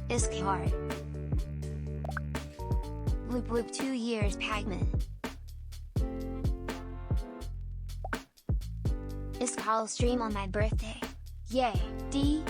Isk hard. Loop loop 2 years Pagman. Isk Hallo stream on my birthday. Yay, D.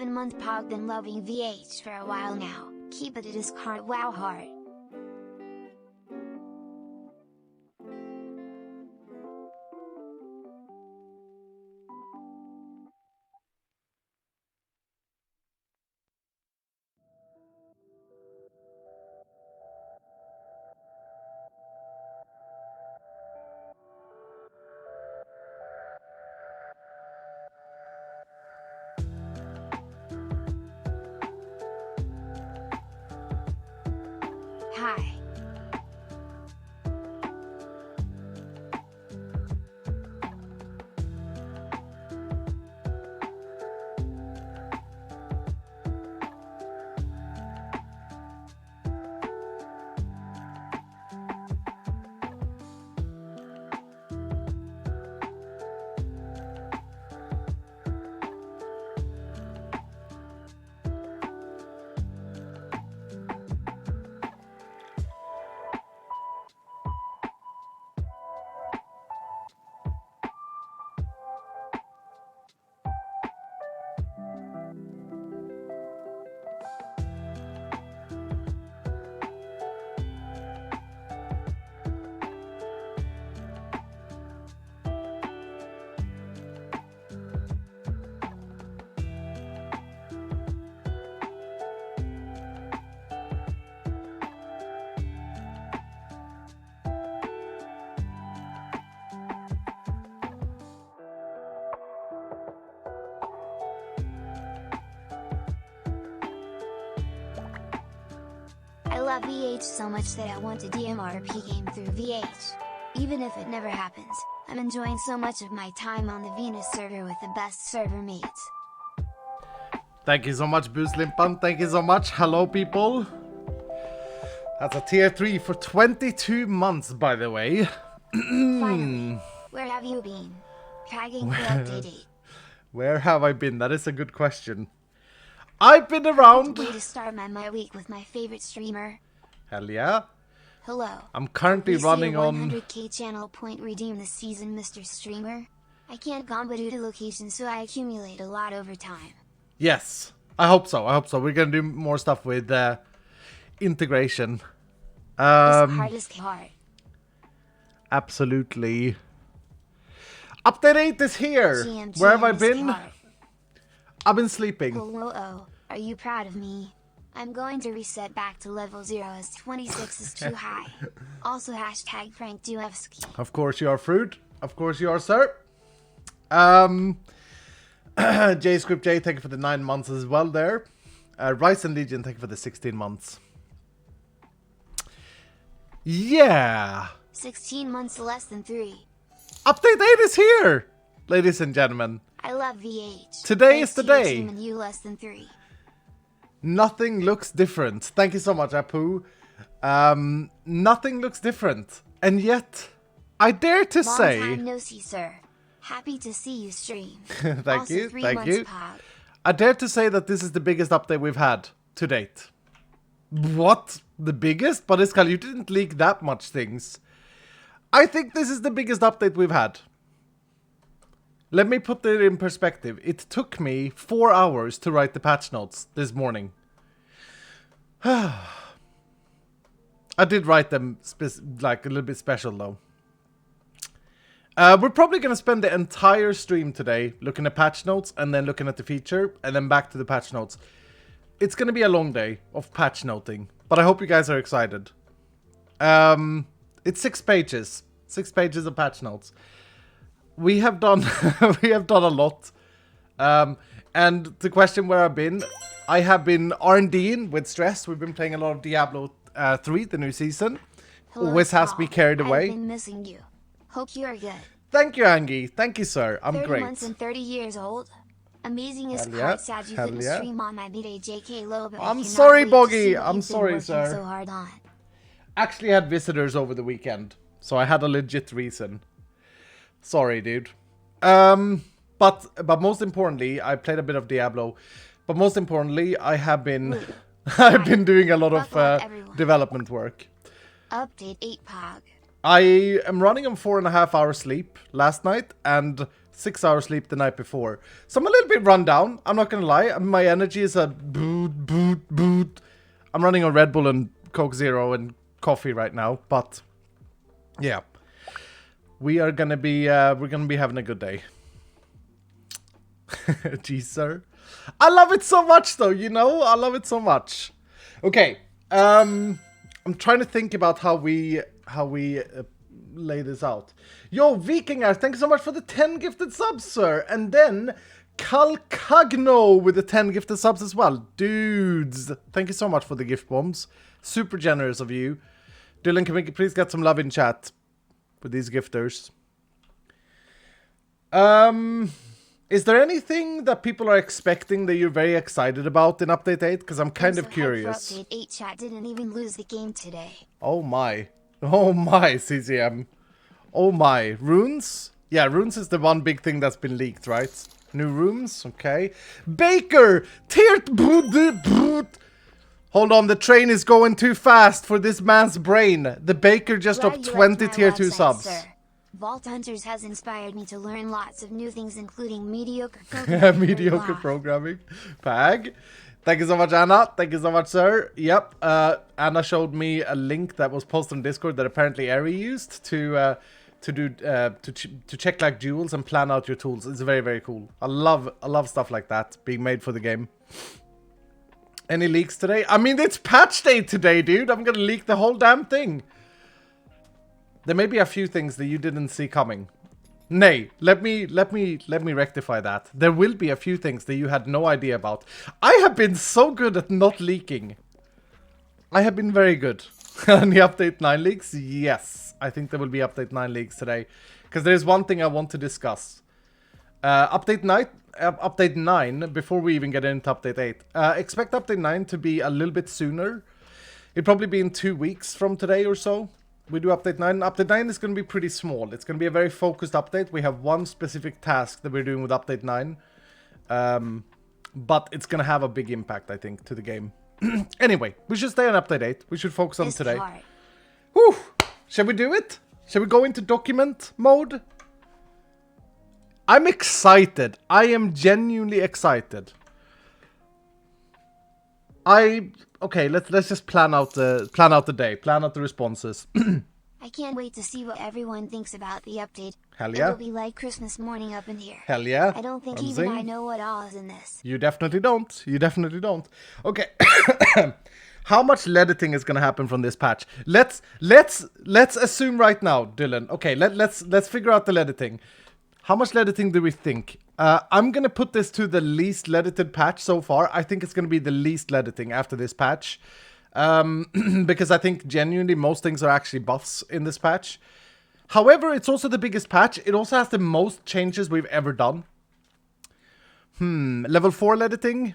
Month Pog been loving VH for a while now, keep it Isk hard wow hard. Hi. I love VH so much that I want to DMRP game through VH. Even if it never happens, I'm enjoying so much of my time on the Venus server with the best server mates. Thank you so much, Booslimpan. Thank you so much. Hello, people. That's a tier 3 for 22 months, by the way. Finally, where have you been? Tagging for update. Where have I been? That is a good question. I've been around. Way to start my week with my favorite streamer. Hell yeah. Hello. I'm currently running on 100k channel point redeem this season, Mr. Streamer. I can't combo due to location, so I accumulate a lot over time. Yes, I hope so. I hope so. We're gonna do more stuff with integration. Hardest hard. Absolutely. Update 8 is here. GM Where have I is been? hard. I've been sleeping. Hello, are you proud of me? I'm going to reset back to level 0 as 26 is too high. Also hashtag Frank Duevsky. Of course you are, Fruit. Of course you are, sir. JScript J, thank you for the 9 months as well there. Rise and Legion, thank you for the 16 months. Yeah. 16 months less than 3. Update 8 is here, ladies and gentlemen. I love VH. Today is the day. And you less than 3. Nothing looks different. Thank you so much, Apu. Nothing looks different. And yet, I dare to say... Long time no see, sir. Happy to see you stream. Thank also you, 3 thank months you. pop. I dare to say that this is the biggest update we've had to date. What? The biggest? But Iskal, you didn't leak that much things. I think this is the biggest update we've had. Let me put it in perspective. It took me 4 hours to write the patch notes this morning. I did write them like a little bit special though. We're probably going to spend the entire stream today looking at patch notes and then looking at the feature and then back to the patch notes. It's going to be a long day of patch noting, but I hope you guys are excited. It's 6 pages. 6 pages of patch notes. We have done we have done a lot. And the question where I've been, I have been R&Ding with stress. We've been playing a lot of Diablo 3, the new season. Hello, Always has to be carried away. I've been missing you. Hope you are good. Thank you, Angie. Thank you, sir. I'm 30 great. months and 30 years old. Amazing is Hell yeah. quite sad you Hell couldn't yeah. stream on my B-Day JK low, but I'm I cannot sorry, wait to Boggy. see what I'm you've been sorry, working sir. so hard on. Actually had visitors over the weekend, so I had a legit reason. Sorry, dude. But most importantly, I played a bit of Diablo. But most importantly, I have been I've been doing a lot Buckle up, of everyone. development work. Update 8 Pog. I am running on 4.5 hours sleep last night and 6 hours sleep the night before. So I'm a little bit run down. I'm not gonna lie. My energy is a boot. I'm running on Red Bull and Coke Zero and coffee right now, but yeah, we're gonna be having a good day. Jeez, sir. I love it so much, though. You know, I love it so much. Okay, I'm trying to think about how we lay this out. Yo, Vikingar, thank you so much for the 10 gifted subs, sir. And then Kalkagno with the 10 gifted subs as well. Dudes, thank you so much for the gift bombs. Super generous of you. Dylan, can we please get some love in chat with these gifters? Is there anything that people are expecting that you're very excited about in Update 8? Because I'm kind of curious. Update 8 chat didn't even lose the game today. Oh my. Oh my, CCM. Oh my. Runes? Yeah, runes is the one big thing that's been leaked, right? New rooms, okay. Baker! Boot. Hold on, the train is going too fast for this man's brain. The baker just Glad dropped you 20 liked my tier 2 website, subs. sir. Vault Hunters has inspired me to learn lots of new things, including mediocre programming. Mediocre Wow. programming. Pag. Thank you so much, Anna. Thank you so much, sir. Yep. Anna showed me a link that was posted on Discord that apparently Ari used to check like jewels and plan out your tools. It's very, very cool. I love stuff like that being made for the game. Any leaks today? I mean, it's patch day today, dude. I'm gonna leak the whole damn thing. There may be a few things that you didn't see coming. Nay, let me rectify that. There will be a few things that you had no idea about. I have been so good at not leaking. I have been very good. On the Update 9 leaks? Yes. I think there will be Update 9 leaks today. Because there's one thing I want to discuss. Update 9, before we even get into Update 8. Expect Update 9 to be a little bit sooner. It'll probably be in 2 weeks from today or so. We do Update 9. Update 9 is going to be pretty small. It's going to be a very focused update. We have one specific task that we're doing with Update 9. But it's going to have a big impact, I think, to the game. Anyway, we should stay on Update 8. We should focus on today. Whew! Shall we do it? Shall we go into document mode? I'm excited. I am genuinely excited. Okay, let's just plan out the day, plan out the responses. I can't wait to see what everyone thinks about the update. Hell yeah. It will be like Christmas morning up in here. Hell yeah. I don't think I'm even saying. I know what all is in this. You definitely don't. You definitely don't. Okay. How much editing is gonna happen from this patch? Let's assume right now, Dylan. Okay, let's figure out the editing. How much editing do we think? I'm gonna put this to the least edited patch so far. I think it's gonna be the least editing after this patch. Because I think genuinely most things are actually buffs in this patch. However, it's also the biggest patch. It also has the most changes we've ever done. Level 4 editing.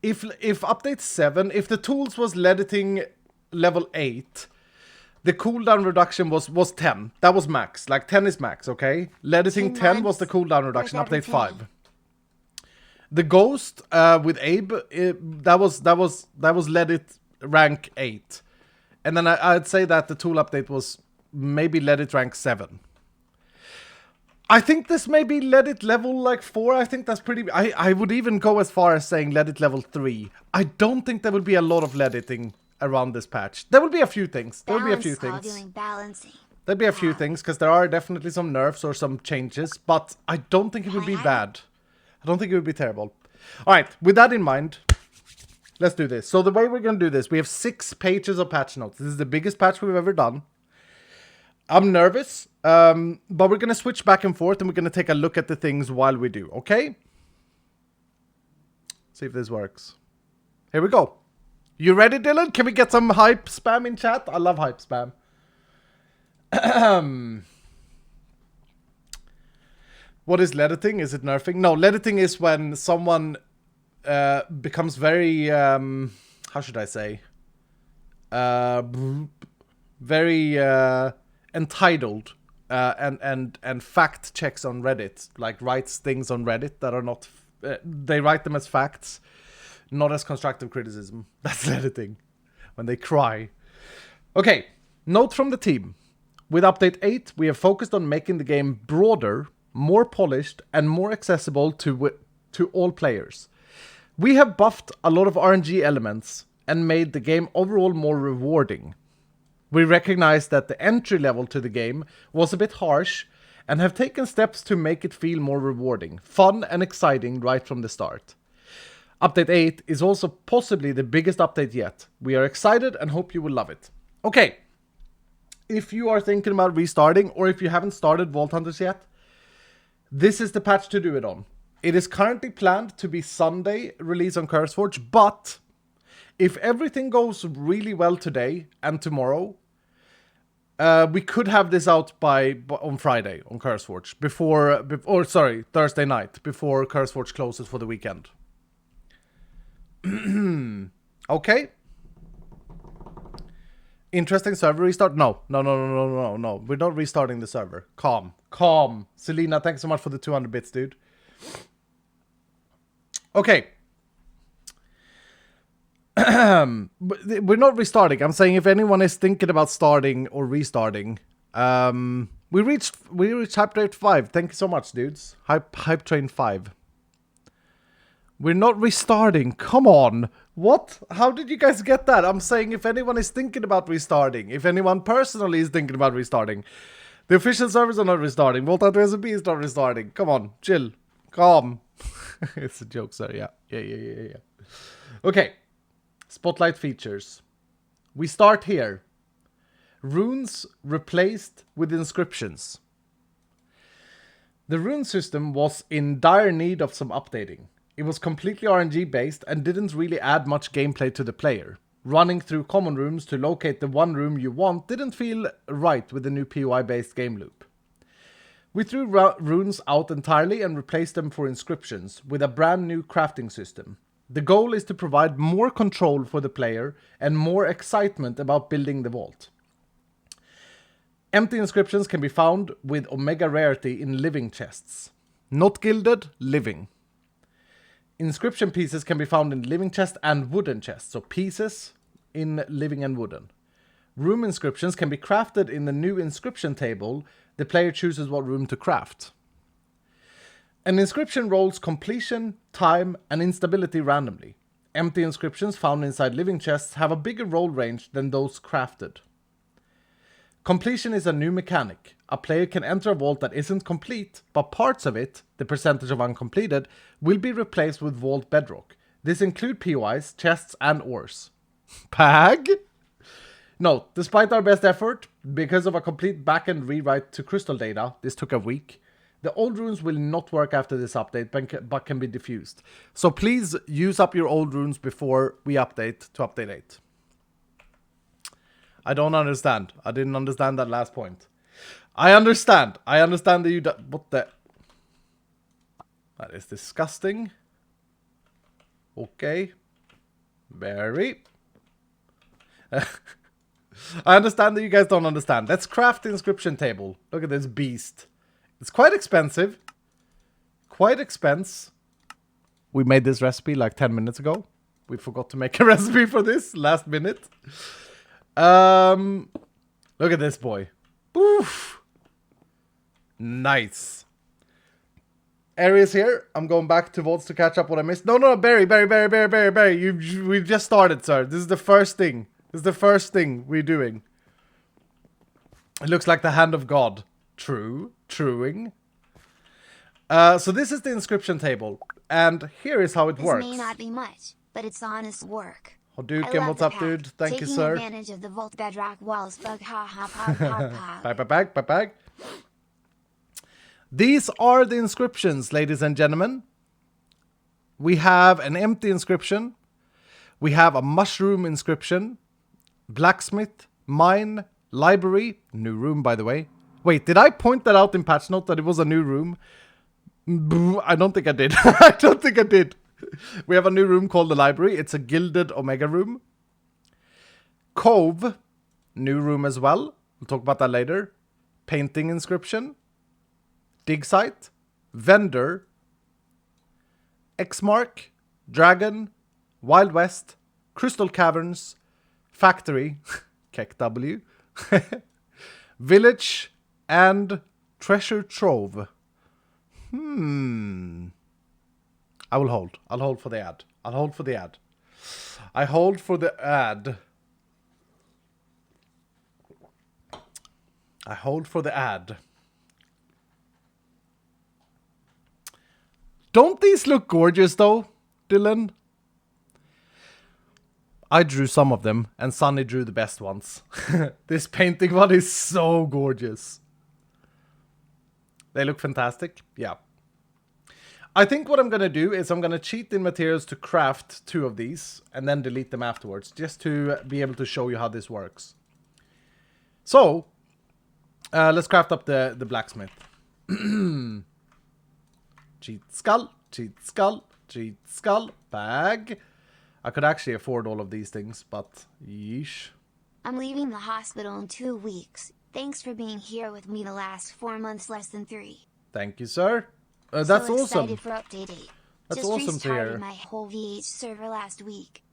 If update 7, if the tools was editing level 8, the cooldown reduction was 10. That was max. Like 10 is max, okay? Editing 10 was the cooldown reduction, update 5. The Ghost with Abe, that was Ledit rank 8. And then I'd say that the tool update was maybe Ledit rank 7. I think this may be Ledit level like 4. I think that's pretty... I would even go as far as saying Ledit level 3. I don't think there will be a lot of Lediting around this patch. There will be a few things. There will be a few things. There'll be a few things, because there are definitely some nerfs or some changes, but I don't think it would be bad. I don't think it would be terrible. Alright, with that in mind, let's do this. So the way we're going to do this, we have 6 pages of patch notes. This is the biggest patch we've ever done. I'm nervous, but we're going to switch back and forth, and we're going to take a look at the things while we do, okay? See if this works. Here we go. You ready, Dylan? Can we get some hype spam in chat? I love hype spam. What is leading? Is it nerfing? No, leading is when someone becomes very, how should I say? Very entitled and fact checks on Reddit, like writes things on Reddit that are not, they write them as facts, not as constructive criticism. That's leading. When they cry. Okay, note from the team. With update 8, we have focused on making the game broader, more polished, and more accessible to all players. We have buffed a lot of RNG elements and made the game overall more rewarding. We recognize that the entry level to the game was a bit harsh and have taken steps to make it feel more rewarding, fun, and exciting right from the start. Update 8 is also possibly the biggest update yet. We are excited and hope you will love it. Okay, if you are thinking about restarting, or if you haven't started Vault Hunters yet, this is the patch to do it on. It is currently planned to be Sunday release on CurseForge, but if everything goes really well today and tomorrow, we could have this out on Friday on CurseForge, Thursday night, before CurseForge closes for the weekend. Okay. Interesting server restart? No. We're not restarting the server. Calm. Selena, thanks so much for the 200 bits, dude. Okay. We're not restarting. I'm saying if anyone is thinking about starting or restarting, we reached Hype Train 5. Thank you so much, dudes. Hype Train 5. We're not restarting. Come on. What? How did you guys get that? I'm saying if anyone is thinking about restarting, if anyone personally is thinking about restarting, the official servers are not restarting. Vault Hunters SMP is not restarting. Come on, chill, calm. It's a joke, sir. Yeah. Okay. Spotlight features. We start here. Runes replaced with inscriptions. The rune system was in dire need of some updating. It was completely RNG based and didn't really add much gameplay to the player. Running through common rooms to locate the one room you want didn't feel right with the new POI based game loop. We threw runes out entirely and replaced them for inscriptions with a brand new crafting system. The goal is to provide more control for the player and more excitement about building the vault. Empty inscriptions can be found with Omega rarity in living chests. Not gilded, living. Inscription pieces can be found in living chest and wooden chests, so pieces in living and wooden. Room inscriptions can be crafted in the new inscription table. The player chooses what room to craft. An inscription rolls completion, time, and instability randomly. Empty inscriptions found inside living chests have a bigger roll range than those crafted. Completion is a new mechanic. A player can enter a vault that isn't complete, but parts of it, the percentage of uncompleted, will be replaced with vault bedrock. This includes POIs, chests, and ores. Pag? No, despite our best effort, because of a complete backend rewrite to crystal data, this took a week, the old runes will not work after this update, but can be diffused. So please use up your old runes before we update to update 8. I don't understand. I didn't understand that last point. I understand that you what the... That is disgusting. Okay. Very. I understand that you guys don't understand. Let's craft the inscription table. Look at this beast. It's quite expensive. Quite expensive. We made this recipe like 10 minutes ago. We forgot to make a recipe for this last minute. Look at this boy. Oof. Nice. Areas here. I'm going back to votes to catch up what I missed. No, Barry. We've just started, sir. This is the first thing. This is the first thing we're doing. It looks like the hand of God. Truing. So this is the inscription table. And here is how it works. This may not be much, but it's honest work. Hadouken, what's up, dude? Thank you, sir. Taking advantage of the vault bedrock walls bug, ha. Bag. These are the inscriptions, ladies and gentlemen. We have an empty inscription. We have a mushroom inscription. Blacksmith, mine, library. New room, by the way. Wait, did I point that out in patch note that it was a new room? I don't think I did. I don't think I did. We have a new room called the library. It's a gilded omega room. Cove, new room as well. We'll talk about that later. Painting inscription. Dig site. Vendor. X-mark. Dragon. Wild West. Crystal Caverns. Factory. Keck W. Village. And treasure trove. I will hold. I'll hold for the ad. I'll hold for the ad. I hold for the ad. I hold for the ad. Don't these look gorgeous though, Dylan? I drew some of them and Sunny drew the best ones. This painting one is so gorgeous. They look fantastic. Yeah. I think what I'm going to do is I'm going to cheat in materials to craft 2 of these and then delete them afterwards, just to be able to show you how this works. So, let's craft up the blacksmith. Cheat skull, cheat skull, cheat skull, bag. I could actually afford all of these things, but yeesh. I'm leaving the hospital in 2 weeks. Thanks for being here with me the last 4 months, less than 3. Thank you, sir. That's so awesome. Excited for update 8. That's Just awesome to hear. restarted my whole VH server last week.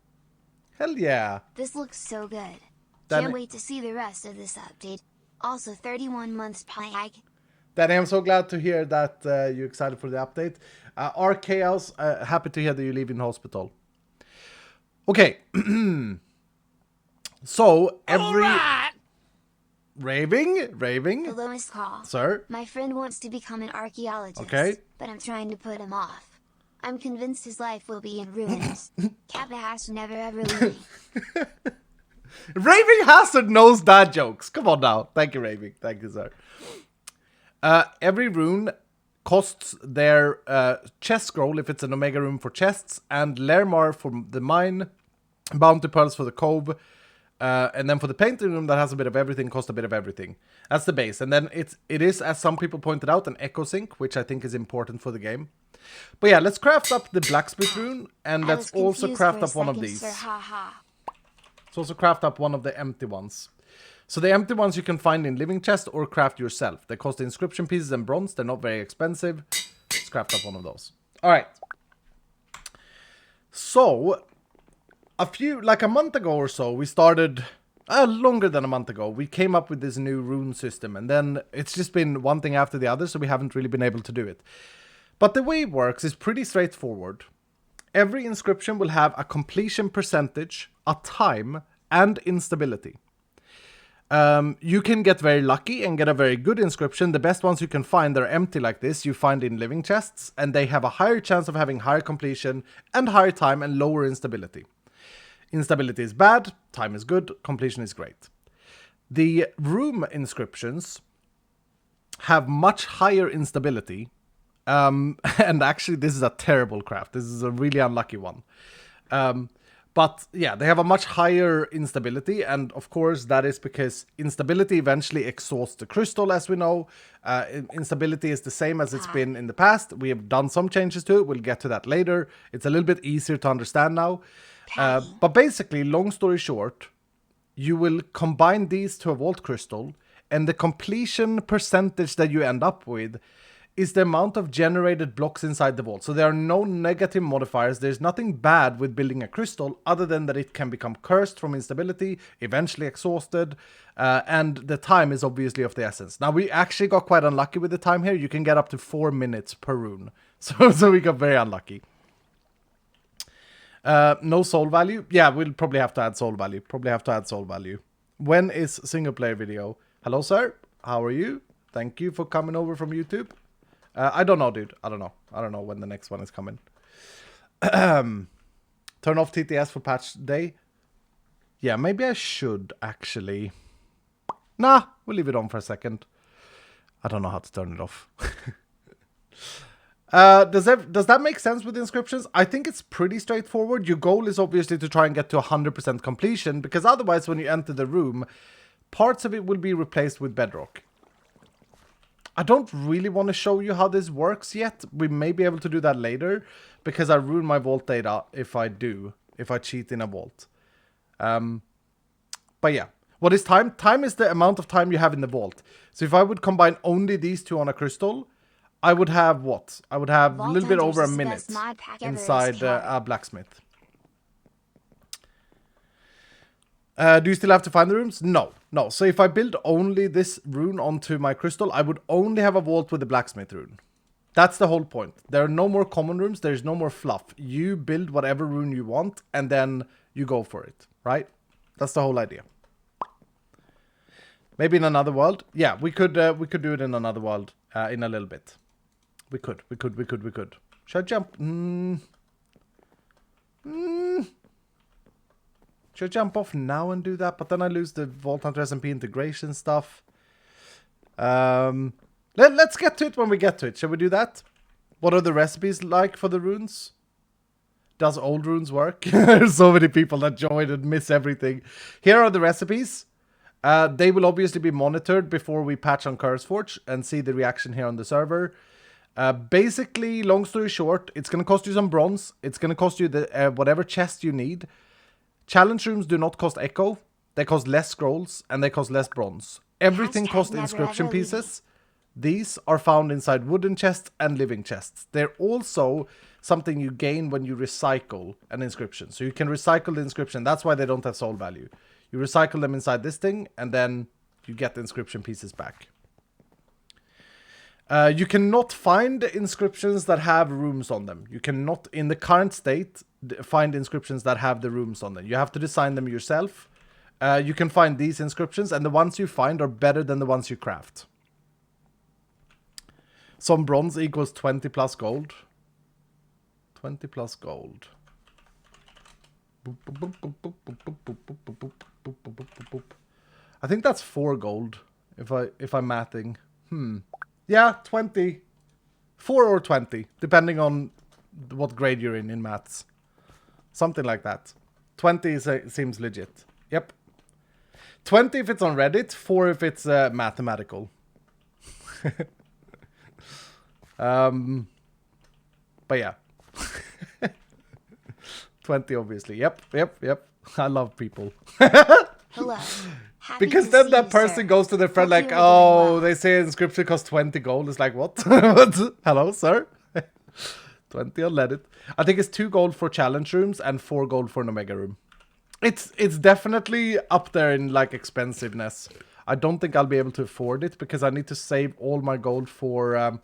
Hell yeah. This looks so good. Danny, Can't wait to see the rest of this update. Also 31 months plag. Danny, I'm so glad to hear that you're excited for the update. Chaos, happy to hear that you're leaving hospital. Okay. So, every... Right. Raving? The lowest call. Sir? My friend wants to become an archaeologist. Okay. But I'm trying to put him off. I'm convinced his life will be in ruins. Kappa Hash never ever leaving. Raving Hazard knows dad jokes. Come on now. Thank you, Raving. Thank you, sir. Every rune costs their chest scroll if it's an Omega rune for chests, and Lermar for the mine, Bounty Pearls for the cove, and then for the painting room that has a bit of everything, costs a bit of everything. That's the base. And then it is, as some people pointed out, an echo sync, which I think is important for the game. But yeah, let's craft up the blacksmith rune, and let's also craft up one of these. Let's also craft up one of the empty ones. So the empty ones you can find in living chest or craft yourself. They cost inscription pieces and bronze. They're not very expensive. Let's craft up one of those. All right. So, like a month ago or so, we started, longer than a month ago, we came up with this new rune system. And then it's just been one thing after the other, so we haven't really been able to do it. But the way it works is pretty straightforward. Every inscription will have a completion percentage, a time, and instability. You can get very lucky and get a very good inscription. The best ones you can find are empty like this. You find in living chests, and they have a higher chance of having higher completion and higher time and lower instability. Instability is bad, time is good, completion is great. The room inscriptions have much higher instability. And actually, this is a terrible craft. This is a really unlucky one. But yeah, they have a much higher instability. And of course, that is because instability eventually exhausts the crystal, as we know. Instability is the same as it's been in the past. We have done some changes to it. We'll get to that later. It's a little bit easier to understand now. But basically, long story short, you will combine these to a vault crystal. And the completion percentage that you end up with is the amount of generated blocks inside the vault. So there are no negative modifiers. There's nothing bad with building a crystal other than that it can become cursed from instability, eventually exhausted, and the time is obviously of the essence. Now, we actually got quite unlucky with the time here. You can get up to 4 minutes per rune. So we got very unlucky. No soul value. Yeah, we'll probably have to add soul value. When is single player video? Hello, sir. How are you? Thank you for coming over from YouTube. I don't know, dude. I don't know when the next one is coming. Turn off TTS for patch day. Yeah, maybe I should, actually. Nah, we'll leave it on for a second. I don't know how to turn it off. Does that make sense with inscriptions? I think it's pretty straightforward. Your goal is obviously to try and get to 100% completion, because otherwise when you enter the room, parts of it will be replaced with bedrock. I don't really want to show you how this works yet. We may be able to do that later, because I ruin my vault data if I cheat in a vault. But yeah, what is time? Time is the amount of time you have in the vault. So if I would combine only these two on a crystal, I would have what? I would have a little bit over a minute inside a blacksmith. Do you still have to find the rooms? No. So if I build only this rune onto my crystal, I would only have a vault with the blacksmith rune. That's the whole point. There are no more common rooms. There's no more fluff. You build whatever rune you want, and then you go for it, right? That's the whole idea. Maybe in another world. Yeah, we could do it in another world in a little bit. We could. Should I jump? Should I jump off now and do that? But then I lose the Vault Hunter SMP integration stuff. Let's get to it when we get to it. Shall we do that? What are the recipes like for the runes? Does old runes work? There's so many people that join and miss everything. Here are the recipes. They will obviously be monitored before we patch on CurseForge and see the reaction here on the server. Basically, long story short, it's going to cost you some bronze. It's going to cost you the whatever chest you need. Challenge rooms do not cost echo. They cost less scrolls and they cost less bronze. Everything costs inscription pieces. These are found inside wooden chests and living chests. They're also something you gain when you recycle an inscription. So you can recycle the inscription. That's why they don't have soul value. You recycle them inside this thing and then you get the inscription pieces back. You cannot find inscriptions that have rooms on them. You cannot, in the current state, find inscriptions that have the rooms on them. You have to design them yourself. You can find these inscriptions, and the ones you find are better than the ones you craft. Some bronze equals 20 plus gold. 20 plus gold. I think that's 4 gold, if I'm mathing. Yeah, 20. 4 or 20, depending on what grade you're in maths. Something like that. 20 seems legit. Yep. 20 if it's on Reddit, 4 if it's mathematical. But yeah. 20 obviously. Yep. I love people. Hello. Because then that person goes to their friend like, oh, they say inscription costs 20 gold. It's like, what? Hello, sir? 20 on Reddit. I think it's 2 gold for challenge rooms and 4 gold for an Omega room. It's definitely up there in like expensiveness. I don't think I'll be able to afford it because I need to save all my gold for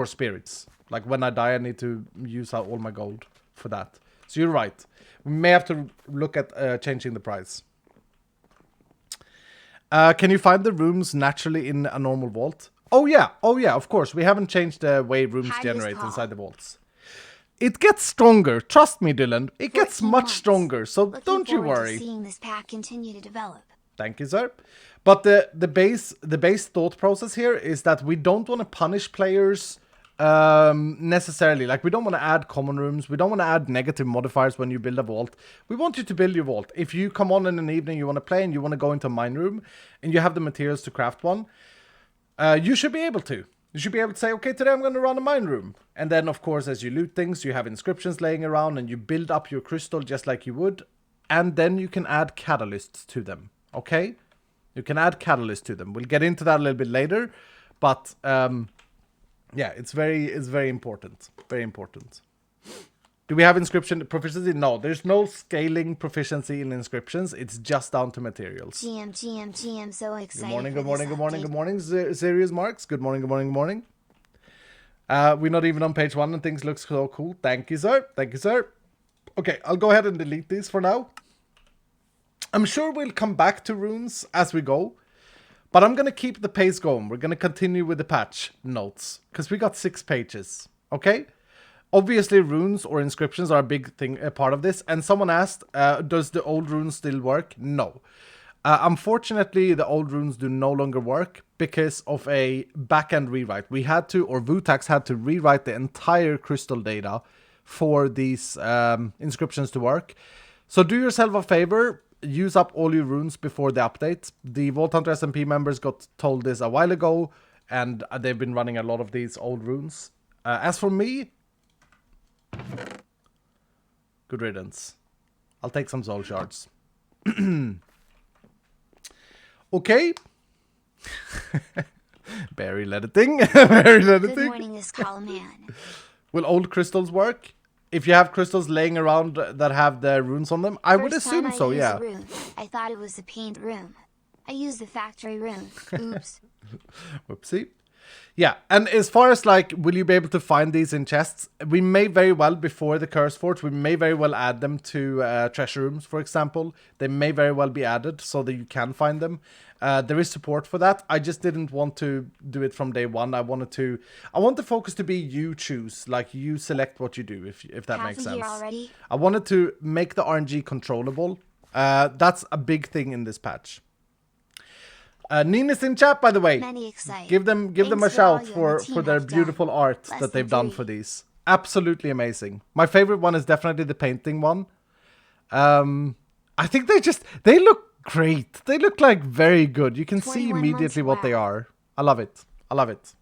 spirits. Like when I die, I need to use out all my gold for that. So you're right. We may have to look at changing the price. Can you find the rooms naturally in a normal vault? Oh yeah, of course. We haven't changed the way rooms generate inside the vaults. It gets stronger. Trust me, Dylan. It gets much stronger, so don't you worry. Seeing this pack continue to develop. Thank you, sir. But the base thought process here is that we don't want to punish players necessarily. Like, we don't want to add common rooms. We don't want to add negative modifiers when you build a vault. We want you to build your vault. If you come on in an evening, you want to play and you want to go into a mine room and you have the materials to craft one, you should be able to. You should be able to say, okay, today I'm going to run a mine room. And then, of course, as you loot things, you have inscriptions laying around and you build up your crystal just like you would. And then you can add catalysts to them, okay? You can add catalysts to them. We'll get into that a little bit later. But, yeah, it's very important. Very important. Do we have inscription proficiency? No, there's no scaling proficiency in inscriptions. It's just down to materials. GM, so excited. Good morning, Serious Marks. Good morning. We're not even on page 1 and things look so cool. Thank you, sir. Okay, I'll go ahead and delete these for now. I'm sure we'll come back to runes as we go. But I'm going to keep the pace going. We're going to continue with the patch notes. Because we got 6 pages. Okay? Obviously, runes or inscriptions are a big thing, a part of this. And someone asked, does the old runes still work? No. Unfortunately, the old runes do no longer work because of a backend rewrite. We had to, or Vutax had to rewrite the entire crystal data for these inscriptions to work. So do yourself a favor, use up all your runes before the update. The Vault Hunter SMP members got told this a while ago, and they've been running a lot of these old runes. As for me, good riddance. I'll take some soul shards. Okay. Berry editing. Berry editing. Good morning, this column man. Will old crystals work? If you have crystals laying around that have the runes on them, I would assume so, yeah. Rune, I thought it was the paint room. I used the factory rune. Oops. Whoopsie. Yeah, and as far as like, will you be able to find these in chests? We may very well, before the Curse Forge, we may very well add them to treasure rooms, for example. They may very well be added so that you can find them. There is support for that. I just didn't want to do it from day one. I want the focus to be you choose, like you select what you do, if that makes sense. Already? I wanted to make the RNG controllable. That's a big thing in this patch. Nina's in chat, by the way. Give them a shout for their beautiful art that they've done for these. Absolutely amazing. My favorite one is definitely the painting one. I think they look great. They look like very good. You can see immediately what they are. I love it. I love it.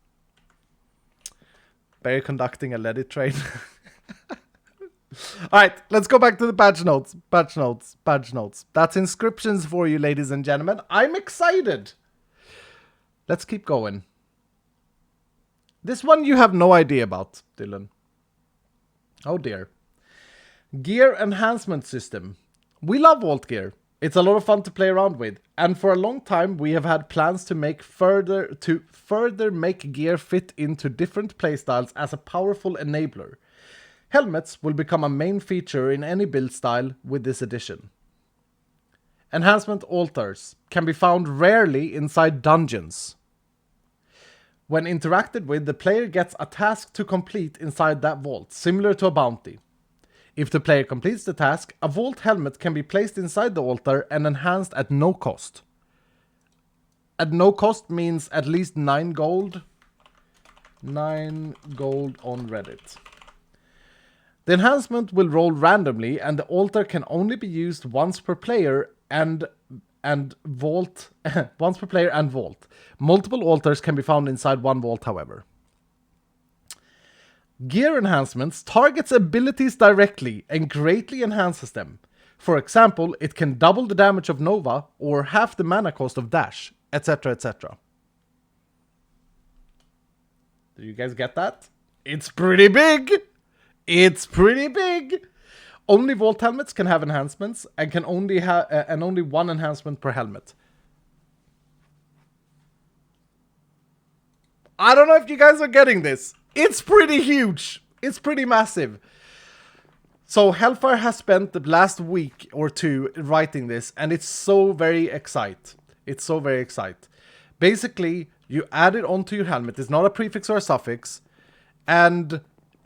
Barry conducting a let it train. Alright, let's go back to the patch notes. Patch notes. Patch notes. That's inscriptions for you, ladies and gentlemen. I'm excited. Let's keep going. This one you have no idea about, Dylan. Oh dear. Gear enhancement system. We love Vault Gear. It's a lot of fun to play around with. And for a long time we have had plans to further make gear fit into different playstyles as a powerful enabler. Helmets will become a main feature in any build style with this addition. Enhancement altars can be found rarely inside dungeons. When interacted with, the player gets a task to complete inside that vault, similar to a bounty. If the player completes the task, a vault helmet can be placed inside the altar and enhanced at no cost. At no cost means at least 9 gold. 9 gold on Reddit. The enhancement will roll randomly, and the altar can only be used once per player and vault. Once per player and vault. Multiple altars can be found inside one vault, however. Gear enhancements targets abilities directly and greatly enhances them. For example, it can double the damage of Nova or half the mana cost of Dash, etc., etc. Do you guys get that? It's pretty big! It's pretty big! Only Vault helmets can have enhancements and can only have only one enhancement per helmet. I don't know if you guys are getting this. It's pretty huge. It's pretty massive. So Hellfire has spent the last week or two writing this, and it's so very exciting. It's so very exciting. Basically, you add it onto your helmet. It's not a prefix or a suffix, and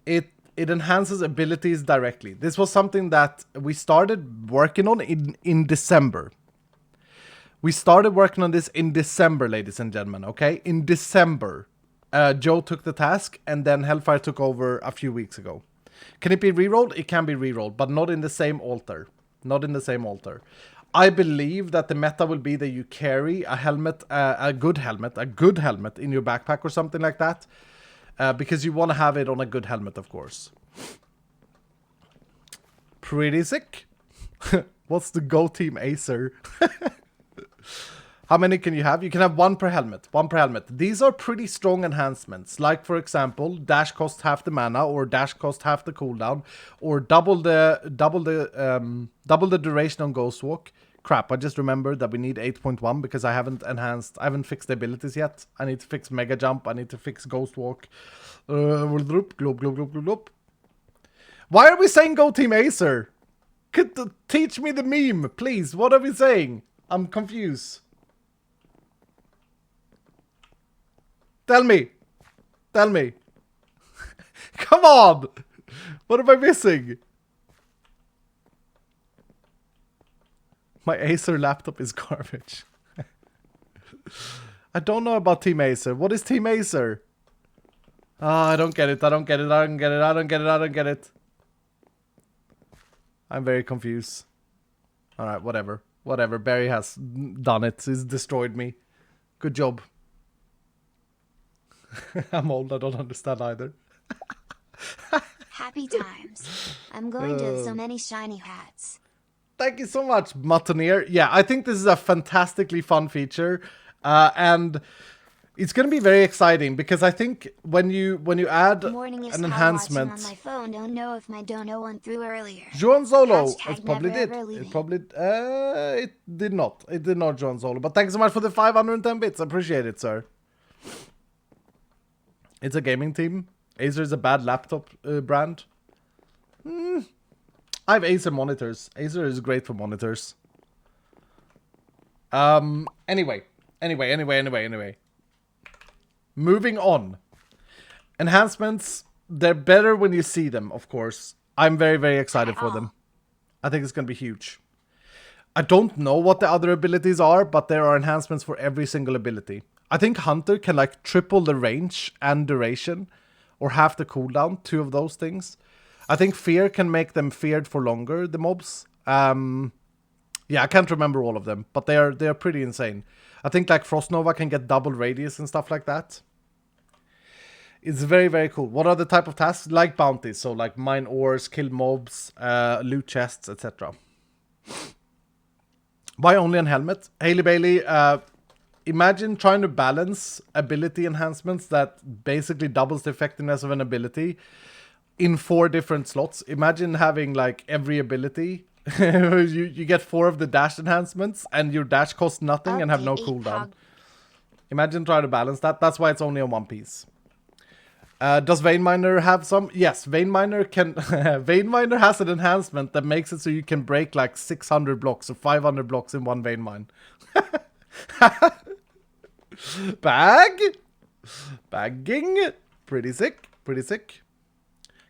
it enhances abilities directly. This was something that we started working on in December. We started working on this in December, ladies and gentlemen, okay? In December. Joe took the task, and then Hellfire took over a few weeks ago. Can it be rerolled? It can be rerolled, but not in the same altar. Not in the same altar. I believe that the meta will be that you carry a helmet, a good helmet in your backpack or something like that. Because you want to have it on a good helmet, of course. Pretty sick. What's the Go Team Acer? How many can you have? You can have one per helmet. One per helmet. These are pretty strong enhancements. Like, for example, dash cost half the mana, or dash cost half the cooldown, or double the duration on Ghost Walk. Crap, I just remembered that we need 8.1 because I haven't fixed the abilities yet. I need to fix Mega Jump, I need to fix Ghost Walk. Why are we saying Go Team Acer? Teach me the meme, please. What are we saying? I'm confused. Tell me. Tell me. Come on. What am I missing? My Acer laptop is garbage. I don't know about Team Acer. What is Team Acer? Ah, I don't get it. I don't get it. I don't get it. I don't get it. I don't get it. I'm very confused. Alright, whatever. Whatever. Barry has done it. He's destroyed me. Good job. I'm old. I don't understand either. Happy times. I'm going to have so many shiny hats. Thank you so much, Muttoneer. Yeah, I think this is a fantastically fun feature. And it's going to be very exciting because I think when you add an enhancement on my phone, don't know if my dono went through earlier. Joan Solo, Hashtag it probably never did. ever leaving. It probably it did not. It did not, Joan Solo. But thanks so much for the 510 bits. I appreciate it, sir. It's a gaming team. Acer is a bad laptop brand. I have Acer monitors. Acer is great for monitors. Anyway. Moving on. Enhancements, they're better when you see them, of course. I'm very, very excited for them. I think it's going to be huge. I don't know what the other abilities are, but there are enhancements for every single ability. I think Hunter can like triple the range and duration, or half the cooldown, 2 of those things. I think Fear can make them feared for longer, the mobs. Yeah, I can't remember all of them, but they are pretty insane. I think like Frost Nova can get double radius and stuff like that. It's very, very cool. What are the type of tasks? Like bounties, so like mine ores, kill mobs, loot chests, etc. Why only on helmet? Hailey Bailey, imagine trying to balance ability enhancements that basically doubles the effectiveness of an ability in 4 different slots. Imagine having like every ability. you get 4 of the dash enhancements and your dash costs nothing and have no cooldown. Imagine trying to balance that. That's why it's only on one piece. Does Vein Miner have some? Yes, Vein Miner can. Vein Miner has an enhancement that makes it so you can break like 600 blocks or 500 blocks in one vein mine. Bagging. Pretty sick. Pretty sick.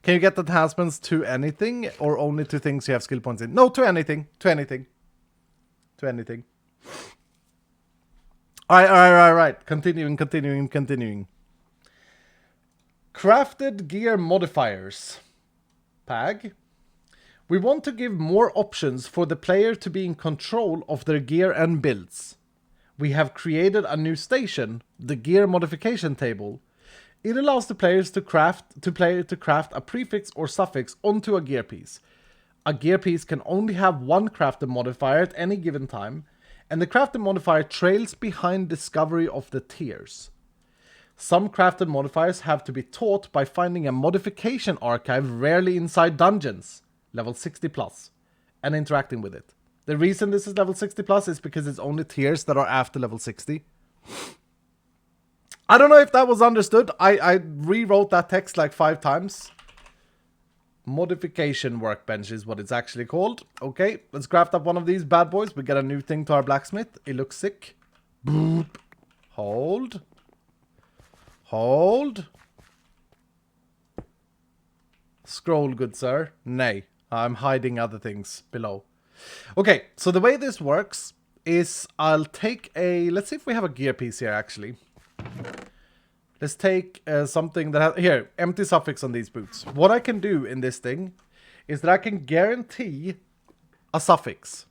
Can you get enhancements to anything or only to things you have skill points in? No, to anything. To anything. To anything. Alright. Continuing. Crafted gear modifiers. Pag. We want to give more options for the player to be in control of their gear and builds. We have created a new station, the gear modification table. It allows the players to craft a prefix or suffix onto a gear piece. A gear piece can only have one crafted modifier at any given time, and the crafted modifier trails behind discovery of the tiers. Some crafted modifiers have to be taught by finding a modification archive rarely inside dungeons, level 60 plus, and interacting with it. The reason this is level 60 plus is because it's only tiers that are after level 60. I don't know if that was understood. I rewrote that text like 5 times. Modification workbench is what it's actually called. Okay, let's craft up one of these bad boys. We get a new thing to our blacksmith. It looks sick. Boop. Hold. Scroll, good sir. Nay, I'm hiding other things below. Okay, so the way this works is I'll take a... Let's see if we have a gear piece here, actually. Let's take something that has... Here, empty suffix on these boots. What I can do in this thing is that I can guarantee a suffix.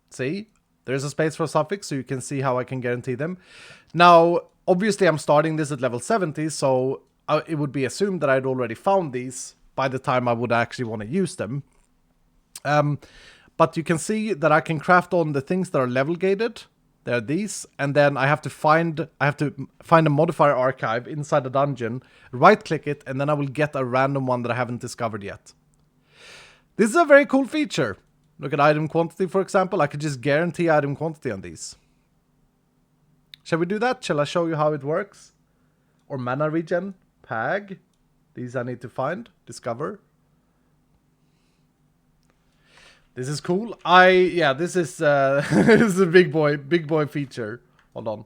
See? There's a space for a suffix, so you can see how I can guarantee them. Now, obviously, I'm starting this at level 70, so it would be assumed that I'd already found these by the time I would actually want to use them. But you can see that I can craft on the things that are level gated. There are these, and then I have to find a modifier archive inside the dungeon, right-click it, and then I will get a random one that I haven't discovered yet. This is a very cool feature. Look at item quantity, for example. I could just guarantee item quantity on these. Shall we do that? Shall I show you how it works? Or mana regen, Pag. These I need to find, discover. This is cool. This is this is a big boy feature. Hold on.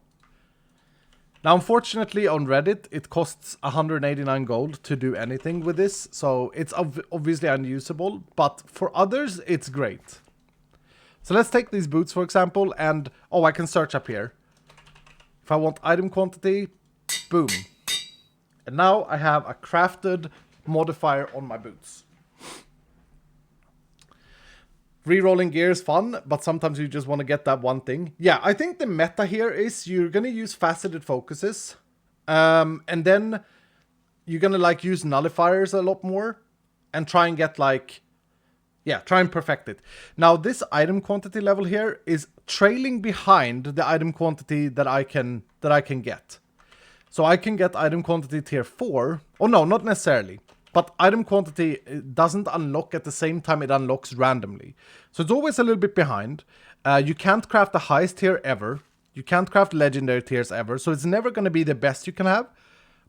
Now, unfortunately, on Reddit, it costs 189 gold to do anything with this, so it's obviously unusable. But for others, it's great. So let's take these boots, for example, and... Oh, I can search up here. If I want item quantity, boom. And now I have a crafted modifier on my boots. Rerolling gear is fun, but sometimes you just want to get that one thing. Yeah, I think the meta here is you're going to use faceted focuses. And then you're going to like use nullifiers a lot more. And try and get like... Yeah, try and perfect it. Now, this item quantity level here is trailing behind the item quantity that I can get. So I can get item quantity tier 4. Oh no, not necessarily. But item quantity doesn't unlock at the same time it unlocks randomly. So it's always a little bit behind. You can't craft the highest tier ever. You can't craft legendary tiers ever. So it's never going to be the best you can have.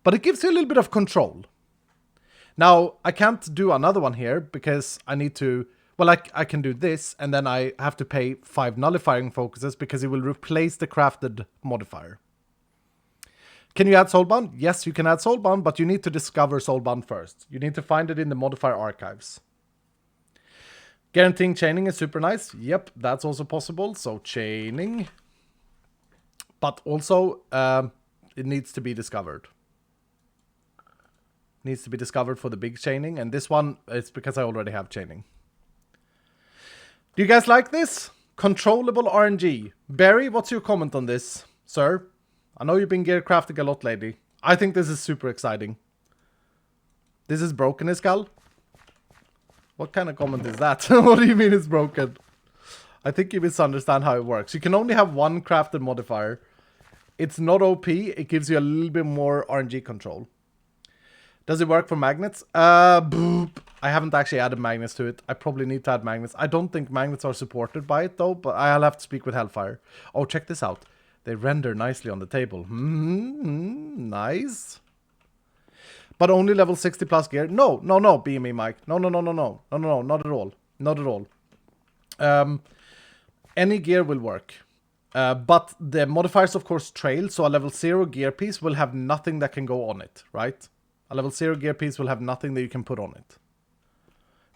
But it gives you a little bit of control. Now, I can't do another one here because I need to... Well, I can do this, and then I have to pay 5 nullifying focuses because it will replace the crafted modifier. Can you add Soulbound? Yes, you can add Soulbound, but you need to discover Soulbound first. You need to find it in the modifier archives. Guaranteeing chaining is super nice. Yep, that's also possible. So, chaining. But also, it needs to be discovered. Needs to be discovered for the big chaining, and this one it's because I already have chaining. Do you guys like this? Controllable RNG. Barry, what's your comment on this, sir? I know you've been gear crafting a lot lately. I think this is super exciting. This is broken, Iskal? What kind of comment is that? What do you mean it's broken? I think you misunderstand how it works. You can only have one crafted modifier. It's not OP. It gives you a little bit more RNG control. Does it work for magnets? Boop. I haven't actually added magnets to it. I probably need to add magnets. I don't think magnets are supported by it though, but I'll have to speak with Hellfire. Oh, check this out. They render nicely on the table. Nice. But only level 60 plus gear? No, BME Mike. No, not at all. Not at all. Any gear will work. But the modifiers, of course, trail, so a level 0 gear piece will have nothing that can go on it, right? A level 0 gear piece will have nothing that you can put on it.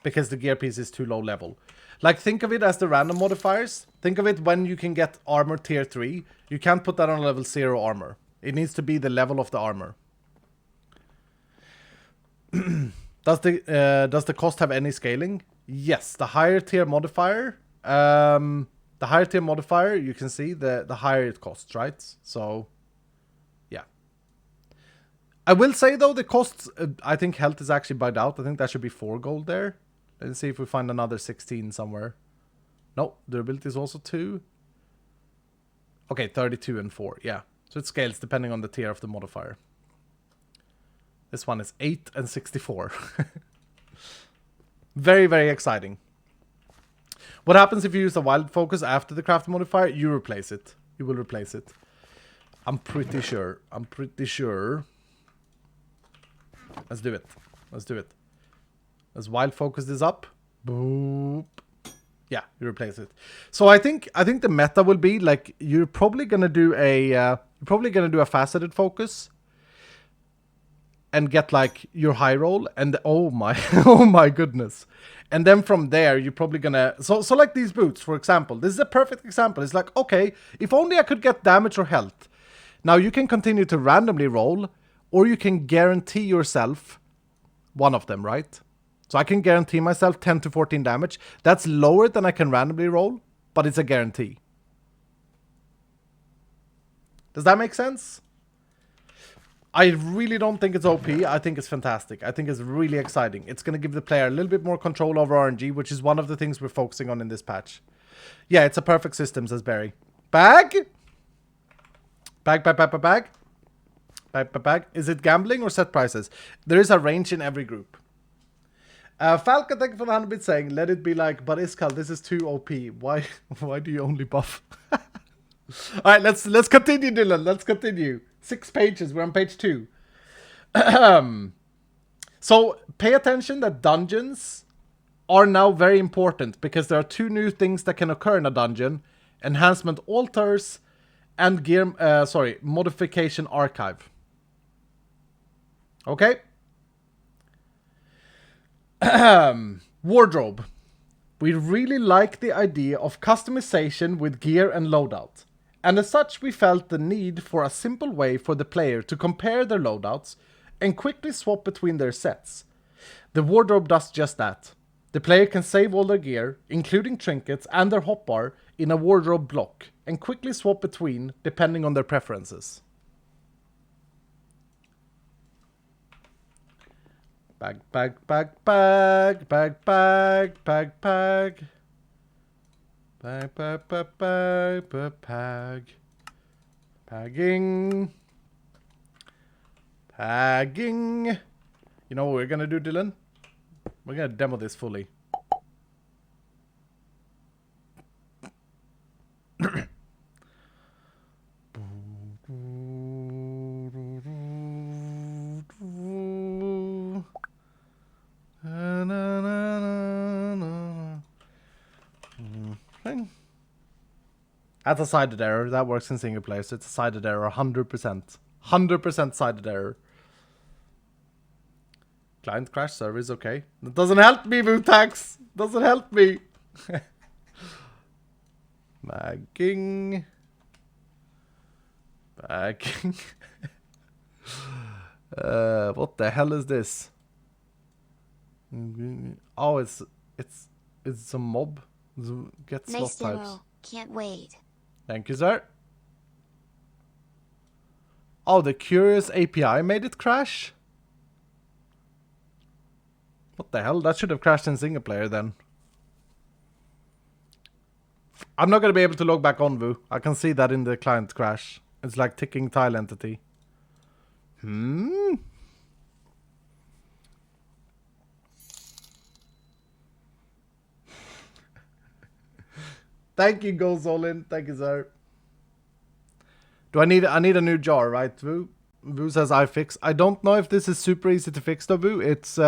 Because the gear piece is too low level. Like, think of it as the random modifiers. Think of it when you can get armor tier 3. You can't put that on level 0 armor. It needs to be the level of the armor. Does the cost have any scaling? Yes, the higher tier modifier. The higher tier modifier, you can see the higher it costs, right? So, yeah. I will say though, the costs, I think health is actually bugged out. I think that should be 4 gold there. Let's see if we find another 16 somewhere. No, durability is also 2. Okay, 32 and 4, yeah. So it scales depending on the tier of the modifier. This one is 8 and 64. Very, very exciting. What happens if you use a wild focus after the craft modifier? You replace it. You will replace it. I'm pretty sure. Let's do it. Let's wild focus this up. Boop. Yeah, you replace it. So I think the meta will be like you're probably gonna do a faceted focus and get like your high roll and oh my goodness. And then from there you're probably gonna so like these boots, for example. This is a perfect example. It's like, okay, if only I could get damage or health. Now you can continue to randomly roll, or you can guarantee yourself one of them, right? So I can guarantee myself 10 to 14 damage. That's lower than I can randomly roll, but it's a guarantee. Does that make sense? I really don't think it's OP. I think it's fantastic. I think it's really exciting. It's going to give the player a little bit more control over RNG, which is one of the things we're focusing on in this patch. Yeah, it's a perfect system, says Barry. Bag? Bag. Is it gambling or set prices? There is a range in every group. Falcon, thank you for the 100 bits saying, let it be like, but Iskal, this is too OP. Why do you only buff? Alright, let's continue, Dylan. Let's continue. 6 pages. We're on page 2. So, pay attention that dungeons are now very important because there are 2 new things that can occur in a dungeon. Enhancement altars and modification archive. Okay? Wardrobe. We really like the idea of customization with gear and loadout. And as such, we felt the need for a simple way for the player to compare their loadouts and quickly swap between their sets. The wardrobe does just that. The player can save all their gear, including trinkets and their hotbar, in a wardrobe block and quickly swap between depending on their preferences. Bag, bag, bag, bag, bag, bag, bag, bag. Bag, bag, bag, bag, bag, bag. Pagging. Pagging. You know what we're gonna do, Dylan? We're gonna demo this fully. That's a sided error. That works in single player, so it's a sided error, 100%. 100% sided error. Client crash service, okay. That doesn't help me, Vutax! Doesn't help me! Bagging. Bagging. What the hell is this? Oh, it's a mob. Get slot nice types. demo. Can't wait. Thank you, sir. Oh, the Curious API made it crash? What the hell? That should have crashed in single player then. I'm not going to be able to log back on, Vu. I can see that in the client crash. It's like ticking tile entity. Thank you, Gozolin. Thank you, sir. Do I need a new jar, right, Vu? Vu says I fix. I don't know if this is super easy to fix though, Vu. It's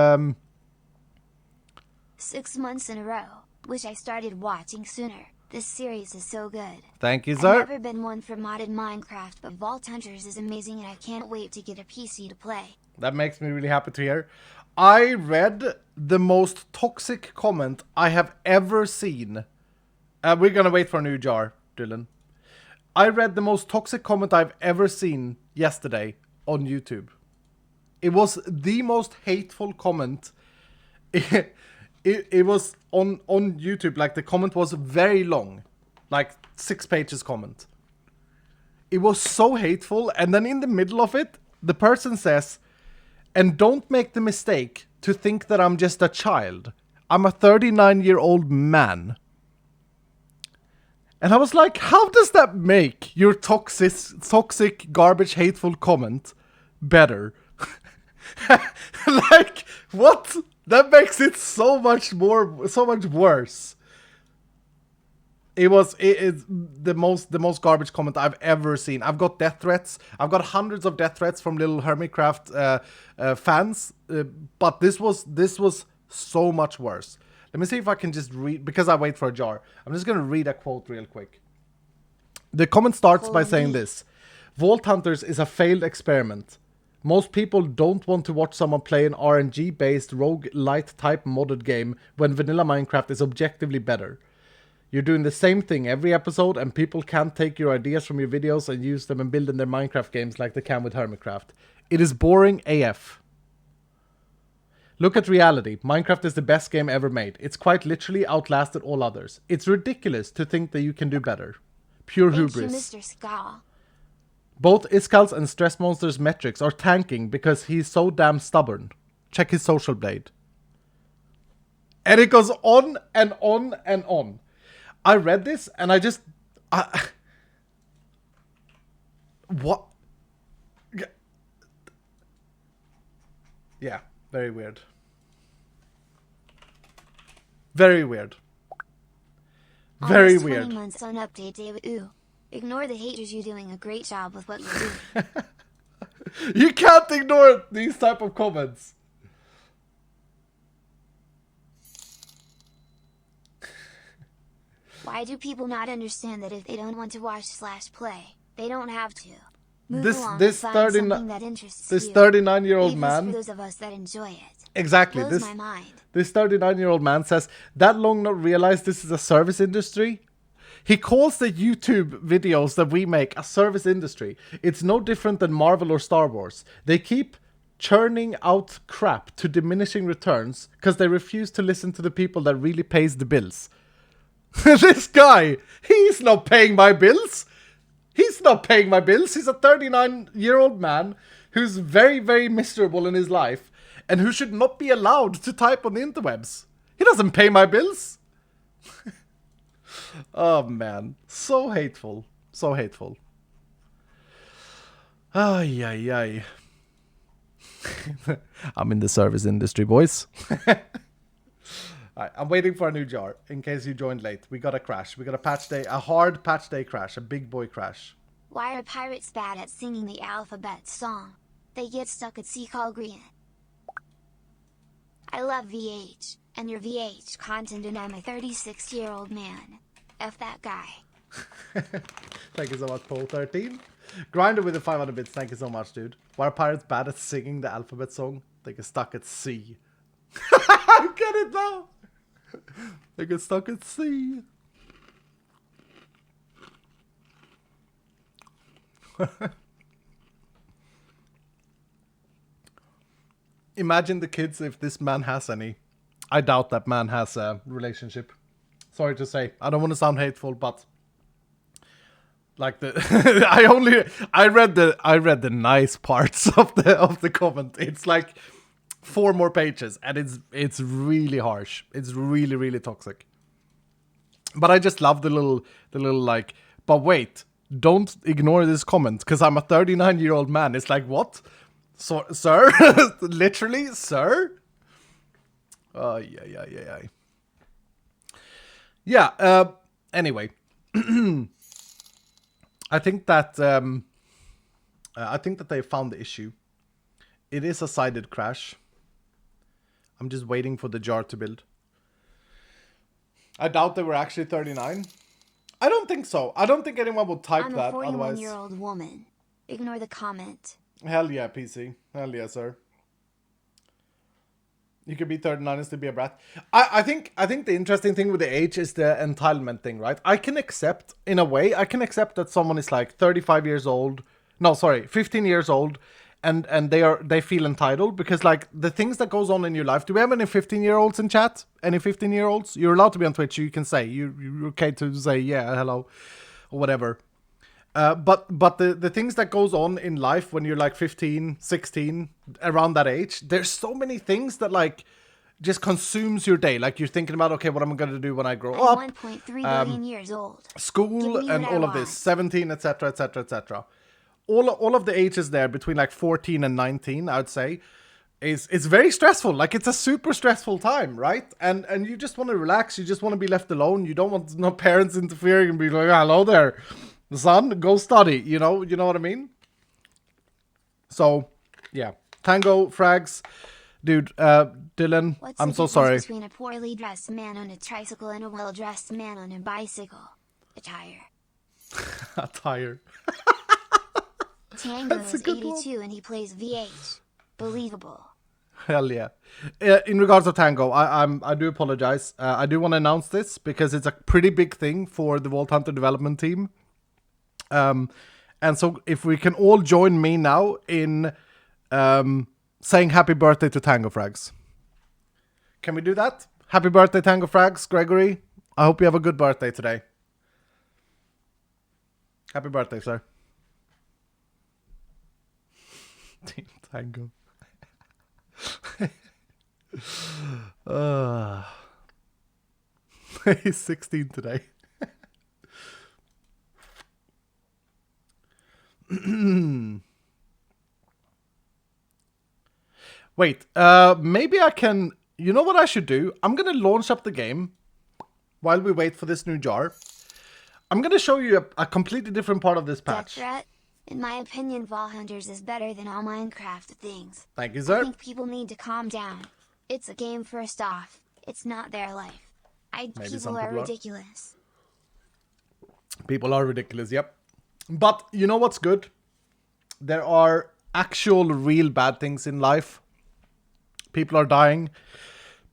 6 months in a row. Wish I started watching sooner. This series is so good. Thank you, sir. I've never been one for modded Minecraft, but Vault Hunters is amazing and I can't wait to get a PC to play. That makes me really happy to hear. I read the most toxic comment I have ever seen. We're gonna wait for a new jar, Dylan. I read the most toxic comment I've ever seen yesterday on YouTube. It was the most hateful comment. It was on YouTube, like the comment was very long. Like 6 pages comment. It was so hateful, and then in the middle of it, the person says, and don't make the mistake to think that I'm just a child. I'm a 39-year-old man. And I was like, how does that make your toxic, garbage, hateful comment better? Like, what? That makes it so much worse. It's the most garbage comment I've ever seen. I've got death threats. I've got hundreds of death threats from little Hermitcraft fans, but this was so much worse. Let me see if I can just read, because I wait for a jar. I'm just going to read a quote real quick. The comment starts by saying this. Vault Hunters is a failed experiment. Most people don't want to watch someone play an RNG-based roguelite type modded game when vanilla Minecraft is objectively better. You're doing the same thing every episode, and people can't take your ideas from your videos and use them and build in their Minecraft games like they can with Hermitcraft. It is boring AF. Look at reality. Minecraft is the best game ever made. It's quite literally outlasted all others. It's ridiculous to think that you can do better. Pure hubris. Thank you, Mr. Ska. Both Iskal's and Stress Monster's metrics are tanking because he's so damn stubborn. Check his social blade. And it goes on and on and on. I read this and I just... what? Yeah, very weird. Very weird. Very Almost weird. 20 months on update day. Ooh. Ignore the haters, you're doing a great job with what you do. You can't ignore these type of comments. Why do people not understand that if they don't want to watch/play, they don't have to? Move This along this and find 39 something that interests this you. 39-year-old Leave this man. for those of us that enjoy it. Exactly. Blows my mind. This 39-year-old man says, that long not realize this is a service industry? He calls the YouTube videos that we make a service industry. It's no different than Marvel or Star Wars. They keep churning out crap to diminishing returns because they refuse to listen to the people that really pays the bills. This guy, he's not paying my bills. He's not paying my bills. He's a 39-year-old man who's very, very miserable in his life and who should not be allowed to type on the interwebs. He doesn't pay my bills. Oh, man. So hateful. So hateful. Ay, ay, ay. I'm in the service industry, boys. Alright, I'm waiting for a new jar, in case you joined late. We got a crash. We got a patch day, a hard patch day crash, a big boy crash. Why are pirates bad at singing the alphabet song? They get stuck at sea call green. I love VH, and your VH content, and I'm a 36-year-old man. F that guy. Thank you so much, Paul13. Grinder with the 500 bits, thank you so much, dude. Why are pirates bad at singing the alphabet song? They get stuck at sea. I get it now! They get stuck at sea. Imagine the kids if this man has any. I doubt that man has a relationship. Sorry to say. I don't want to sound hateful, but like the I read the nice parts of the comment. It's like 4 more pages and it's really harsh. It's really, really toxic. But I just love the little like, but wait, don't ignore this comment because I'm a 39-year-old man. It's like, what? So, sir? Literally, sir? Oh, yeah. Yeah, anyway. I think that they found the issue. It is a sided crash. I'm just waiting for the jar to build. I doubt they were actually 39. I don't think so. I don't think anyone would type that otherwise. I'm a 41-year-old woman. Ignore the comment. Hell yeah, PC. Hell yeah, sir. You could be 39 and still be a brat. I think the interesting thing with the age is the entitlement thing, right? I can accept, in a way, I can accept that someone is like 35 years old. No, sorry, 15 years old. And they feel entitled because like the things that goes on in your life. Do we have any 15-year-olds in chat? Any 15-year-olds? You're allowed to be on Twitch. You can say you're okay to say yeah, hello, or whatever. But the things that goes on in life when you're like 15, 16, around that age, there's so many things that like just consumes your day. Like you're thinking about, okay, what am I going to do when I grow up? 1.3 billion years old. School and all of this, 17, etc., etc., etc. All of the ages there between like 14 and 19, I would say, is very stressful. Like it's a super stressful time, right? And you just want to relax. You just want to be left alone. You don't want no parents interfering and be like, hello there, son, go study. You know what I mean? So, yeah. Tango, Frags, dude, Dylan, What's I'm the so sorry. between a poorly dressed man on a tricycle and a well-dressed man on a bicycle? Attire. Attire. Tango is 82 and he plays VH. Believable. Hell yeah. In regards to Tango, I do apologize. I do want to announce this because it's a pretty big thing for the Vault Hunter development team. And so if we can all join me now in saying happy birthday to Tango Frags. Can we do that? Happy birthday, Tango Frags, Gregory. I hope you have a good birthday today. Happy birthday, sir. Team Tango. He's 16 today. Wait, maybe I can... You know what I should do? I'm going to launch up the game while we wait for this new jar. I'm going to show you a completely different part of this patch. Death Threat? In my opinion, Vault Hunters is better than all Minecraft things. Thank you, sir. I think people need to calm down. It's a game first off. It's not their life. People are ridiculous. People are ridiculous, yep. But you know what's good? There are actual real bad things in life. People are dying.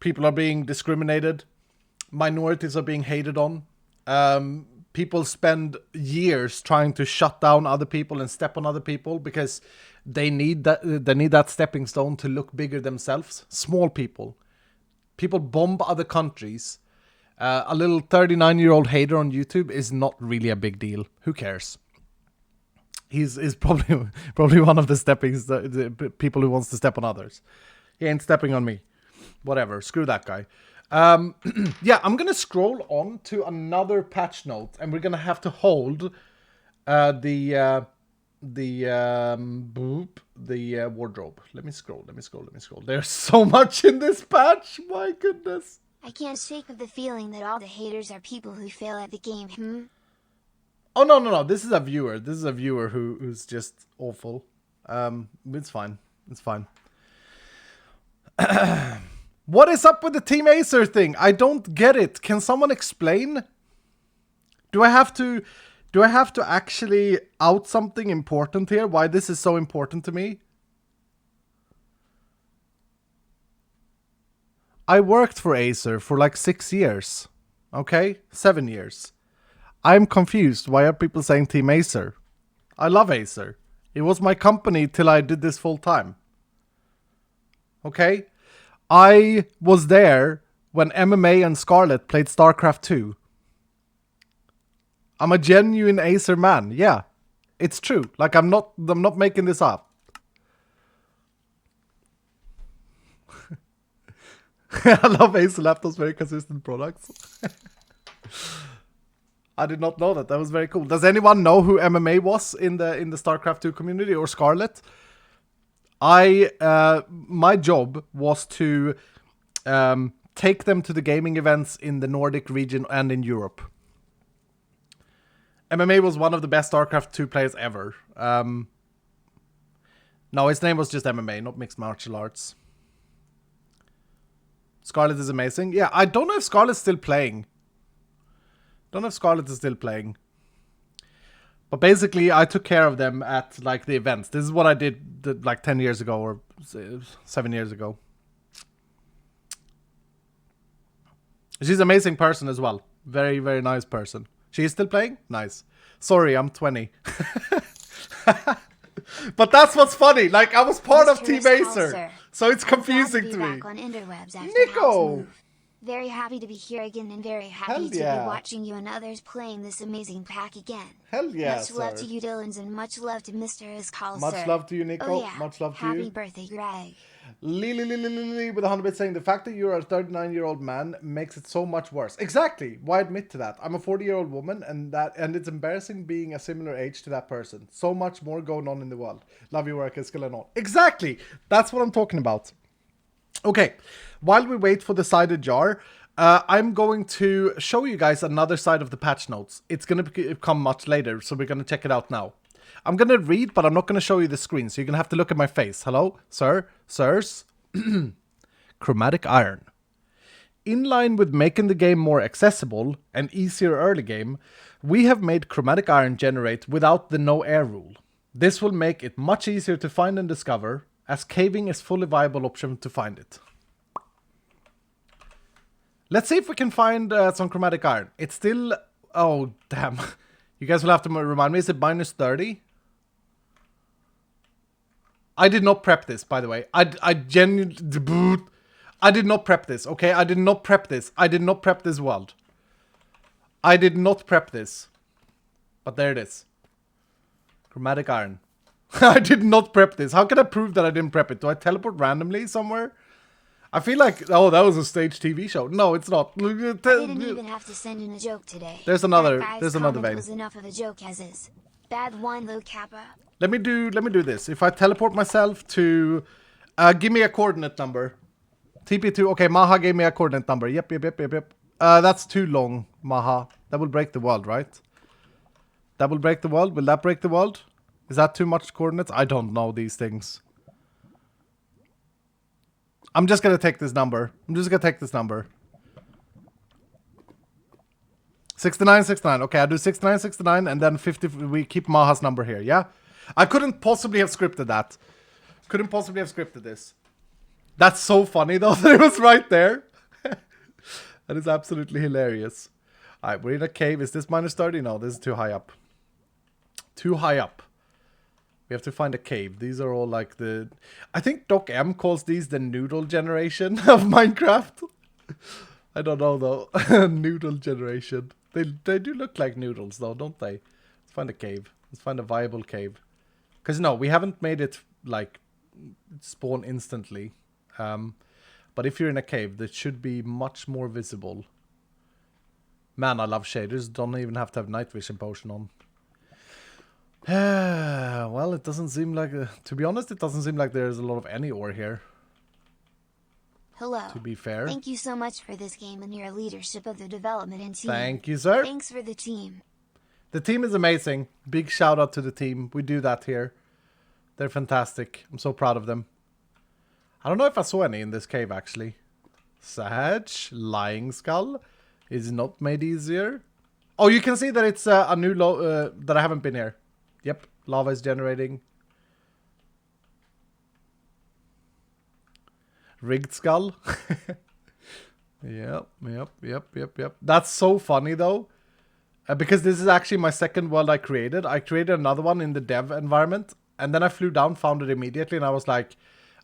People are being discriminated. Minorities are being hated on. People spend years trying to shut down other people and step on other people because they need that stepping stone to look bigger themselves. Small people. People bomb other countries. A little 39-year-old hater on YouTube is not really a big deal. Who cares? He's probably one of the people who wants to step on others. He ain't stepping on me. Whatever. Screw that guy. Yeah, I'm gonna scroll on to another patch note, and we're gonna have to hold the wardrobe. Let me scroll. There's so much in this patch. My goodness. I can't shake of the feeling that all the haters are people who fail at the game. Oh no. This is a viewer. Who's just awful. It's fine. What is up with the Team Acer thing? I don't get it. Can someone explain? Do I have to actually out something important here? Why this is so important to me? I worked for Acer for like 6 years. Okay? 7 years. I'm confused. Why are people saying Team Acer? I love Acer. It was my company till I did this full time. Okay? I was there when MMA and Scarlet played StarCraft 2. I'm a genuine Acer man. Yeah, it's true. Like I'm not making this up. I love Acer laptops, very consistent products. I did not know that. That was very cool. Does anyone know who MMA was in the StarCraft 2 community or Scarlet? My job was to take them to the gaming events in the Nordic region and in Europe. MMA was one of the best StarCraft 2 players ever. No, his name was just MMA, not mixed martial arts. Scarlet is amazing. Yeah, I don't know if Scarlet's still playing. But basically, I took care of them at like the events. This is what I did like 10 years ago or 7 years ago. She's an amazing person as well. Very, very nice person. She is still playing? Nice. Sorry, I'm 20. But that's what's funny. Like, I was part of Team Acer. So it's confusing to me. Nico! Very happy to be here again and very happy to be watching you and others playing this amazing pack again. Hell yeah, Much love to you, Dylan's, and much love to Mr. Iskal, Much love to you, Nico. Oh, yeah. Much love to Happy you. birthday, Greg. Lily with 100 bits saying the fact that you're a 39-year-old man makes it so much worse. Exactly. Why admit to that? I'm a 40-year-old woman, and it's embarrassing being a similar age to that person. So much more going on in the world. Love your work, Iskal and all. Exactly. That's what I'm talking about. Okay. While we wait for the sided jar, I'm going to show you guys another side of the patch notes. It's going to come much later, so we're going to check it out now. I'm going to read, but I'm not going to show you the screen, so you're going to have to look at my face. Hello, sir, sirs. Chromatic iron. In line with making the game more accessible and easier early game, we have made chromatic iron generate without the no air rule. This will make it much easier to find and discover, as caving is fully viable option to find it. Let's see if we can find some chromatic iron. It's still... Oh, damn. You guys will have to remind me. Is it minus 30? I did not prep this, by the way. I genuinely... I did not prep this, okay? I did not prep this. I did not prep this world. I did not prep this. But there it is. Chromatic iron. I did not prep this. How can I prove that I didn't prep it? Do I teleport randomly somewhere? I feel like, oh, that was a stage TV show. No, it's not. I didn't even have to send in a joke today. There's another vein. Was enough of a joke as is. Bad one, though, Kappa. Let me do this. If I teleport myself to, give me a coordinate number. TP2. Okay, Maha gave me a coordinate number. Yep. That's too long, Maha. That will break the world, right? That will break the world. Will that break the world? Is that too much coordinates? I don't know these things. I'm just going to take this number. 6969. Okay, I do 6969 and then 50. We keep Maha's number here, yeah? I couldn't possibly have scripted that. Couldn't possibly have scripted this. That's so funny though that it was right there. That is absolutely hilarious. Alright, we're in a cave. Is this minus 30? No, this is too high up. Too high up. We have to find a cave. These are all like the... I think Doc M calls these the noodle generation of Minecraft. I don't know though. Noodle generation. They do look like noodles though, don't they? Let's find a cave. Let's find a viable cave. Because no, we haven't made it like spawn instantly. But if you're in a cave, that should be much more visible. Man, I love shaders. Don't even have to have night vision potion on. Well, it doesn't seem like... to be honest, it doesn't seem like there's a lot of any ore here. Hello. To be fair. Thank you so much for this game and your leadership of the development and team. Thank you, sir. Thanks for the team. The team is amazing. Big shout out to the team. We do that here. They're fantastic. I'm so proud of them. I don't know if I saw any in this cave, actually. Sag, Lying Skull is not made easier. Oh, you can see that it's a new that I haven't been here. Yep, lava is generating. Rigged Skull. Yep. That's so funny, though. Because this is actually my second world I created. I created another one in the dev environment. And then I flew down, found it immediately, and I was like...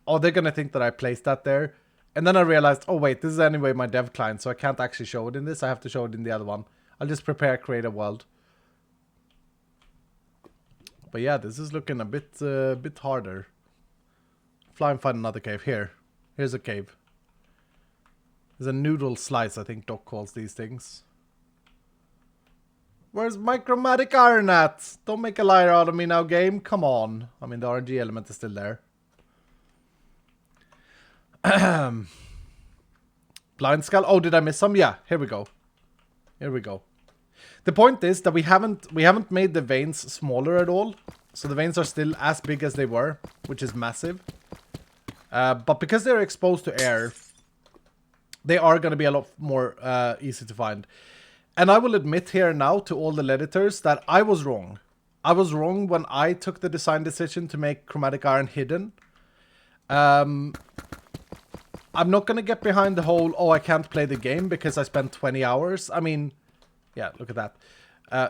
oh, they're gonna think that I placed that there. And then I realized, oh wait, this is anyway my dev client, so I can't actually show it in this. I have to show it in the other one. I'll just prepare, create a world. But yeah, this is looking a bit harder. Fly and find another cave. Here. Here's a cave. There's a noodle slice, I think Doc calls these things. Where's my chromatic iron at? Don't make a liar out of me now, game. Come on. I mean, the RNG element is still there. Blind Skull. Oh, did I miss some? Yeah, here we go. Here we go. The point is that we haven't made the veins smaller at all. So the veins are still as big as they were, which is massive. But because they're exposed to air, they are going to be a lot more easy to find. And I will admit here now to all the editors that I was wrong. I was wrong when I took the design decision to make chromatic iron hidden. I'm not going to get behind the whole, oh, I can't play the game because I spent 20 hours. I mean, yeah, look at that.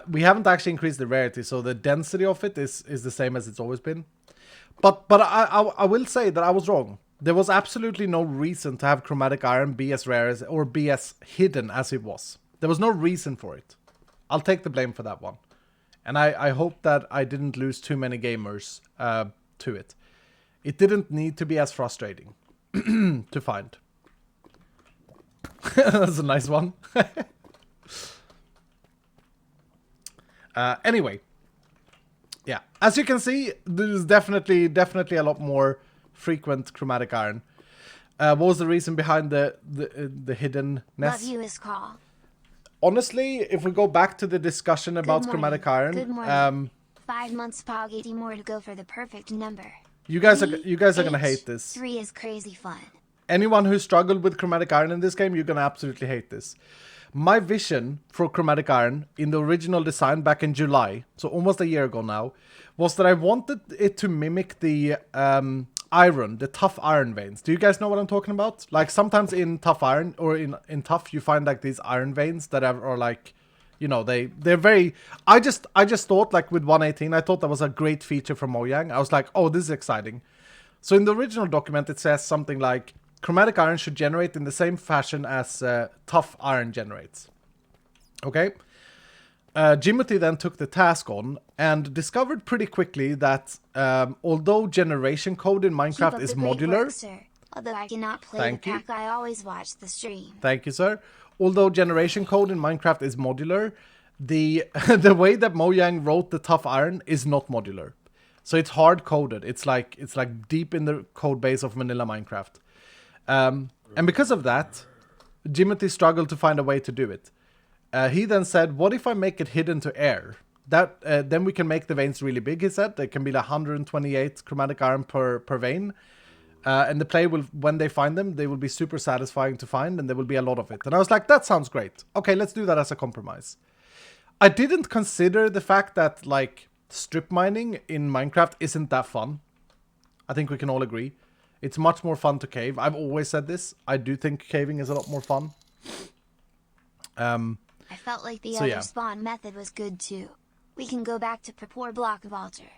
We haven't actually increased the rarity, so the density of it is the same as it's always been. But I will say that I was wrong. There was absolutely no reason to have chromatic iron be as rare as, or be as hidden as it was. There was no reason for it. I'll take the blame for that one. And I hope that I didn't lose too many gamers to it. It didn't need to be as frustrating. To find. That's a nice one. Anyway. Yeah. As you can see, there's definitely a lot more frequent chromatic iron. What was the reason behind the hiddenness? Love you is call. Honestly, if we go back to the discussion about chromatic iron, Good morning. 5 months pog, 80 more to go for the perfect number. You guys are gonna hate this. 3 is crazy fun. Anyone who struggled with chromatic iron in this game, you're gonna absolutely hate this. My vision for chromatic iron in the original design back in July, so almost a year ago now, was that I wanted it to mimic the iron, the tough iron veins. Do you guys know what I'm talking about? Like sometimes in tough iron or in tough, you find like these iron veins that are like, you know, they're very... I just thought, like, with 118, I thought that was a great feature from Mojang. I was like, oh, this is exciting. So in the original document, it says something like, chromatic iron should generate in the same fashion as tough iron generates. Okay? Jimothy then took the task on and discovered pretty quickly that although generation code in Minecraft is modular... Work, sir. Although I cannot play the pack, I always watch the stream. Thank you, sir. Although generation code in Minecraft is modular, the way that Mojang wrote the tough iron is not modular. So it's hard coded. It's like deep in the code base of vanilla Minecraft. And because of that, Jimothy struggled to find a way to do it. He then said, what if I make it hidden to air? That then we can make the veins really big, he said. They can be like 128 chromatic iron per vein. And the player will, when they find them, they will be super satisfying to find, and there will be a lot of it. And I was like, that sounds great. Okay, let's do that as a compromise. I didn't consider the fact that, like, strip mining in Minecraft isn't that fun. I think we can all agree. It's much more fun to cave. I've always said this. I do think caving is a lot more fun. I felt like the other spawn method was good too. We can go back to Purpur Block of Altar.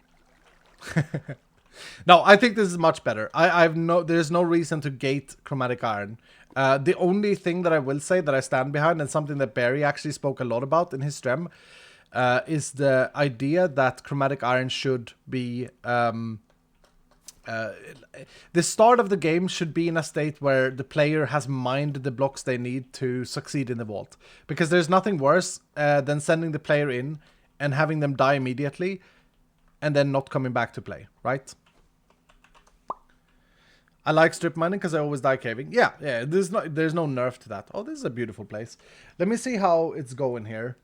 No, I think this is much better. There's no reason to gate Chromatic Iron. The only thing that I will say that I stand behind, and something that Barry actually spoke a lot about in his stream, is the idea that Chromatic Iron should be... the start of the game should be in a state where the player has mined the blocks they need to succeed in the vault. Because there's nothing worse than sending the player in and having them die immediately and then not coming back to play, right? I like strip mining because I always die caving. Yeah, there's no nerf to that. Oh, this is a beautiful place. Let me see how it's going here.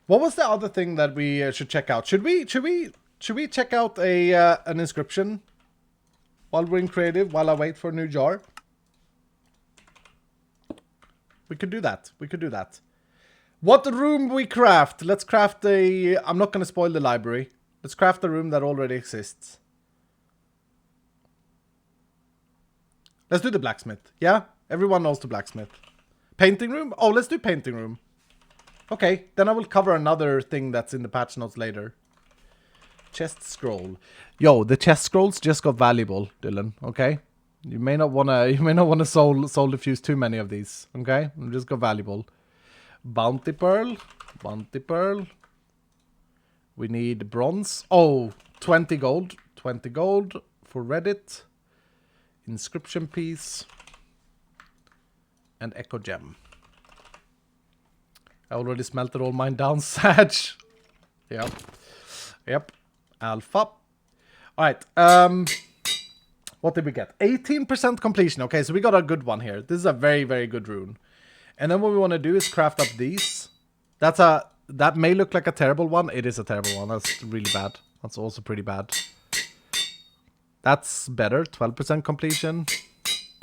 What was the other thing that we should check out? Should we check out an inscription while we're in creative, while I wait for a new jar? We could do that. We could do that. What room we craft? Let's craft a... I'm not going to spoil the library. Let's craft a room that already exists. Let's do the blacksmith. Yeah? Everyone knows the blacksmith. Painting room? Oh, let's do painting room. Okay, then I will cover another thing that's in the patch notes later. Chest scroll. Yo, the chest scrolls just got valuable, Dylan. Okay, you may not wanna soul diffuse too many of these. Okay, just got valuable. Bounty pearl, bounty pearl. We need bronze. Oh, 20 gold, 20 gold for Reddit. Inscription piece and echo gem. I already smelted all mine down, Sag. Yep. Yep. Alpha. Alright. What did we get? 18% completion. Okay, so we got a good one here. This is a very, very good rune. And then what we want to do is craft up these. That may look like a terrible one. It is a terrible one. That's really bad. That's also pretty bad. That's better. 12% completion.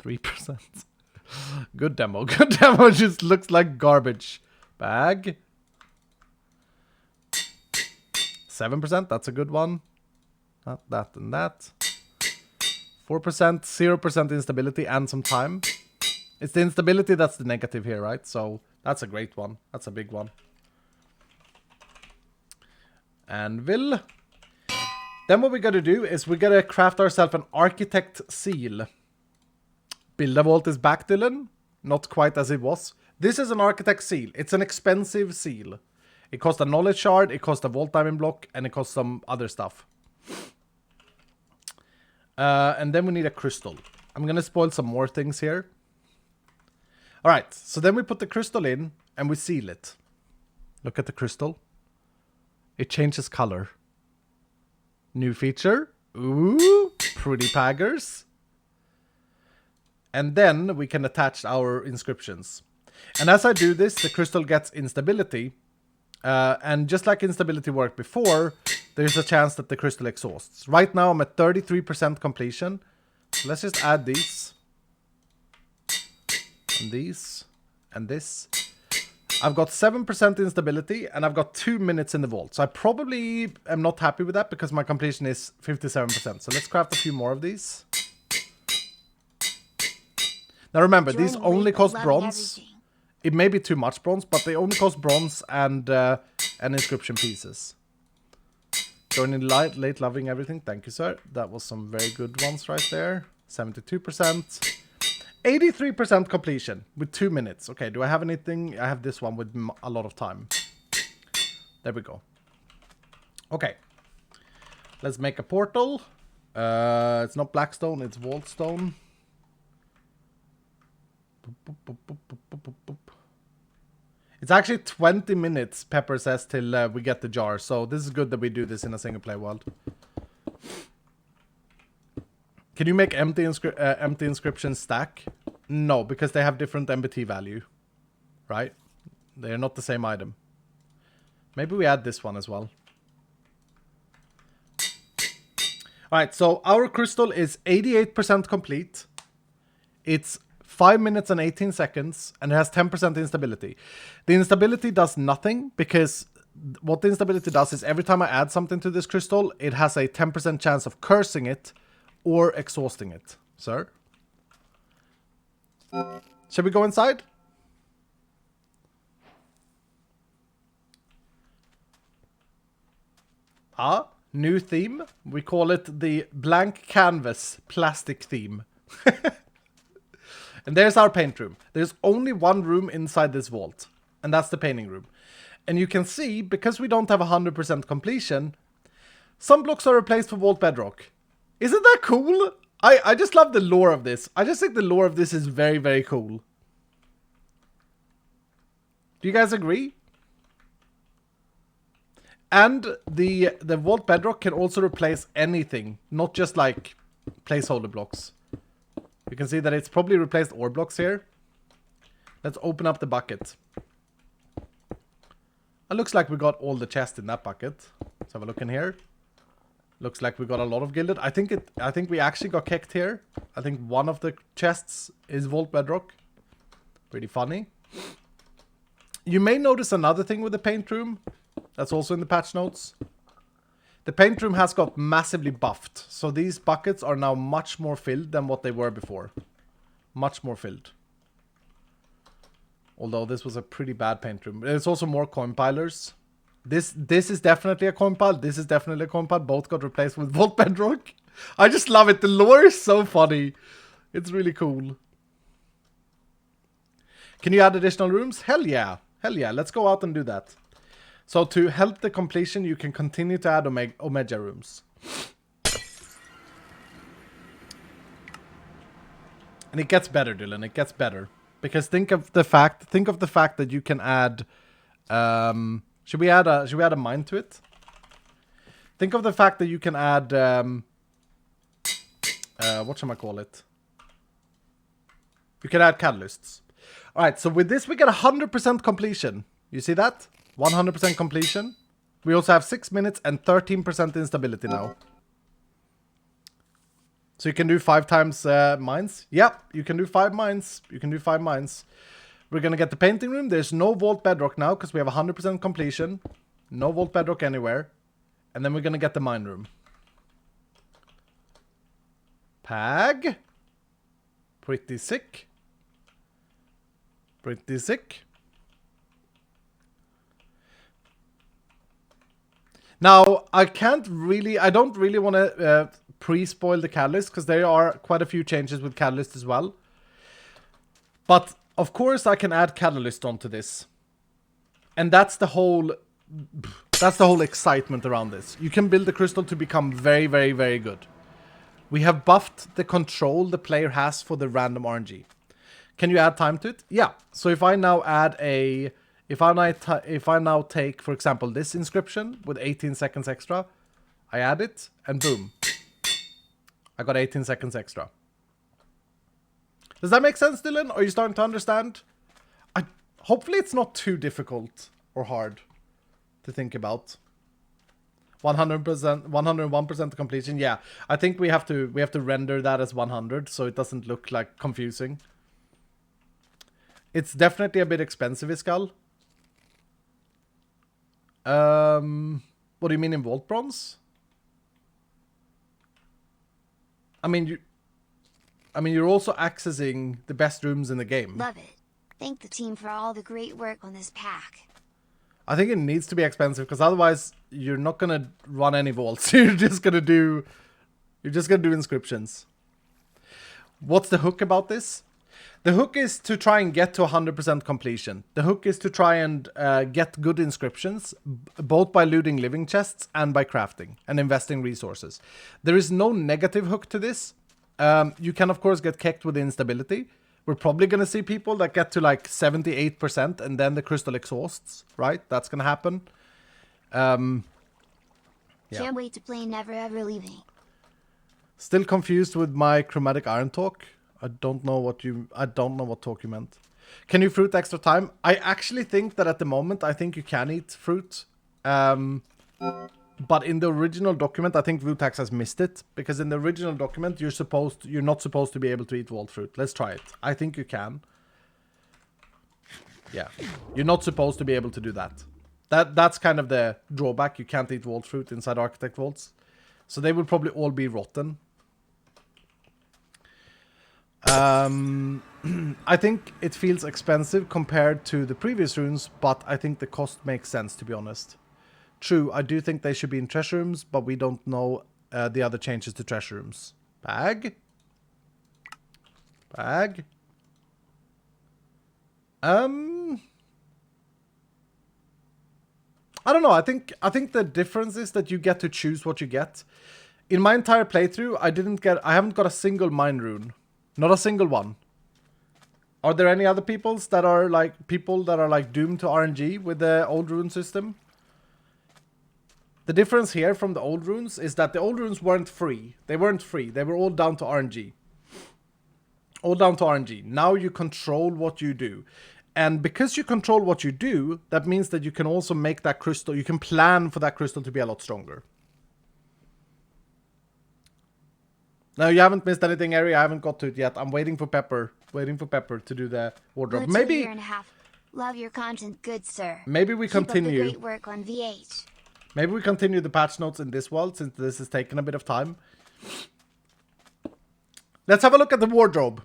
3%. Good demo. Good demo. Just looks like garbage. Bag. 7%, that's a good one. Not that and that. 4%, 0% instability and some time. It's the instability that's the negative here, right? So that's a great one. That's a big one. Anvil. Then what we gotta do is we gotta craft ourselves an architect seal. Build a vault is back, Dylan. Not quite as it was. This is an architect seal. It's an expensive seal. It costs a knowledge shard, it costs a vault diamond block, and it costs some other stuff. And then we need a crystal. I'm gonna spoil some more things here. Alright, so then we put the crystal in, and we seal it. Look at the crystal. It changes color. New feature. Ooh, pretty paggers. And then we can attach our inscriptions. And as I do this, the crystal gets instability. And just like instability worked before, there's a chance that the crystal exhausts. Right now I'm at 33% completion. So let's just add these. And these. And this. I've got 7% instability and I've got 2 minutes in the vault. So I probably am not happy with that because my completion is 57%. So let's craft a few more of these. Now remember, these only cost bronze. It may be too much bronze, but they only cost bronze and inscription pieces. Joining late loving everything. Thank you, sir. That was some very good ones right there. 72%. 83% completion with 2 minutes. Okay, do I have anything? I have this one with a lot of time. There we go. Okay. Let's make a portal. It's not blackstone, it's vaultstone. It's actually 20 minutes, Pepper says, till we get the jar. So this is good that we do this in a single play world. Can you make empty inscriptions stack? No, because they have different MBT value. Right? They are not the same item. Maybe we add this one as well. Alright, so our crystal is 88% complete. It's 5 minutes and 18 seconds, and it has 10% instability. The instability does nothing, because what the instability does is every time I add something to this crystal, it has a 10% chance of cursing it or exhausting it. Sir? Shall we go inside? Ah, new theme. We call it the blank canvas plastic theme. And there's our paint room. There's only one room inside this vault, and that's the painting room. And you can see, because we don't have 100% completion, some blocks are replaced for vault bedrock. Isn't that cool? I just love the lore of this. I just think the lore of this is very, very cool. Do you guys agree? And the vault bedrock can also replace anything, not just like placeholder blocks. You can see that it's probably replaced ore blocks here. Let's open up the bucket. It looks like we got all the chests in that bucket. Let's have a look in here. Looks like we got a lot of gilded. I think we actually got kicked here. I think one of the chests is vault bedrock. Pretty funny. You may notice another thing with the paint room. That's also in the patch notes. The paint room has got massively buffed. So these buckets are now much more filled than what they were before. Much more filled. Although this was a pretty bad paint room. There's also more coin pilers. This is definitely a coin pile. This is definitely a coin pile. Both got replaced with vault bedrock. I just love it. The lore is so funny. It's really cool. Can you add additional rooms? Hell yeah. Hell yeah. Let's go out and do that. So to help the completion, you can continue to add Omega rooms. And it gets better, Dylan. It gets better. Because think of the fact that you can add should we add a mine to it? Think of the fact that you can add what shall I call it? You can add catalysts. Alright, so with this we get 100% completion. You see that? 100% completion. We also have 6 minutes and 13% instability now. So you can do 5 times mines. Yep, you can do 5 mines. You can do 5 mines. We're going to get the painting room. There's no vault bedrock now because we have 100% completion. No vault bedrock anywhere. And then we're going to get the mine room. Pag. Pretty sick. Pretty sick. Now, I don't really want to pre-spoil the catalyst because there are quite a few changes with catalyst as well. But of course I can add catalyst onto this. And that's the whole excitement around this. You can build the crystal to become very, very, very good. We have buffed the control the player has for the random RNG. Can you add time to it? Yeah. So if I now add if I now take, for example, this inscription with 18 seconds extra, I add it, and boom. I got 18 seconds extra. Does that make sense, Dylan? Are you starting to understand? Hopefully it's not too difficult or hard to think about. 100%, 101% completion. Yeah, I think we have to render that as 100 so it doesn't look like confusing. It's definitely a bit expensive, Iskal. What do you mean in Vault Bronze? I mean, you're also accessing the best rooms in the game. Love it. Thank the team for all the great work on this pack. I think it needs to be expensive because otherwise you're not gonna run any vaults. You're just gonna do inscriptions. What's the hook about this? The hook is to try and get to 100% completion. The hook is to try and get good inscriptions, both by looting living chests and by crafting and investing resources. There is no negative hook to this. You can, of course, get kicked with instability. We're probably going to see people that get to like 78% and then the crystal exhausts, right? That's going to happen. Yeah. Can't wait to play Never Ever Leaving. Still confused with my chromatic iron talk. I don't know what talk you meant. Can you fruit extra time? I actually think that at the moment, I think you can eat fruit. But in the original document, I think Vutax has missed it. Because in the original document, you're not supposed to be able to eat wall fruit. Let's try it. I think you can. Yeah. You're not supposed to be able to do that. That's kind of the drawback. You can't eat wall fruit inside Architect Vaults. So they will probably all be rotten. I think it feels expensive compared to the previous runes, but I think the cost makes sense, to be honest. True, I do think they should be in treasure rooms, but we don't know the other changes to treasure rooms. Bag. Bag. I don't know. I think the difference is that you get to choose what you get. In my entire playthrough, I haven't got a single mine rune. Not a single one. Are there any other people that are like doomed to RNG with the old rune system? The difference here from the old runes is that the old runes weren't free. They weren't free. They were all down to RNG. All down to RNG. Now you control what you do. And because you control what you do, that means that you can also make that crystal, you can plan for that crystal to be a lot stronger. No, you haven't missed anything, Ari. I haven't got to it yet. I'm waiting for Pepper. Waiting for Pepper to do the wardrobe. Maybe a year and a half. Love your content, good sir. Maybe we continue. Keep up the great work on VH. Maybe we continue the patch notes in this world, since this has taken a bit of time. Let's have a look at the wardrobe.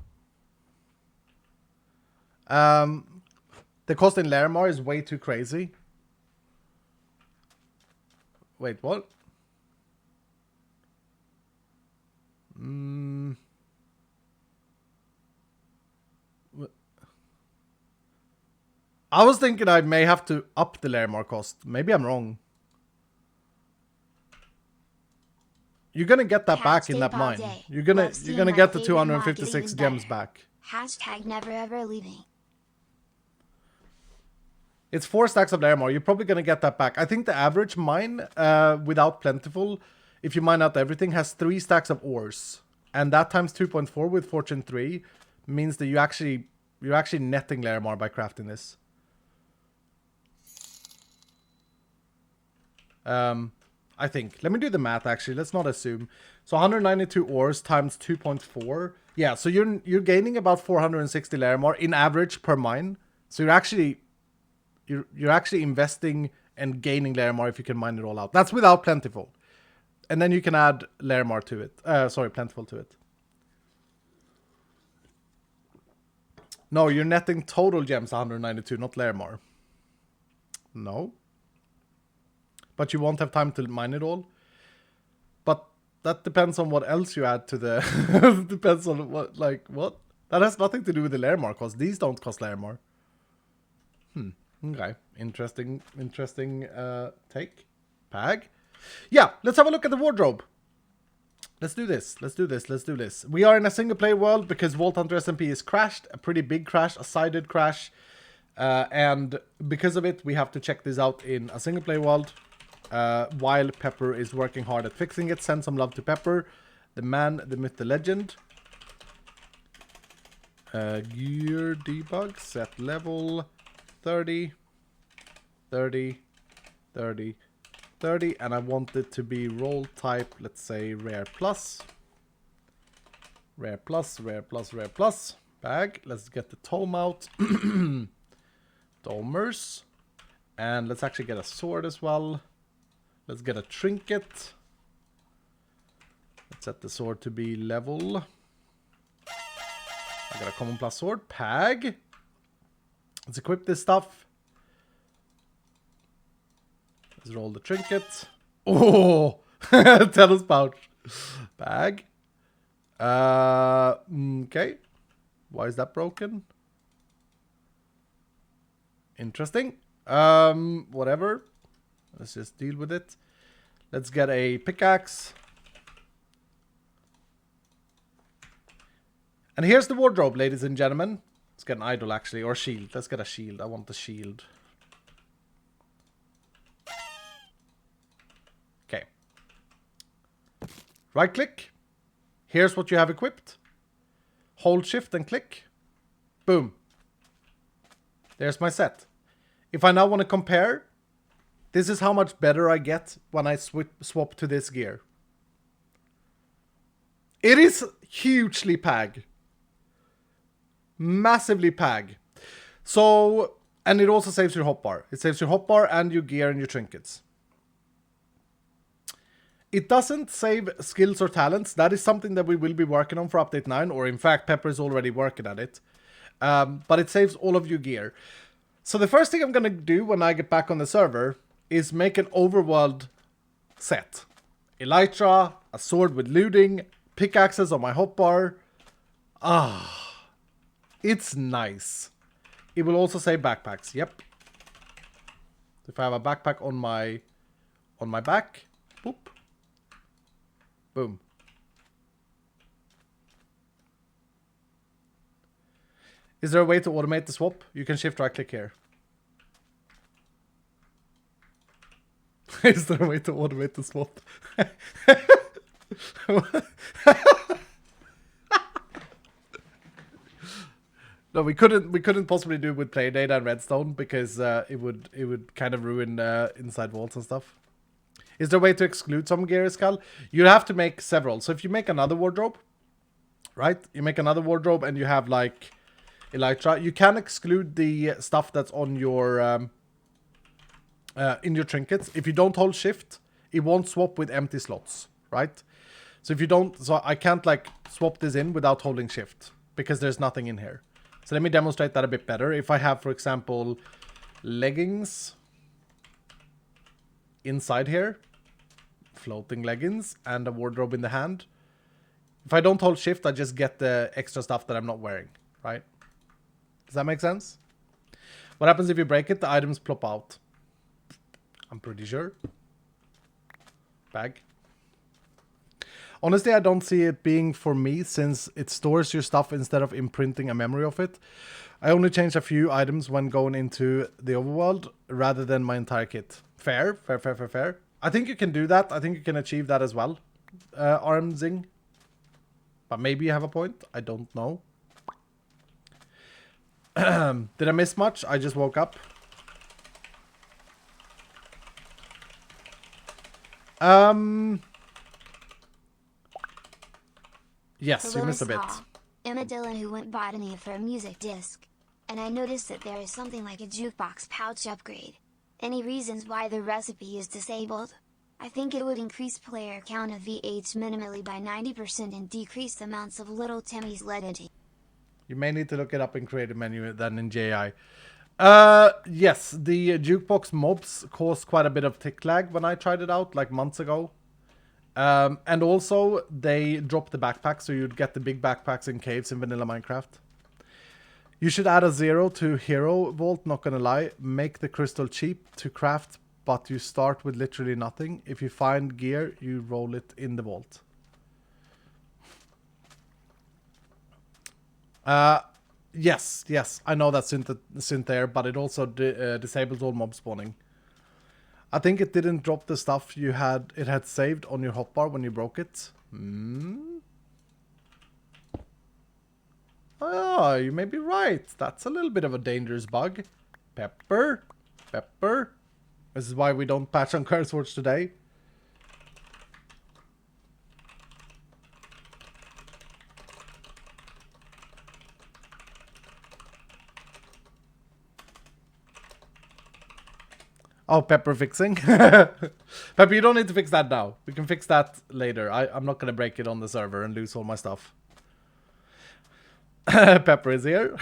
The cost in Larimar is way too crazy. Wait, what? I was thinking I may have to up the Larimar cost. Maybe I'm wrong. You're gonna get that back in that mine. You're gonna get the 256 gems back. Hashtag never ever leaving. It's 4 stacks of Larimar. You're probably gonna get that back. I think the average mine without Plentiful, if you mine out everything, has 3 stacks of ores, and that times 2.4 with Fortune 3 means that you're actually netting Larimar by crafting this. I think. Let me do the math, actually. Let's not assume. So 192 ores times 2.4. Yeah, so you're gaining about 460 Larimar in average per mine. So you're actually investing and gaining Larimar if you can mine it all out. That's without Plentiful. And then you can add Larimar to it. Plentiful to it. No, you're netting total gems 192, not Larimar. No. But you won't have time to mine it all. But that depends on what else you add to the... depends on what... That has nothing to do with the Larimar cost. These don't cost Larimar. Okay. Interesting take. Pag. Yeah, let's have a look at the wardrobe. Let's do this. We are in a single player world because Vault Hunter SMP is crashed. A pretty big crash, a sided crash. And because of it, we have to check this out in a single player world. While Pepper is working hard at fixing it. Send some love to Pepper. The man, the myth, the legend. Gear debug. Set level 30. 30. 30. 30. And I want it to be roll type, let's say rare plus. Rare plus, rare plus, rare plus. Bag. Let's get the tome out. Domers. And let's actually get a sword as well. Let's get a trinket. Let's set the sword to be level. I got a common plus sword. Pag. Let's equip this stuff. Let's roll the trinket. Oh! Tennis pouch. Bag. Okay. Why is that broken? Interesting. Whatever. Let's just deal with it. Let's get a pickaxe. And here's the wardrobe, ladies and gentlemen. Let's get an idol, actually, or shield. Let's get a shield. I want the shield. Okay. Right click. Here's what you have equipped. Hold shift and click. Boom. There's my set. If I now want to compare This is how much better I get when I swap to this gear. It is hugely pag. Massively pag. So, and it also saves your hotbar. It saves your hotbar and your gear and your trinkets. It doesn't save skills or talents. That is something that we will be working on for update 9, or in fact, Pepper is already working at it. But it saves all of your gear. So the first thing I'm going to do when I get back on the server is make an overworld set. Elytra, a sword with looting, pickaxes on my hotbar. It's nice. It will also save backpacks. Yep. If I have a backpack on my back, boop. Boom. Is there a way to automate the swap? You can shift right click here. Is there a way to automate the swap? No, we couldn't possibly do it with player data and redstone because it would kind of ruin inside vaults and stuff. Is there a way to exclude some gear, Skull? You have to make several. So if you make another wardrobe, right? You make another wardrobe and you have like Elytra. You can exclude the stuff that's on your in your trinkets. If you don't hold shift, it won't swap with empty slots, right? So if you don't, so I can't like swap this in without holding shift because there's nothing in here. So let me demonstrate that a bit better. If I have, for example, leggings inside here, floating leggings, and a wardrobe in the hand. If I don't hold shift, I just get the extra stuff that I'm not wearing, right? Does that make sense? What happens if you break it? The items plop out. I'm pretty sure. Bag. Honestly, I don't see it being for me since it stores your stuff instead of imprinting a memory of it. I only change a few items when going into the overworld rather than my entire kit. Fair. I think you can do that. I think you can achieve that as well, Armzing. But maybe you have a point. I don't know. Did I miss much? I just woke up. Yes, you missed a bit. Emma Dillon who went botany for a music disc. And I noticed that there is something like a jukebox pouch upgrade. Any reasons why the recipe is disabled? I think it would increase player count of VH minimally by 90% and decrease the amounts of Little Timmy's Ledity. You may need to look it up in creative menu than in JI. Yes, the jukebox mobs caused quite a bit of tick lag when I tried it out like months ago. And also they dropped the backpack, so you'd get the big backpacks in caves in vanilla Minecraft. You should add a 0 to Hero Vault, not gonna lie. Make the crystal cheap to craft, but you start with literally nothing. If you find gear, you roll it in the vault. Yes, I know that's synth there, but it also disables all mob spawning. I think it didn't drop the stuff it had saved on your hotbar when you broke it. Oh, you may be right. That's a little bit of a dangerous bug. Pepper. This is why we don't patch on CurseForge today. Oh, Pepper fixing. Pepper, you don't need to fix that now. We can fix that later. I'm not going to break it on the server and lose all my stuff. Pepper is here.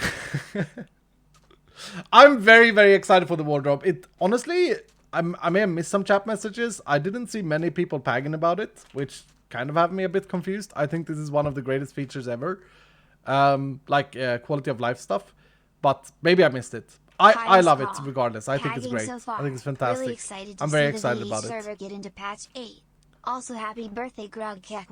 I'm very, very excited for the wardrobe. Honestly, I may have missed some chat messages. I didn't see many people pagging about it, which kind of have me a bit confused. I think this is one of the greatest features ever. Quality of life stuff. But maybe I missed it. I love it regardless. I think it's great. So I think it's fantastic. Really excited to I'm very see excited the about server it. get into patch 8. Also, happy birthday, Grog Kek.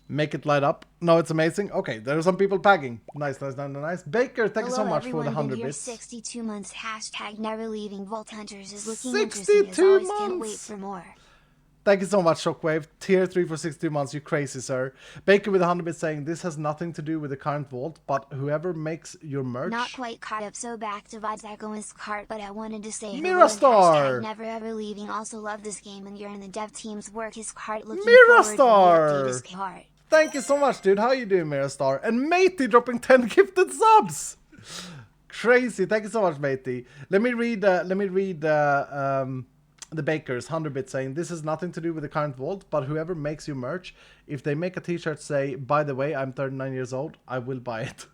Make it light up. No, it's amazing. Okay, there are some people tagging. Nice. Baker, thank you so much for the 100 bits. 62 months. Hashtag never leaving Vault Hunters is looking 62 interesting as always. months. Can't wait for more. Thank you so much, Shockwave. Tier 3 for 62 months. You crazy, sir. Baker with 100 bits saying, this has nothing to do with the current vault, but whoever makes your merch... Not quite caught up, so back to VOD's Echo's cart, but I wanted to say... Mirastar! Never ever leaving. Also love this game, and you're in the dev team's work. His cart looking Mirastar! Thank you so much, dude. How you doing, Mirastar? And Matey dropping 10 gifted subs! Crazy. Thank you so much, Matey. Let me read the Bakers, 100 bits saying, this has nothing to do with the current vault, but whoever makes you merch, if they make a t-shirt say, by the way, I'm 39 years old, I will buy it.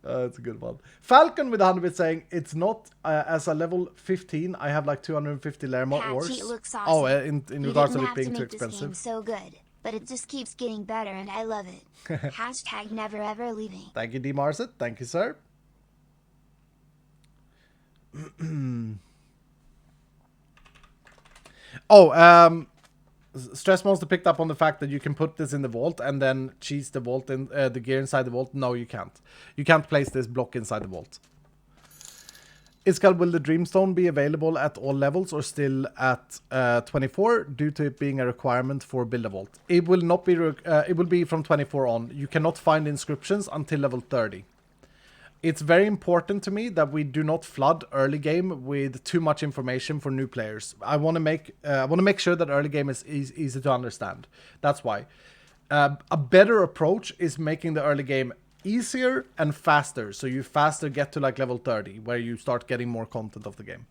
That's a good one. Falcon with 100 bits saying, it's not as a level 15, I have like 250 Lerma ores. Awesome. Oh, in regards to it being too expensive. So good, but it just keeps getting better and I love it. Hashtag never ever leaving. Thank you, D. Marset. Thank you, sir. Oh, Stress Monster picked up on the fact that you can put this in the vault and then cheese the vault in the gear inside the vault. No, you can't. You can't place this block inside the vault. Iskal, will the Dreamstone be available at all levels or still at 24 due to it being a requirement for Build a Vault? It will not be. It will be from 24 on. You cannot find inscriptions until level 30. It's very important to me that we do not flood early game with too much information for new players. I want to make sure that early game is easy to understand. That's why. A better approach is making the early game easier and faster, so you faster get to like level 30, where you start getting more content of the game.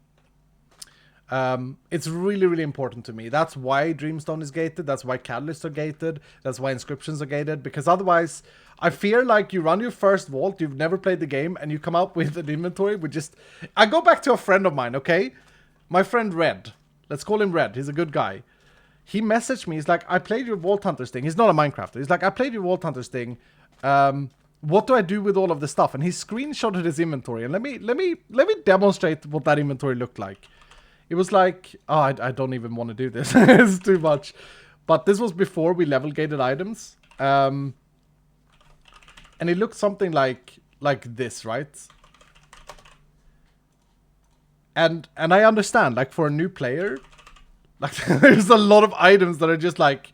It's really, really important to me. That's why Dreamstone is gated. That's why Catalysts are gated. That's why Inscriptions are gated. Because otherwise, I fear like you run your first vault, you've never played the game, and you come out with an inventory with just... I go back to a friend of mine, okay? My friend Red. Let's call him Red. He's a good guy. He messaged me. He's like, I played your Vault Hunters thing. He's not a Minecrafter. He's like, I played your Vault Hunters thing. What do I do with all of the stuff? And he screenshotted his inventory. And let me demonstrate what that inventory looked like. It was like, oh, I don't even want to do this. It's too much. But this was before we level gated items. And it looked something like this, right? And I understand, like for a new player, like there's a lot of items that are just like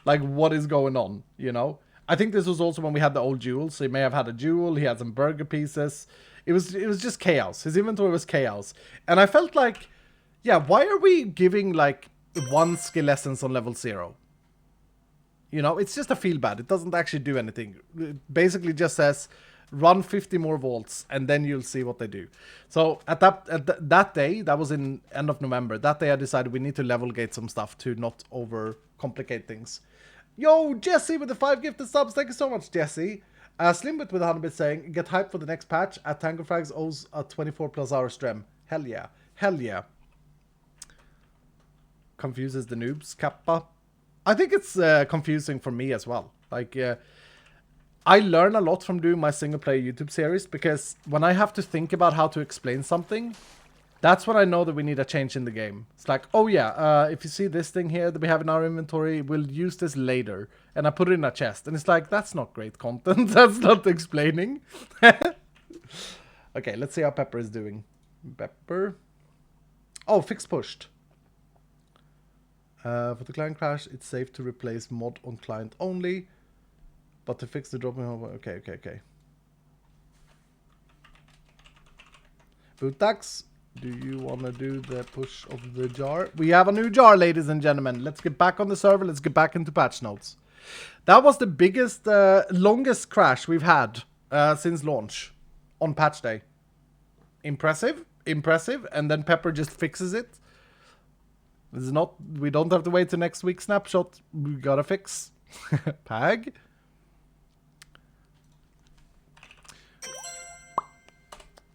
what is going on, you know? I think this was also when we had the old jewels. So he may have had a jewel, he had some burger pieces. It was just chaos. His inventory was chaos. And I felt like, yeah, why are we giving like 1 skill lessons on level 0? You know, it's just a feel bad. It doesn't actually do anything. It basically just says, run 50 more vaults and then you'll see what they do. So at that day, that was in end of November. That day I decided we need to level gate some stuff to not over complicate things. Yo, Jesse with the 5 gifted subs. Thank you so much, Jesse. Slimbit with 100 bits saying, get hyped for the next patch. At Tango Frags owes a 24+ hour stream. Hell yeah. Hell yeah. Confuses the noobs, Kappa. I think it's confusing for me as well. Like, I learn a lot from doing my single player YouTube series, because when I have to think about how to explain something, that's when I know that we need a change in the game. It's like, oh yeah, if you see this thing here that we have in our inventory, we'll use this later. And I put it in a chest. And it's like, that's not great content. That's not explaining. Okay, let's see how Pepper is doing. Pepper. Oh, fix pushed. For the client crash, it's safe to replace mod on client only. But to fix the dropping over... Okay. Bootax, do you want to do the push of the jar? We have a new jar, ladies and gentlemen. Let's get back on the server. Let's get back into patch notes. That was the biggest, longest crash we've had since launch on patch day. Impressive. And then Pepper just fixes it. This is not... We don't have to wait till next week's snapshot. We gotta fix. Pag.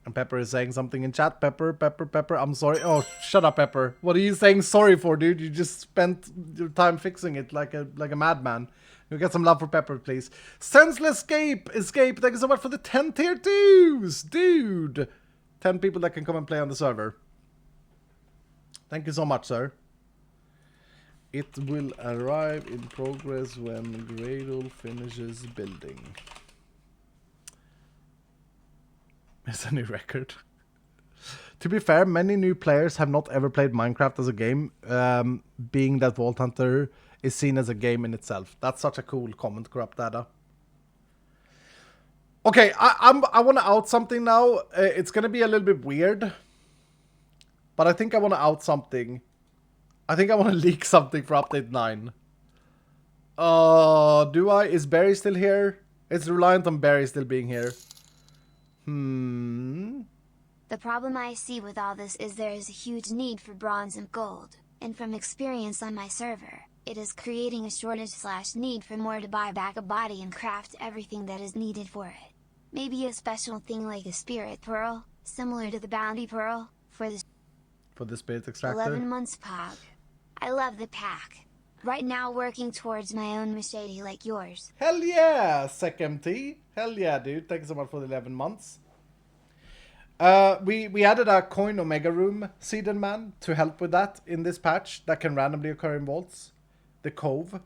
And Pepper is saying something in chat. Pepper, I'm sorry. Oh, shut up, Pepper. What are you saying sorry for, dude? You just spent your time fixing it like a madman. You get some love for Pepper, please. Senseless Escape. Thank you so much for the 10 tier 2s. Dude. 10 people that can come and play on the server. Thank you so much, sir. It will arrive in progress when Gradle finishes building. It's a new record. To be fair, many new players have not ever played Minecraft as a game, being that Vault Hunter is seen as a game in itself. That's such a cool comment, Corrupt Data. Okay, I want to out something now. It's going to be a little bit weird, but I think I want to out something. I think I want to leak something for update 9. Do I? Is Barry still here? It's reliant on Barry still being here. The problem I see with all this is there is a huge need for bronze and gold, and from experience on my server, it is creating a shortage/need for more to buy back a body and craft everything that is needed for it. Maybe a special thing like a spirit pearl, similar to the bounty pearl, for the spirit extractor. 11 months pog. I love the pack. Right now working towards my own machete like yours. Hell yeah, SecMT. Hell yeah, dude. Thank you so much for the 11 months. We added a coin omega room, Seeded Man, to help with that in this patch that can randomly occur in vaults. The Cove.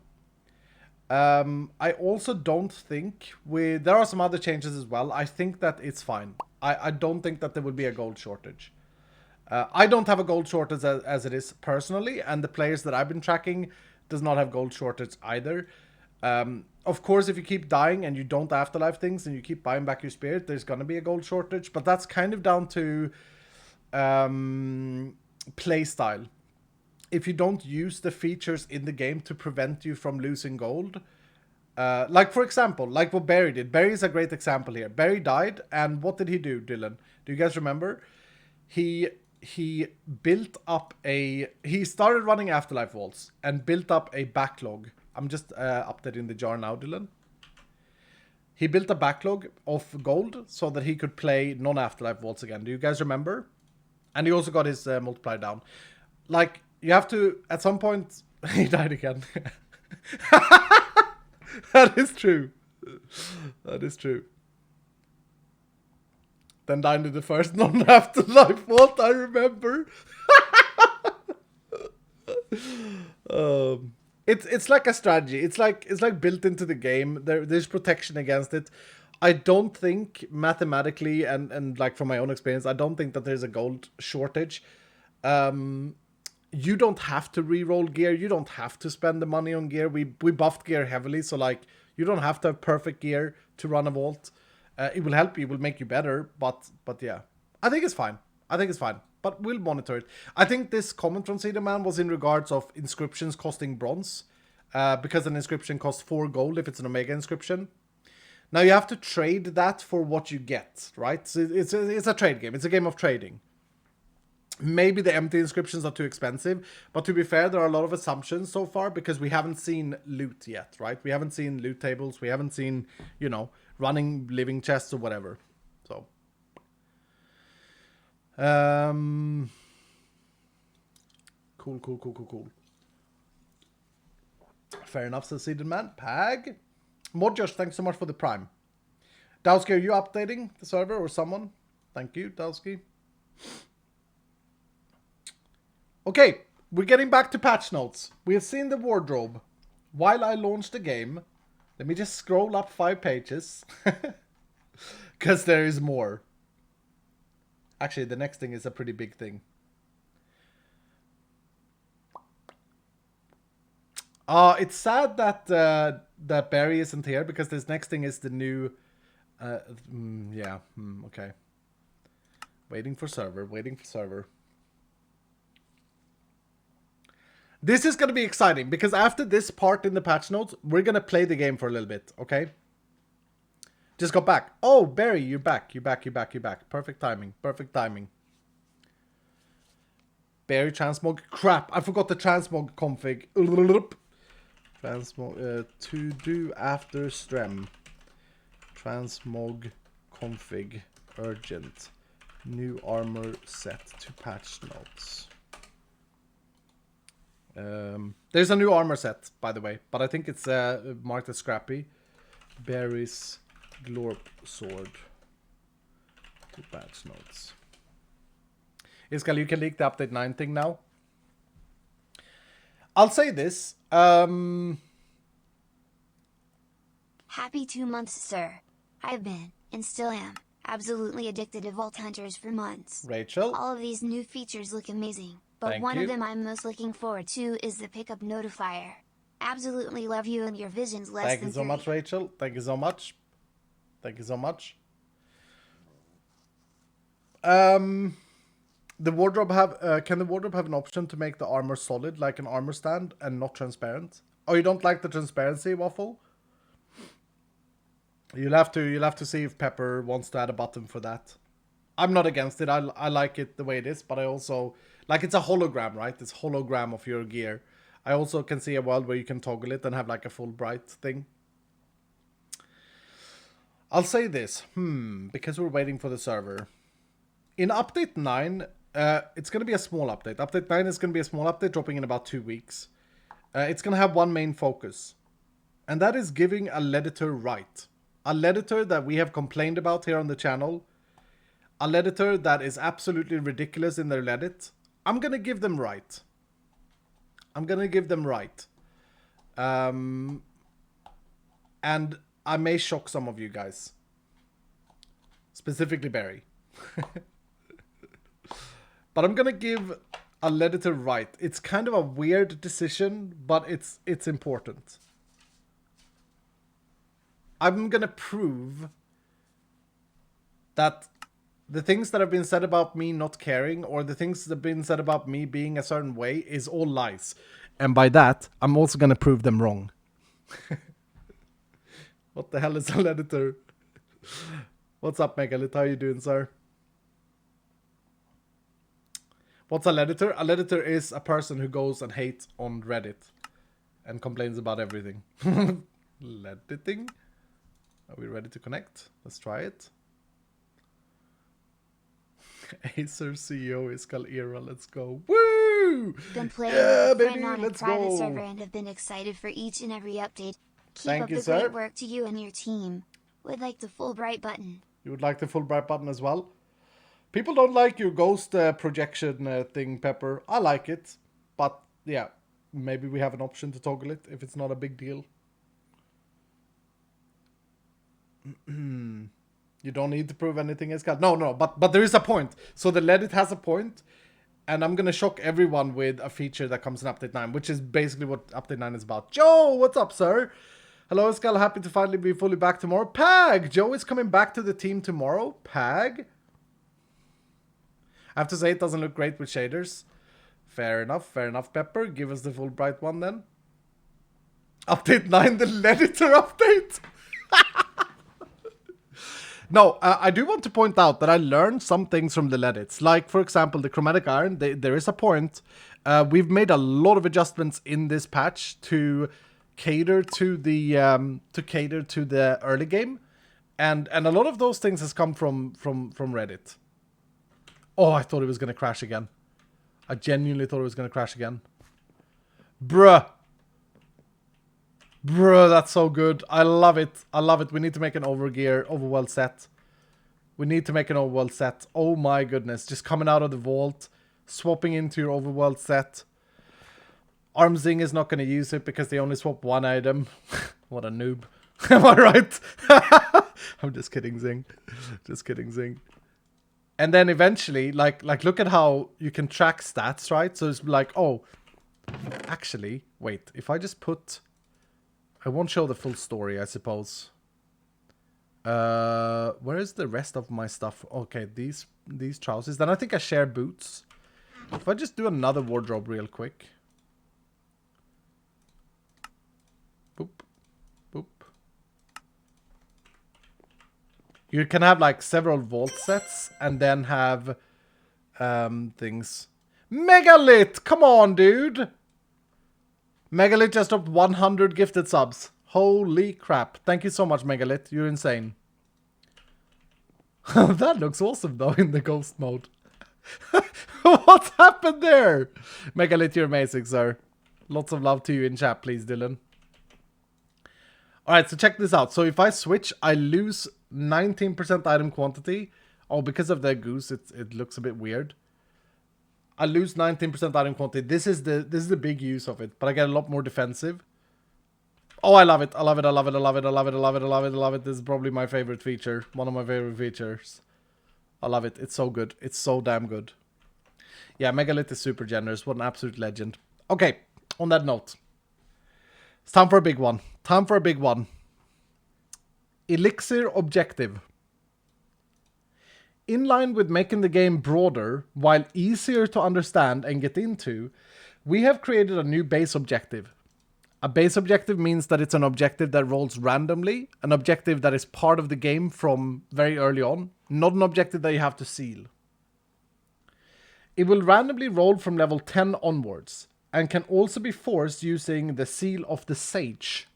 I also don't think there are some other changes as well. I think that it's fine. I don't think that there will be a gold shortage. I don't have a gold shortage as it is personally, and the players that I've been tracking does not have gold shortage either. Of course, if you keep dying and you don't afterlife things and you keep buying back your spirit, there's going to be a gold shortage, but that's kind of down to play style. If you don't use the features in the game to prevent you from losing gold, like for example, like what Barry did. Barry is a great example here. Barry died, and what did he do, Dylan? Do you guys remember? He built up he started running Afterlife Vaults and built up a backlog. I'm just updating the jar now, Dylan. He built a backlog of gold so that he could play non-Afterlife Vaults again. Do you guys remember? And he also got his multiplier down. Like, you have to, at some point, he died again. That is true. That is true. Then died in the first non-Afterlife Vault, I remember. It's like a strategy. It's like built into the game. There's protection against it. I don't think mathematically and like from my own experience, I don't think that there's a gold shortage. You don't have to re-roll gear. You don't have to spend the money on gear. We buffed gear heavily, so like you don't have to have perfect gear to run a vault. It will help you. It will make you better. But yeah, I think it's fine. But we'll monitor it. I think this comment from Cedar Man was in regards of inscriptions costing bronze. Because an inscription costs 4 gold if it's an Omega inscription. Now you have to trade that for what you get, right? So it's a trade game. It's a game of trading. Maybe the empty inscriptions are too expensive. But to be fair, there are a lot of assumptions so far because we haven't seen loot yet, right? We haven't seen loot tables. We haven't seen, running living chests or whatever. So... Cool. Fair enough, says Seeded Man. Pag. Modjosh, thanks so much for the prime. Dowski, are you updating the server or someone? Thank you, Dowski. Okay, we're getting back to patch notes. We have seen the wardrobe. While I launched the game, let me just scroll up 5 pages. Because there is more. Actually, the next thing is a pretty big thing. It's sad that that Barry isn't here because this next thing is the new... okay. Waiting for server. This is going to be exciting because after this part in the patch notes, we're going to play the game for a little bit, okay? Just got back. Oh, Barry, you're back. Perfect timing. Barry transmog. Crap, I forgot the transmog config. Transmog to do after strem. Transmog config urgent. New armor set to patch notes. There's a new armor set, by the way, but I think it's marked as scrappy. Barry's Glorp sword to patch notes. Iskal, you can leak the update 9 thing now. I'll say this. Happy 2 months, sir. I've been, and still am, Absolutely addicted to Vault Hunters for months. Rachel. All of these new features look amazing, but Thank one you. of them I'm most looking forward to is the pickup notifier. Absolutely love you and your visions less Thank than you so 3. much, Rachel. Thank you so much. Thank you so much. The wardrobe have can the wardrobe have an option to make the armor solid like an armor stand and not transparent? Oh, you don't like the transparency, Waffle? You'll have to see if Pepper wants to add a button for that. I'm not against it. I like it the way it is, but I also like it's a hologram, right? It's hologram of your gear. I also can see a world where you can toggle it and have like a full bright thing. I'll say this, because we're waiting for the server. In update 9, it's going to be a small update. Update 9 is going to be a small update dropping in about 2 weeks. It's going to have one main focus. And that is giving a editor right. A editor that we have complained about here on the channel. A editor that is absolutely ridiculous in their edit. I'm going to give them right. I'm going to give them right. And I may shock some of you guys. Specifically Barry. But I'm gonna give a editor right. It's kind of a weird decision, but it's important. I'm gonna prove that the things that have been said about me not caring, or the things that have been said about me being a certain way, is all lies. And by that, I'm also gonna prove them wrong. What the hell is a editor? What's up, Megalith? How you doing, sir? What's a editor? A editor is a person who goes and hates on Reddit and complains about everything. Editing? Are we ready to connect? Let's try it. Acer CEO is Era. Let's go. Woo! Been playing Yeah, with a friend baby, on a let's private go. server and have been excited for each and every update. Keep Thank up you, the sir. great work to you and your team. Would like the full bright button. You would like the full bright button as well? People don't like your ghost projection thing, Pepper. I like it. But, yeah, maybe we have an option to toggle it if it's not a big deal. You don't need to prove anything is cut. No, but there is a point. So the Reddit has a point, and I'm gonna shock everyone with a feature that comes in Update 9, which is basically what Update 9 is about. Joe, what's up, sir? Hello, Skull. Happy to finally be fully back tomorrow. Pag! Joe is coming back to the team tomorrow. Pag? I have to say it doesn't look great with shaders. Fair enough, Pepper. Give us the full bright one then. Update 9, the editor update. No, I do want to point out that I learned some things from the edits. Like, for example, the Chromatic Iron, there is a point. We've made a lot of adjustments in this patch to cater to the early game. And a lot of those things has come from Reddit. Oh, I thought it was going to crash again. I genuinely thought it was going to crash again. Bruh, that's so good. I love it. We need to make an overworld set. Oh my goodness. Just coming out of the vault, swapping into your overworld set. Armzing is not going to use it because they only swap one item. What a noob. Am I right? I'm just kidding, Zing. And then eventually, like look at how you can track stats, right? So it's like, oh, actually, wait. If I just put... I won't show the full story, I suppose. Where is the rest of my stuff? Okay, these trousers. Then I think I share boots. If I just do another wardrobe real quick. Boop. Boop. You can have like several vault sets and then have things. Megalith! Come on, dude! Megalith just dropped 100 gifted subs. Holy crap. Thank you so much, Megalith. You're insane. That looks awesome, though, in the ghost mode. What happened there? Megalith, you're amazing, sir. Lots of love to you in chat, please, Dylan. Alright, so check this out. So if I switch, I lose 19% item quantity. Oh, because of the goose, it looks a bit weird. I lose 19% item quantity. This is the big use of it, but I get a lot more defensive. Oh, I love it. I love it. I love it. I love it. I love it. I love it. I love it. I love it. This is probably my favorite feature. One of my favorite features. I love it. It's so good. It's so damn good. Yeah, Megalith is super generous. What an absolute legend. Okay, on that note. It's time for a big one. Time for a big one. Elixir Objective. In line with making the game broader, while easier to understand and get into, we have created a new base objective. A base objective means that it's an objective that rolls randomly, an objective that is part of the game from very early on, not an objective that you have to seal. It will randomly roll from level 10 onwards, and can also be forced using the Seal of the Sage.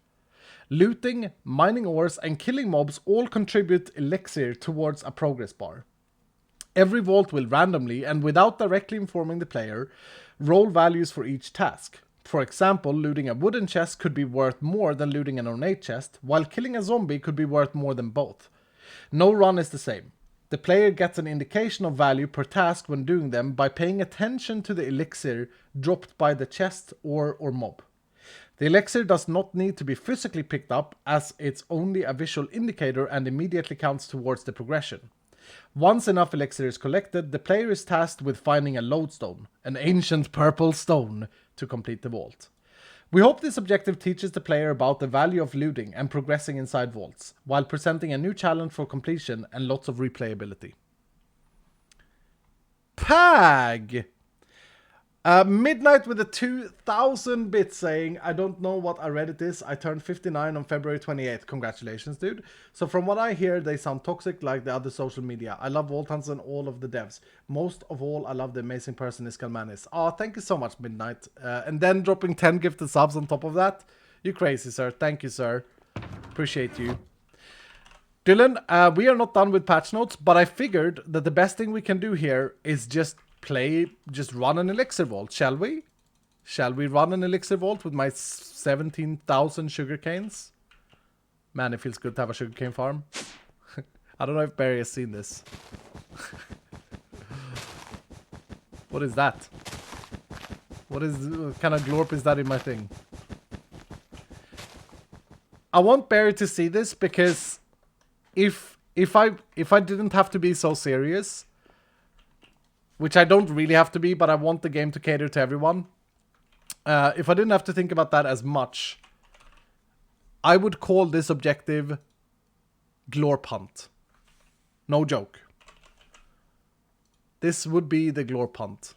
Looting, mining ores, and killing mobs all contribute elixir towards a progress bar. Every vault will randomly, and without directly informing the player, roll values for each task. For example, looting a wooden chest could be worth more than looting an ornate chest, while killing a zombie could be worth more than both. No run is the same. The player gets an indication of value per task when doing them by paying attention to the elixir dropped by the chest or mob. The elixir does not need to be physically picked up, as it's only a visual indicator and immediately counts towards the progression. Once enough elixir is collected, the player is tasked with finding a lodestone, an ancient purple stone, to complete the vault. We hope this objective teaches the player about the value of looting and progressing inside vaults, while presenting a new challenge for completion and lots of replayability. Pag! Midnight with a 2,000 bits saying, I don't know what a Reddit is. I turned 59 on February 28th. Congratulations, dude. So from what I hear, they sound toxic like the other social media. I love Vault Hunts and all of the devs. Most of all, I love the amazing person Iskalmanis. Oh, thank you so much, Midnight. And then dropping 10 gifted subs on top of that. You crazy, sir. Thank you, sir. Appreciate you. Dylan, we are not done with patch notes, but I figured that the best thing we can do here is just run an elixir vault, shall we? Shall we run an elixir vault with my 17,000 sugar canes? Man, it feels good to have a sugarcane farm. I don't know if Barry has seen this. What is that? What kind of glorp is that in my thing? I want Barry to see this because if I didn't have to be so serious, which I don't really have to be, but I want the game to cater to everyone. If I didn't have to think about that as much, I would call this objective Glorp Hunt. No joke. This would be the Glorp Hunt.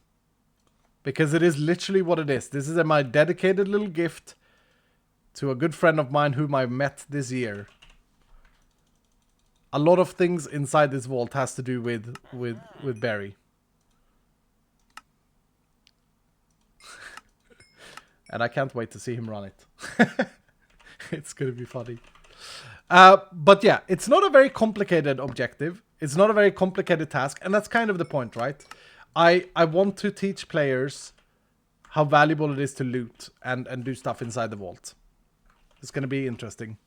Because it is literally what it is. This is my dedicated little gift to a good friend of mine whom I met this year. A lot of things inside this vault has to do with Barry. And I can't wait to see him run it. It's going to be funny. But yeah, it's not a very complicated objective. It's not a very complicated task. And that's kind of the point, right? I want to teach players how valuable it is to loot and do stuff inside the vault. It's going to be interesting.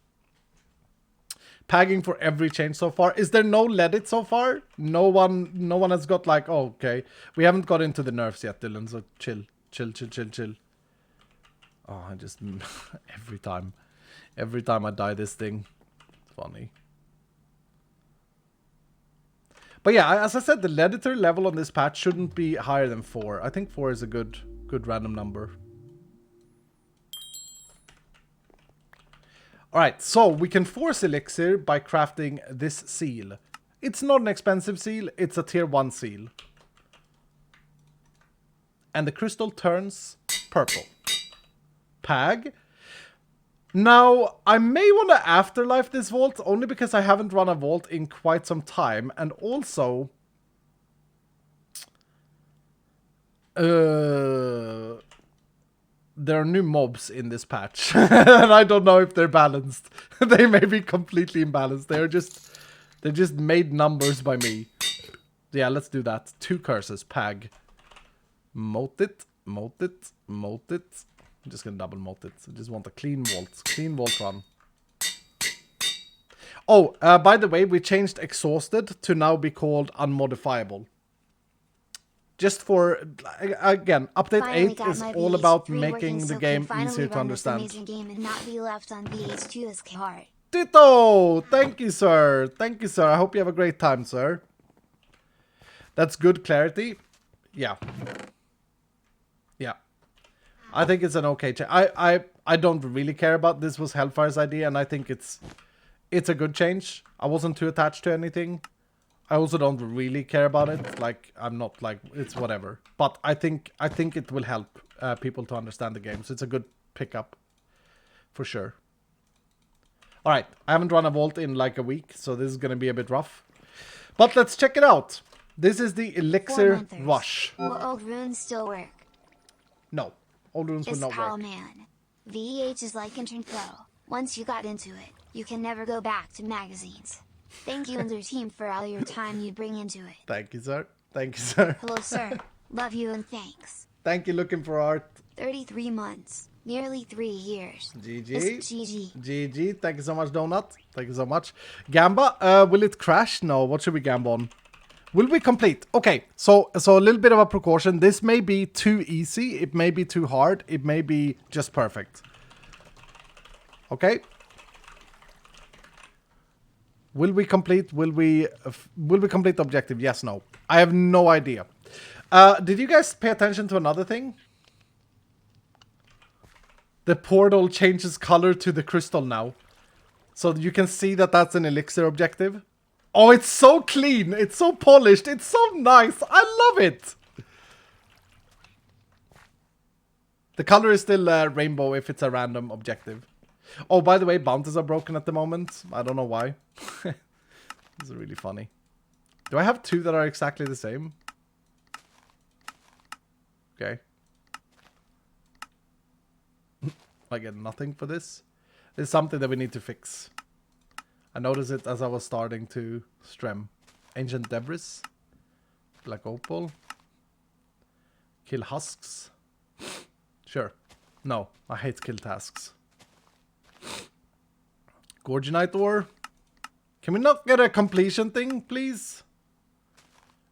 Pagging for every change so far. Is there no let it so far? No one has got like, oh, okay. We haven't got into the nerfs yet, Dylan. So chill. Oh, I just... every time I die this thing. It's funny. But yeah, as I said, the editor level on this patch shouldn't be higher than 4. I think 4 is a good random number. Alright, so we can force elixir by crafting this seal. It's not an expensive seal, it's a tier 1 seal. And the crystal turns purple. Pag. Now, I may want to afterlife this vault, only because I haven't run a vault in quite some time, and also... there are new mobs in this patch, and I don't know if they're balanced. They may be completely imbalanced. They're just made numbers by me. Yeah, let's do that. 2 curses, Pag. Mote it. I'm just gonna double mote it. I just want a clean vault run. Oh, by the way, we changed exhausted to now be called unmodifiable. Just for, again, update Finally 8 got is my all VH3 about working, making so the can game finally easier to run this understand. amazing game and not be left on VH2 as hard. Ditto! Thank you, sir. Thank you, sir. I hope you have a great time, sir. That's good clarity. Yeah. Yeah. I think it's an okay change. I don't really care about this was Hellfire's idea, and I think it's a good change. I wasn't too attached to anything. I also don't really care about it. Like, I'm not like, it's whatever. But I think it will help people to understand the game. So it's a good pickup. For sure. Alright, I haven't run a vault in like a week, so this is going to be a bit rough. But let's check it out. This is the Elixir Rush. Will old runes still work? No, old runes will not work. Man. VH is like Intern Pro. Once you got into it, you can never go back to magazines. Thank you and your team for all your time you bring into it. Thank you, sir. Thank you, sir. Hello, sir. Love you and thanks. Thank you, looking for art. 33 months. Nearly 3 years. GG. GG. GG. Thank you so much, Donut. Thank you so much. Gamba, will it crash? No. What should we gamba on? Will we complete? Okay, so a little bit of a precaution. This may be too easy. It may be too hard. It may be just perfect. Okay. Will we complete? Will we complete the objective? Yes, no. I have no idea. Did you guys pay attention to another thing? The portal changes color to the crystal now. So you can see that that's an Elixir objective. Oh, it's so clean. It's so polished. It's so nice. I love it. The color is still rainbow if it's a random objective. Oh, by the way, bounties are broken at the moment. I don't know why. This is really funny. Do I have two that are exactly the same? Okay. I get nothing for this. It's something that we need to fix. I noticed it as I was starting to strem. Ancient Debris. Black Opal. Kill husks. Sure. No, I hate kill tasks. Gorgonite ore. Can we not get a completion thing, please?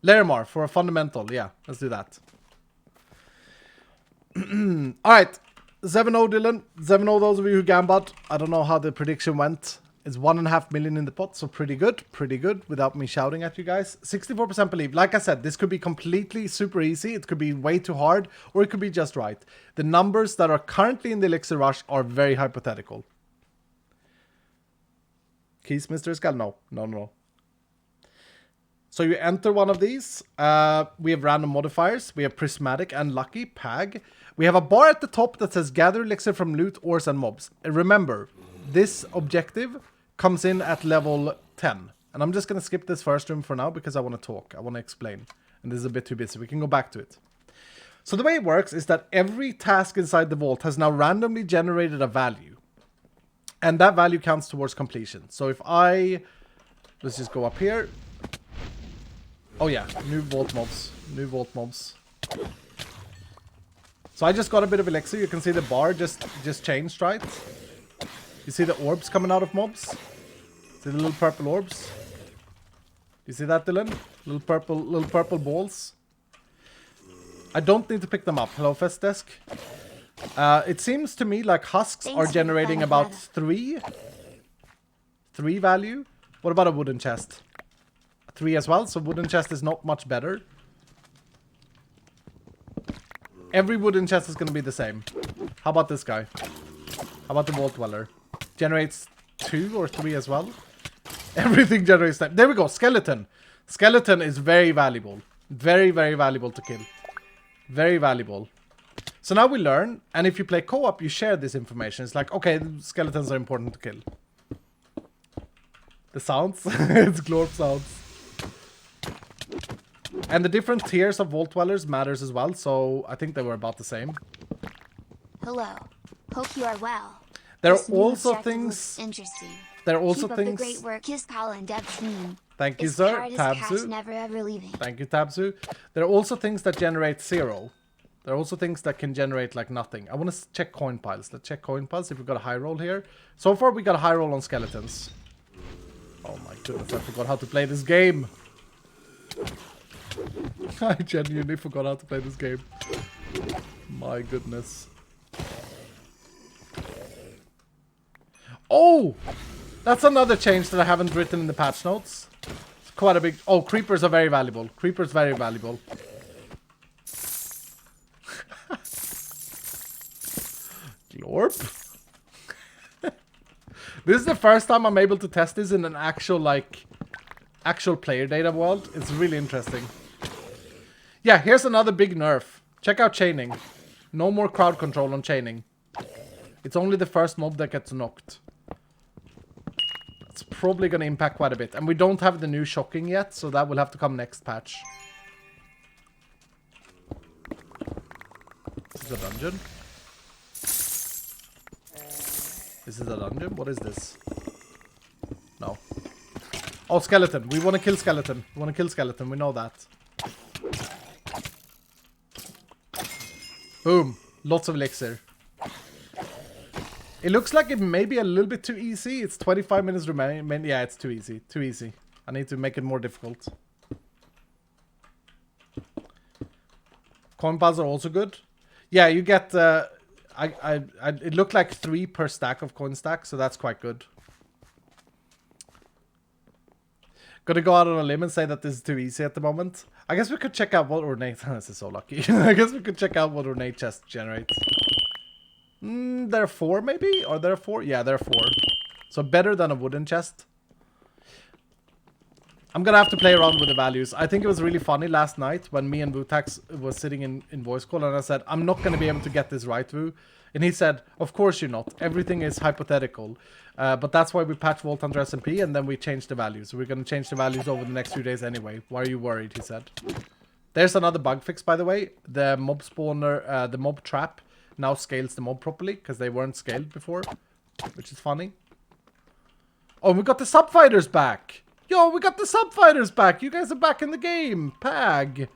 Larimar for a fundamental. Yeah, let's do that. Alright. 7-0 Dylan. 7-0 those of you who gambled. I don't know how the prediction went. It's 1.5 million in the pot, so pretty good. Pretty good without me shouting at you guys. 64% believe. Like I said, this could be completely super easy. It could be way too hard, or it could be just right. The numbers that are currently in the Elixir Rush are very hypothetical. Keys, Mr. Skull? No. No, no. So you enter one of these. We have random modifiers. We have prismatic and lucky, pag. We have a bar at the top that says gather elixir from loot, ores, and mobs. Remember, this objective comes in at level 10. And I'm just going to skip this first room for now because I want to talk. I want to explain. And this is a bit too busy. We can go back to it. So the way it works is that every task inside the vault has now randomly generated a value. And that value counts towards completion. So if I... Let's just go up here. Oh yeah, new vault mobs. New vault mobs. So I just got a bit of elixir. You can see the bar just changed, right? You see the orbs coming out of mobs? See the little purple orbs? You see that, Dylan? Little purple balls. I don't need to pick them up. Hello, Fest Desk. It seems to me like husks are generating about 3 value. What about a wooden chest? 3 as well, so wooden chest is not much better. Every wooden chest is going to be the same. How about this guy? How about the Vault Dweller? Generates 2 or 3 as well. Everything generates time. There we go, skeleton. Skeleton is very valuable. Very, very valuable to kill. Very valuable. So now we learn, and if you play co-op, you share this information. It's like, okay, skeletons are important to kill. The sounds? It's glorp sounds. And the different tiers of Vault Dwellers matters as well, so I think they were about the same. Hello. Hope you are well. There are This new also objective things... looks interesting. There are also Keep up things... the great work, Kiss Call and Dev team. Thank you, It's sir. hard as cash, Tabzu. never ever leaving. Thank you, Tabzu. There are also things that generate 0. There are also things that can generate like nothing. I want to check coin piles. Let's check coin piles if we got a high roll here. So far we got a high roll on skeletons. Oh my goodness, I forgot how to play this game. I genuinely forgot how to play this game. My goodness. Oh! That's another change that I haven't written in the patch notes. It's quite a big... Oh, creepers are very valuable. Creepers very valuable. Glorp. This is the first time I'm able to test this in an actual, like... actual player data world. It's really interesting. Yeah, here's another big nerf. Check out chaining. No more crowd control on chaining. It's only the first mob that gets knocked. It's probably going to impact quite a bit. And we don't have the new shocking yet, so that will have to come next patch. This is a dungeon. This is a dungeon? What is this? No. Oh, skeleton. We want to kill skeleton. We want to kill skeleton. We know that. Boom. Lots of elixir. It looks like it may be a little bit too easy. It's 25 minutes remaining. Yeah, it's too easy. Too easy. I need to make it more difficult. Coin piles are also good. Yeah, you get... it looked like 3 per stack of coin stack, so that's quite good. Gonna go out on a limb and say that this is too easy at the moment. I guess we could check out what ornate... This is so lucky. I guess we could check out what ornate chest generates. There are 4 maybe? Or there are 4? Yeah, there are 4. So better than a wooden chest. I'm gonna have to play around with the values. I think it was really funny last night when me and Vutax was sitting in voice call and I said, I'm not gonna be able to get this right, Vu. And he said, of course you're not. Everything is hypothetical. But that's why we patch Vault Hunter SMP and then we change the values. So we're gonna change the values over the next few days anyway. Why are you worried, he said. There's another bug fix, by the way. The mob spawner, the mob trap now scales the mob properly because they weren't scaled before, which is funny. Oh, we got the sub-fighters back. Yo, we got the sub-fighters back. You guys are back in the game. Pag.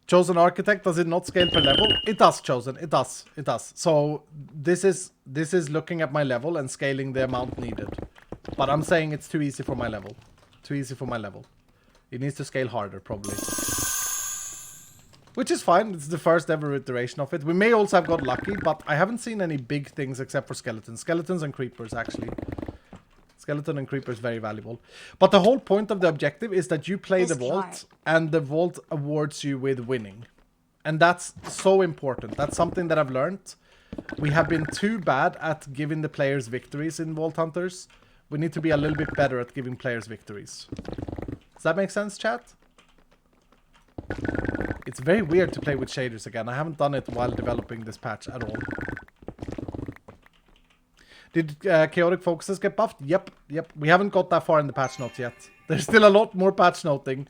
Chosen Architect, does it not scale per level? It does, Chosen. It does. It does. So this is looking at my level and scaling the amount needed. But I'm saying it's too easy for my level. Too easy for my level. It needs to scale harder, probably. Which is fine. It's the first ever iteration of it. We may also have got lucky, but I haven't seen any big things except for skeletons. Skeletons and creepers, actually. Skeleton and creepers, very valuable. But the whole point of the objective is that you play the vault, and the vault awards you with winning. And that's so important. That's something that I've learned. We have been too bad at giving the players victories in Vault Hunters. We need to be a little bit better at giving players victories. Does that make sense, chat? It's very weird to play with shaders again. I haven't done it while developing this patch at all. Did chaotic focuses get buffed? Yep. We haven't got that far in the patch notes yet. There's still a lot more patch noting.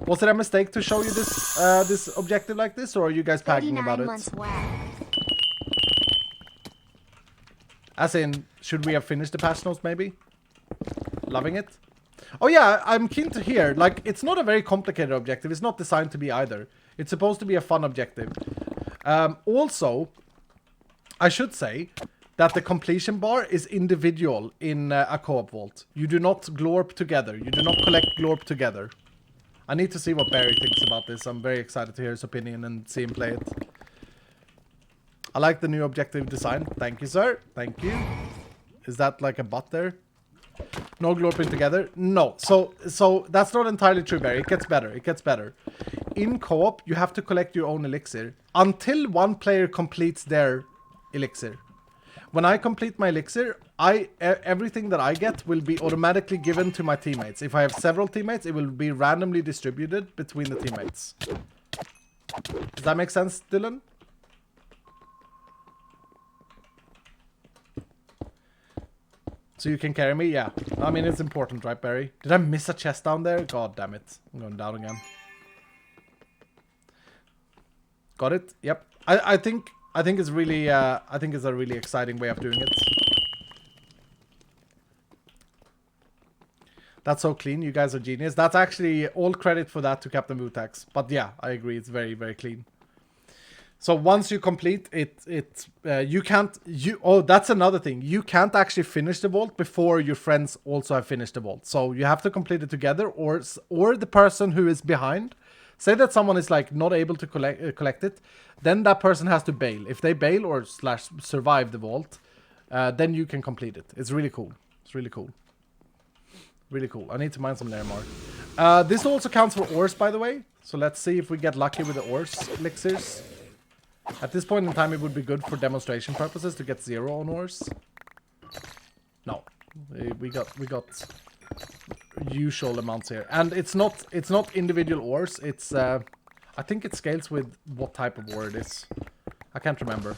Was it a mistake to show you this this objective like this, or are you guys pagging about it? As in, should we have finished the patch notes maybe? Loving it? Oh yeah, I'm keen to hear. Like, it's not a very complicated objective. It's not designed to be either. It's supposed to be a fun objective. Also, I should say that the completion bar is individual in a co-op vault. You do not glorp together. You do not collect glorp together. I need to see what Barry thinks about this. I'm very excited to hear his opinion and see him play it. I like the new objective design. Thank you, sir. Thank you. Is that like a bot there? No glorping together? No. So that's not entirely true, Barry. It gets better. It gets better. In co-op, you have to collect your own elixir until one player completes their elixir. When I complete my elixir, everything that I get will be automatically given to my teammates. If I have several teammates, it will be randomly distributed between the teammates. Does that make sense, Dylan? So you can carry me? Yeah. I mean, it's important, right, Barry? Did I miss a chest down there? God damn it. I'm going down again. Got it? Yep. I think it's really I think it's a really exciting way of doing it. That's so clean. You guys are genius. That's actually all credit for that to Captain Vutax. But yeah, I agree. It's very, very clean. So once you complete it, you can't. Oh, that's another thing. You can't actually finish the vault before your friends also have finished the vault. So you have to complete it together, or the person who is behind. Say that someone is like not able to collect it, then that person has to bail. If they bail or / survive the vault, then you can complete it. It's really cool. It's really cool. Really cool. I need to mine some Larimar. This also counts for ores, by the way. So let's see if we get lucky with the ores elixirs. At this point in time, it would be good for demonstration purposes to get 0 on ores. No, we got usual amounts here, and it's not individual ores. It's I think it scales with what type of ore it is. I can't remember.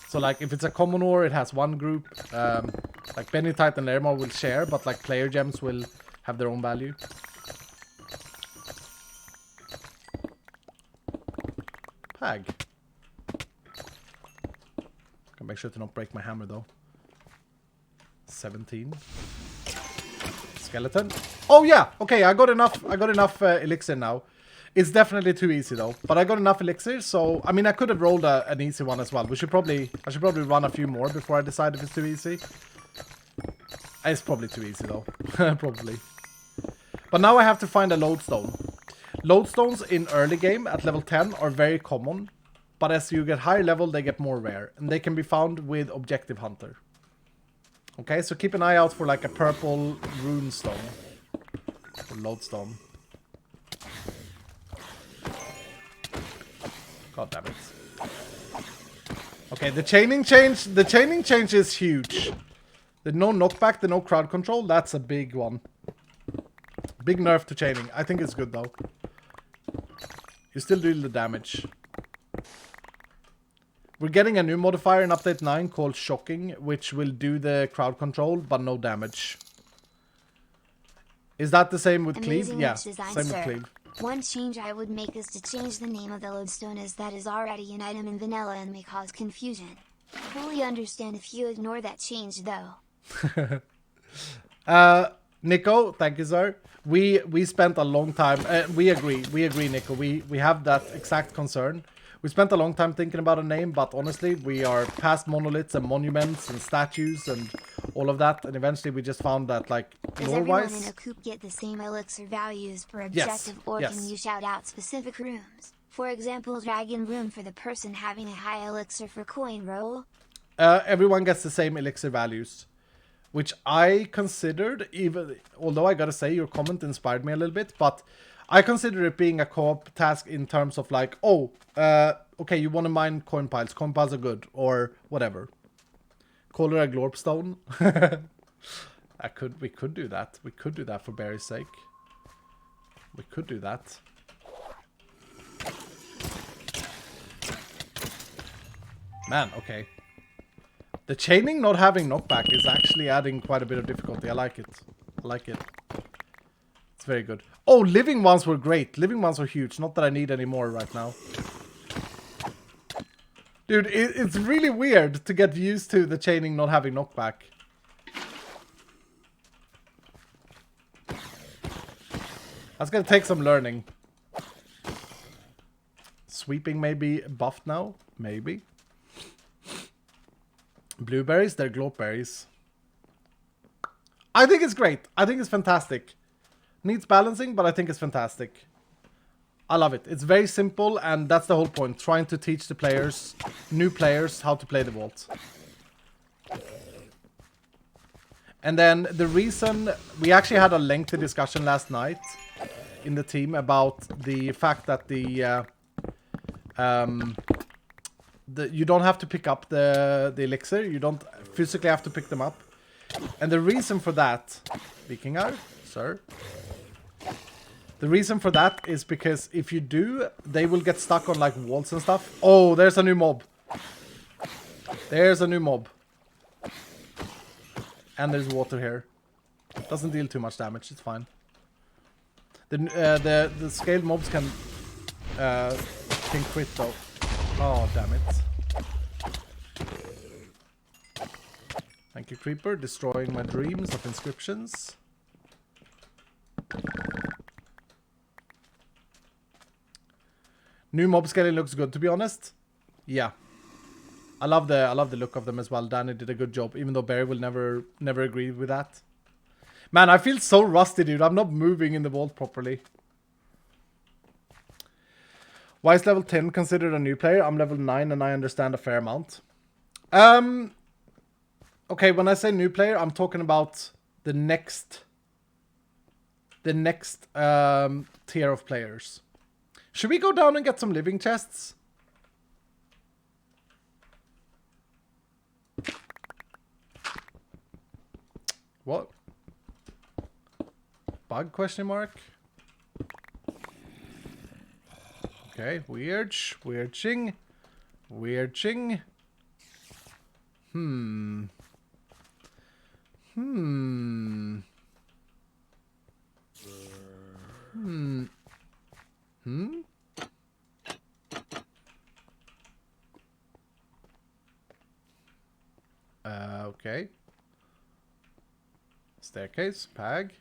So like if it's a common ore, it has one group. Like Benitite and Larimar will share, but like player gems will have their own value. Pag. Gotta make sure to not break my hammer though. 17. Skeleton. Oh yeah, okay, I got enough elixir now. It's definitely too easy though, but I got enough elixir, so I mean I could have rolled an easy one as well. I should probably run a few more before I decide if it's too easy. It's probably too easy though. Probably. But now I have to find a lodestone. Lodestones in early game at level 10 are very common, but as you get higher level, they get more rare, and they can be found with Objective Hunter. Okay, so keep an eye out for like a purple rune stone. Or lodestone. God damn it. Okay, the chaining change is huge. The no knockback, the no crowd control, that's a big one. Big nerf to chaining. I think it's good though. You still do the damage. We're getting a new modifier in update 9 called Shocking, which will do the crowd control, but no damage. Is that the same with Cleave? Yeah, same with Cleave. One change I would make is to change the name of the lodestone, as that is already an item in vanilla and may cause confusion. Fully understand if you ignore that change though. Nico, thank you, sir. We spent a long time. We agree, Nico. We have that exact concern. We spent a long time thinking about a name, but honestly, we are past monoliths and monuments and statues and all of that, and eventually we just found that, like, does everyone in a coop get the same elixir values per objective, or can you shout out specific rooms? For example, dragon room for the person having a high elixir for coin roll? Everyone gets the same elixir values. Which I considered, even although I gotta say your comment inspired me a little bit, but I consider it being a co-op task in terms of like, oh, okay, you want to mine coin piles. Coin piles are good, or whatever. Call it a glorpstone. We could do that. We could do that for Barry's sake. We could do that. Man, okay. The chaining not having knockback is actually adding quite a bit of difficulty. I like it. I like it. It's very good. Oh, living ones were great. Living ones are huge. Not that I need any more right now. Dude, it's really weird to get used to the chaining not having knockback. That's gonna take some learning. Sweeping may be buffed now. Maybe. Blueberries, they're glowberries. I think it's great. I think it's fantastic. Needs balancing, but I think it's fantastic. I love it. It's very simple, and that's the whole point. Trying to teach the players, new players, how to play the vault. And then the reason... We actually had a lengthy discussion last night in the team about the fact that you don't have to pick up the elixir. You don't physically have to pick them up. And the reason for that... Vikingar, sir. The reason for that is because if you do, they will get stuck on like walls and stuff. Oh, there's a new mob. There's a new mob. And there's water here. Doesn't deal too much damage. It's fine. The scaled mobs can crit though. Oh, damn it. Thank you, Creeper. Destroying my dreams of inscriptions. New mob scaling looks good, to be honest. Yeah. I love the look of them as well. Danny did a good job, even though Barry will never agree with that. Man, I feel so rusty, dude. I'm not moving in the vault properly. Why is level 10 considered a new player? I'm level 9 and I understand a fair amount. Okay, when I say new player, I'm talking about the next tier of players. Should we go down and get some living chests? What? Bug question mark? Okay, weird. Weird ching. Weird ching. Hmm. Okay. Staircase, pag.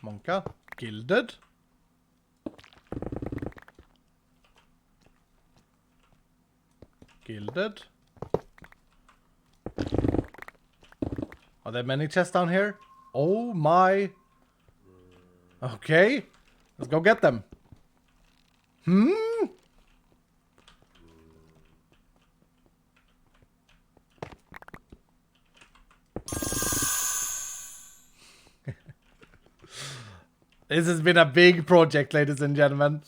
Monka, gilded. Gilded. Are there many chests down here? Oh my. Okay. Let's go get them. This has been a big project, ladies and gentlemen.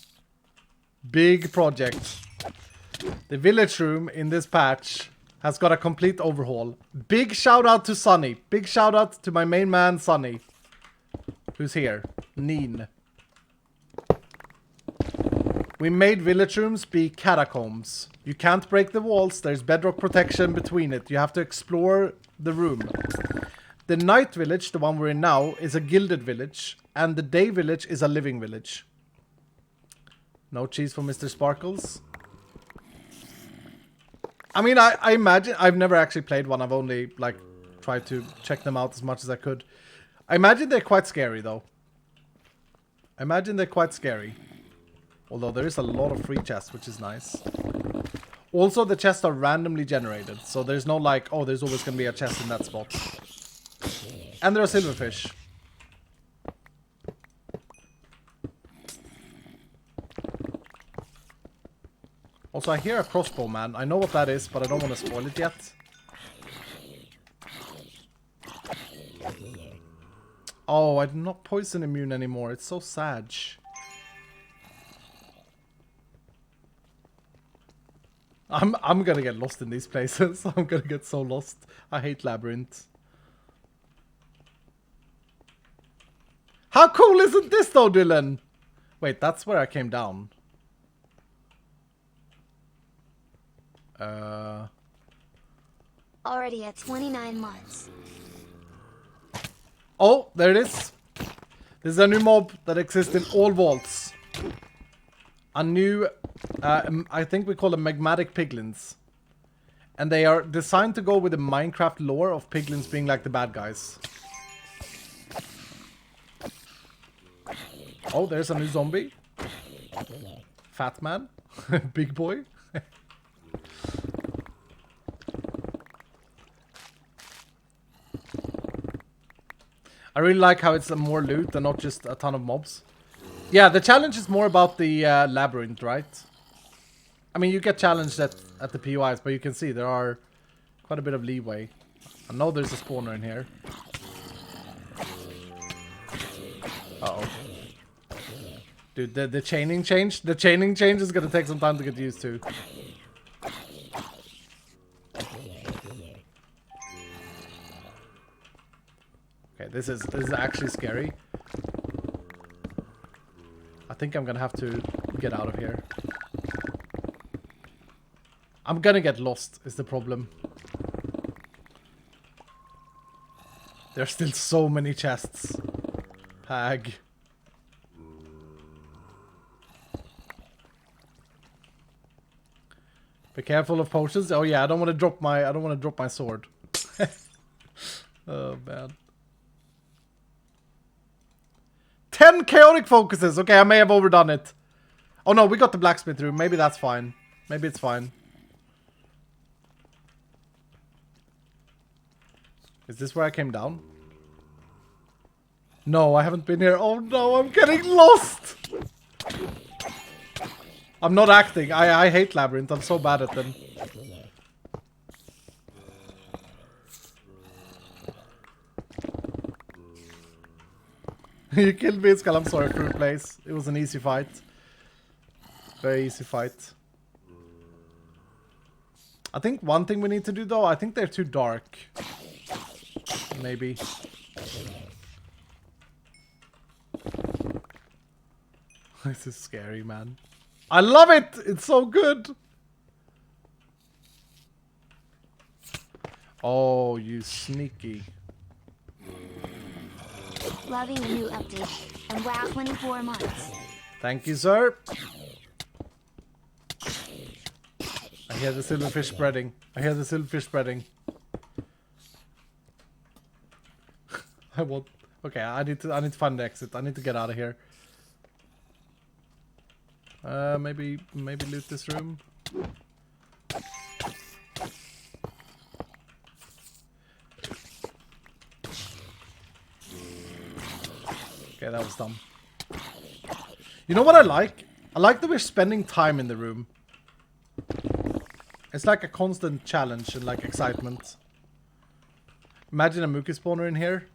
Big project. The village room in this patch has got a complete overhaul. Big shout out to Sunny. Big shout out to my main man, Sunny. Who's here? Neen. We made village rooms be catacombs. You can't break the walls. There's bedrock protection between it. You have to explore the room. The night village, the one we're in now, is a gilded village. And the day village is a living village. No cheese for Mr. Sparkles. I mean, I imagine... I've never actually played one. I've only, like, tried to check them out as much as I could. I imagine they're quite scary, though. I imagine they're quite scary. Although there is a lot of free chests, which is nice. Also, the chests are randomly generated. So there's no, like, oh, there's always going to be a chest in that spot. And there are silverfish. Also, I hear a crossbow, man. I know what that is, but I don't want to spoil it yet. Oh, I'm not poison immune anymore. It's so sad. I'm gonna get lost in these places. I'm gonna get so lost. I hate labyrinth. How cool isn't this though, Dylan? Wait, that's where I came down. Already at 29 months. Oh, there it is. This is a new mob that exists in all vaults. A new, I think we call them magmatic piglins. And they are designed to go with the Minecraft lore of piglins being like the bad guys. Oh, there's a new zombie. Fat man. Big boy. I really like how it's more loot and not just a ton of mobs. Yeah, the challenge is more about the labyrinth, right? I mean, you get challenged at the POIs, but you can see there are quite a bit of leeway. I know there's a spawner in here. Uh-oh. Dude, the chaining change? The chaining change is gonna take some time to get used to. Okay, this is actually scary. I think I'm gonna have to get out of here. I'm gonna get lost, is the problem. There's still so many chests. Pag. Be careful of potions. Oh yeah, I don't want to drop my sword. Oh man. 10 chaotic focuses. Okay, I may have overdone it. Oh no, we got the blacksmith room. Maybe that's fine. Maybe it's fine. Is this where I came down? No, I haven't been here. Oh no, I'm getting lost. I'm not acting. I hate Labyrinth. I'm so bad at them. You killed me, Skull. I'm sorry, fruit place. It was an easy fight. Very easy fight. I think one thing we need to do though, I think they're too dark. Maybe. This is scary, man. I love it! It's so good! Oh, you sneaky. Loving the new update. And wow, 24 months. Thank you, sir. I hear the silverfish spreading. I hear the silverfish spreading. I won't. Okay, I need to find the exit. I need to get out of here. Maybe loot this room. Okay, that was dumb. You know what I like? I like that we're spending time in the room. It's like a constant challenge and like excitement. Imagine a Mookie spawner in here.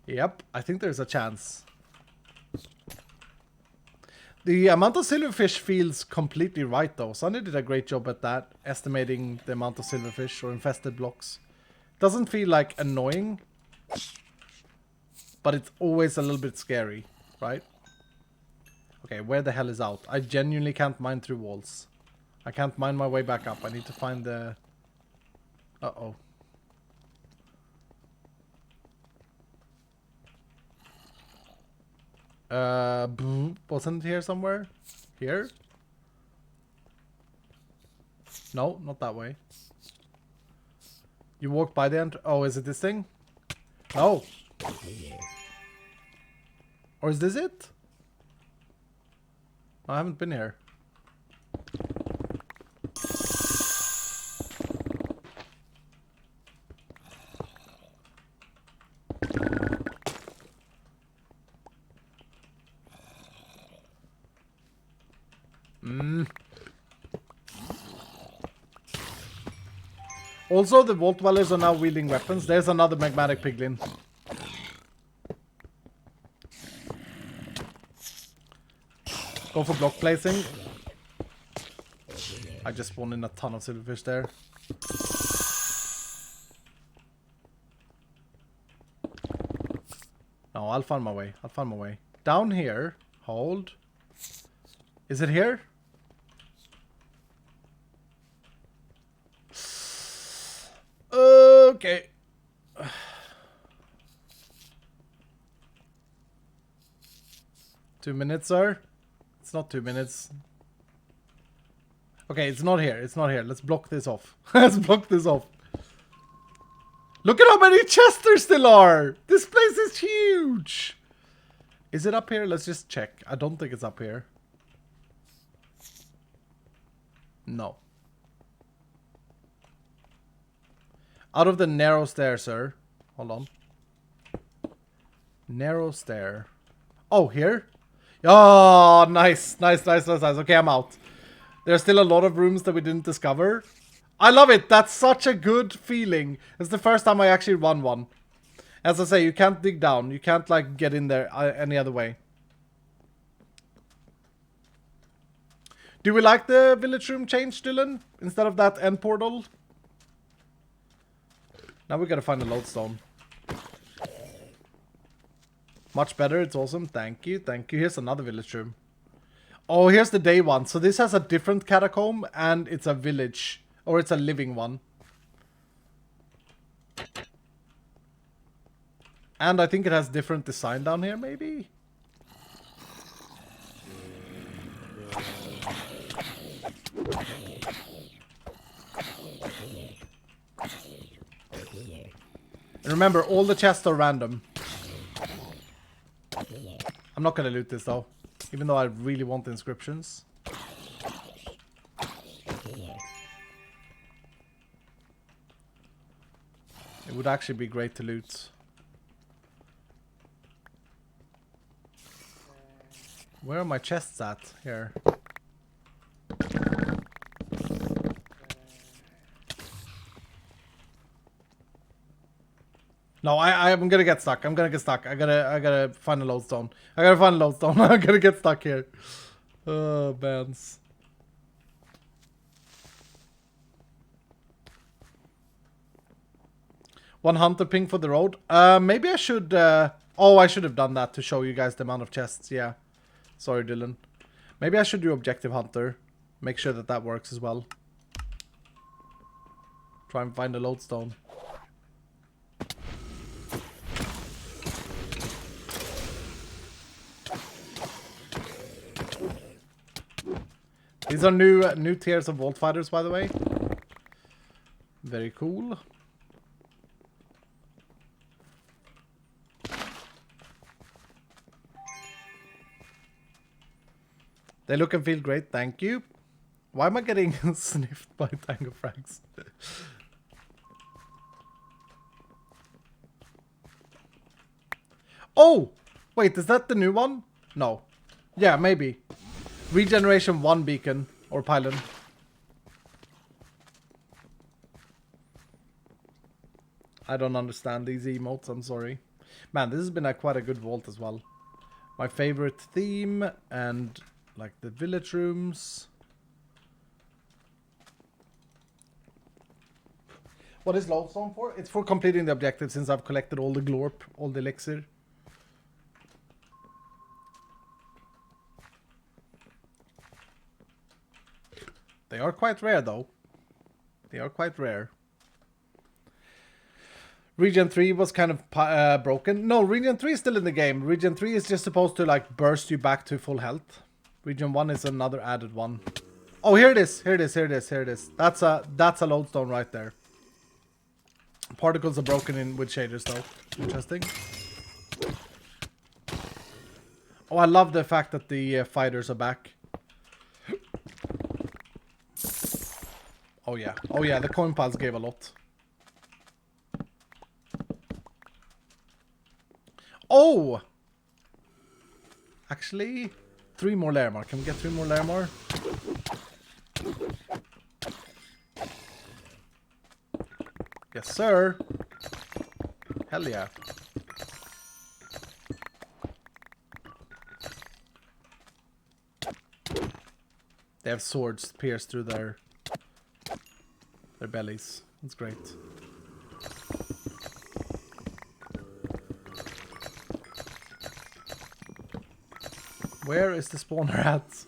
Yep, I think there's a chance. The amount of silverfish feels completely right though. Sunny did a great job at that, estimating the amount of silverfish or infested blocks. Doesn't feel like annoying, but it's always a little bit scary, right? Okay, where the hell is out? I genuinely can't mine through walls. I can't mine my way back up. I need to find the... Uh-oh. Wasn't it here somewhere? Here? No, not that way. You walked by the end. Oh, is it this thing? No. Or is this it? I haven't been here. Also, the Vault Dwellers are now wielding weapons. There's another magmatic piglin. Go for block placing. I just spawned in a ton of silverfish there. No, I'll find my way. I'll find my way. Down here. Hold. Is it here? Okay. 2 minutes, sir? It's not 2 minutes. Okay, it's not here. It's not here. Let's block this off. Let's block this off. Look at how many chests there still are! This place is huge! Is it up here? Let's just check. I don't think it's up here. No. Out of the narrow stair, sir. Hold on. Narrow stair. Oh, here? Oh, nice. Nice, nice, nice, nice. Okay, I'm out. There's still a lot of rooms that we didn't discover. I love it. That's such a good feeling. It's the first time I actually run one. As I say, you can't dig down. You can't, like, get in there any other way. Do we like the village room change, Dylan? Instead of that end portal? Now we gotta find a lodestone. Much better, it's awesome. Thank you, thank you. Here's another village room. Oh, here's the day one. So this has a different catacomb and it's a village. Or it's a living one. And I think it has different design down here, maybe? And remember, all the chests are random. I'm not gonna loot this though, even though I really want the inscriptions. It would actually be great to loot. Where are my chests at? Here. No, I'm gonna get stuck. I'm gonna get stuck. I gotta find a lodestone. I gotta find a lodestone. I'm gonna get stuck here. Oh, bands. One hunter ping for the road. Maybe I should. Oh, I should have done that to show you guys the amount of chests. Yeah. Sorry, Dylan. Maybe I should do objective hunter. Make sure that that works as well. Try and find a lodestone. These are new tiers of Vault Fighters, by the way. Very cool. They look and feel great, thank you. Why am I getting sniffed by Tango Frags? Oh! Wait, is that the new one? No. Yeah, maybe. Regeneration 1 beacon or pylon. I don't understand these emotes, I'm sorry. Man, this has been quite a good vault as well. My favorite theme and like the village rooms. What is lodestone for? It's for completing the objective since I've collected all the glorp, all the elixir. They are quite rare though. They are quite rare. Regen 3 was kind of broken. No, Regen 3 is still in the game. Regen 3 is just supposed to like burst you back to full health. Regen 1 is another added one. Oh, here it is. Here it is. Here it is. Here it is. That's a lodestone right there. Particles are broken in with shaders though. Interesting. Oh, I love the fact that the fighters are back. Oh yeah. Oh yeah, the coin piles gave a lot. Oh! Actually, 3 more Larimar. Can we get 3 more Larimar? Yes, sir. Hell yeah. They have swords pierced through their bellies. That's great. Where is the spawner at?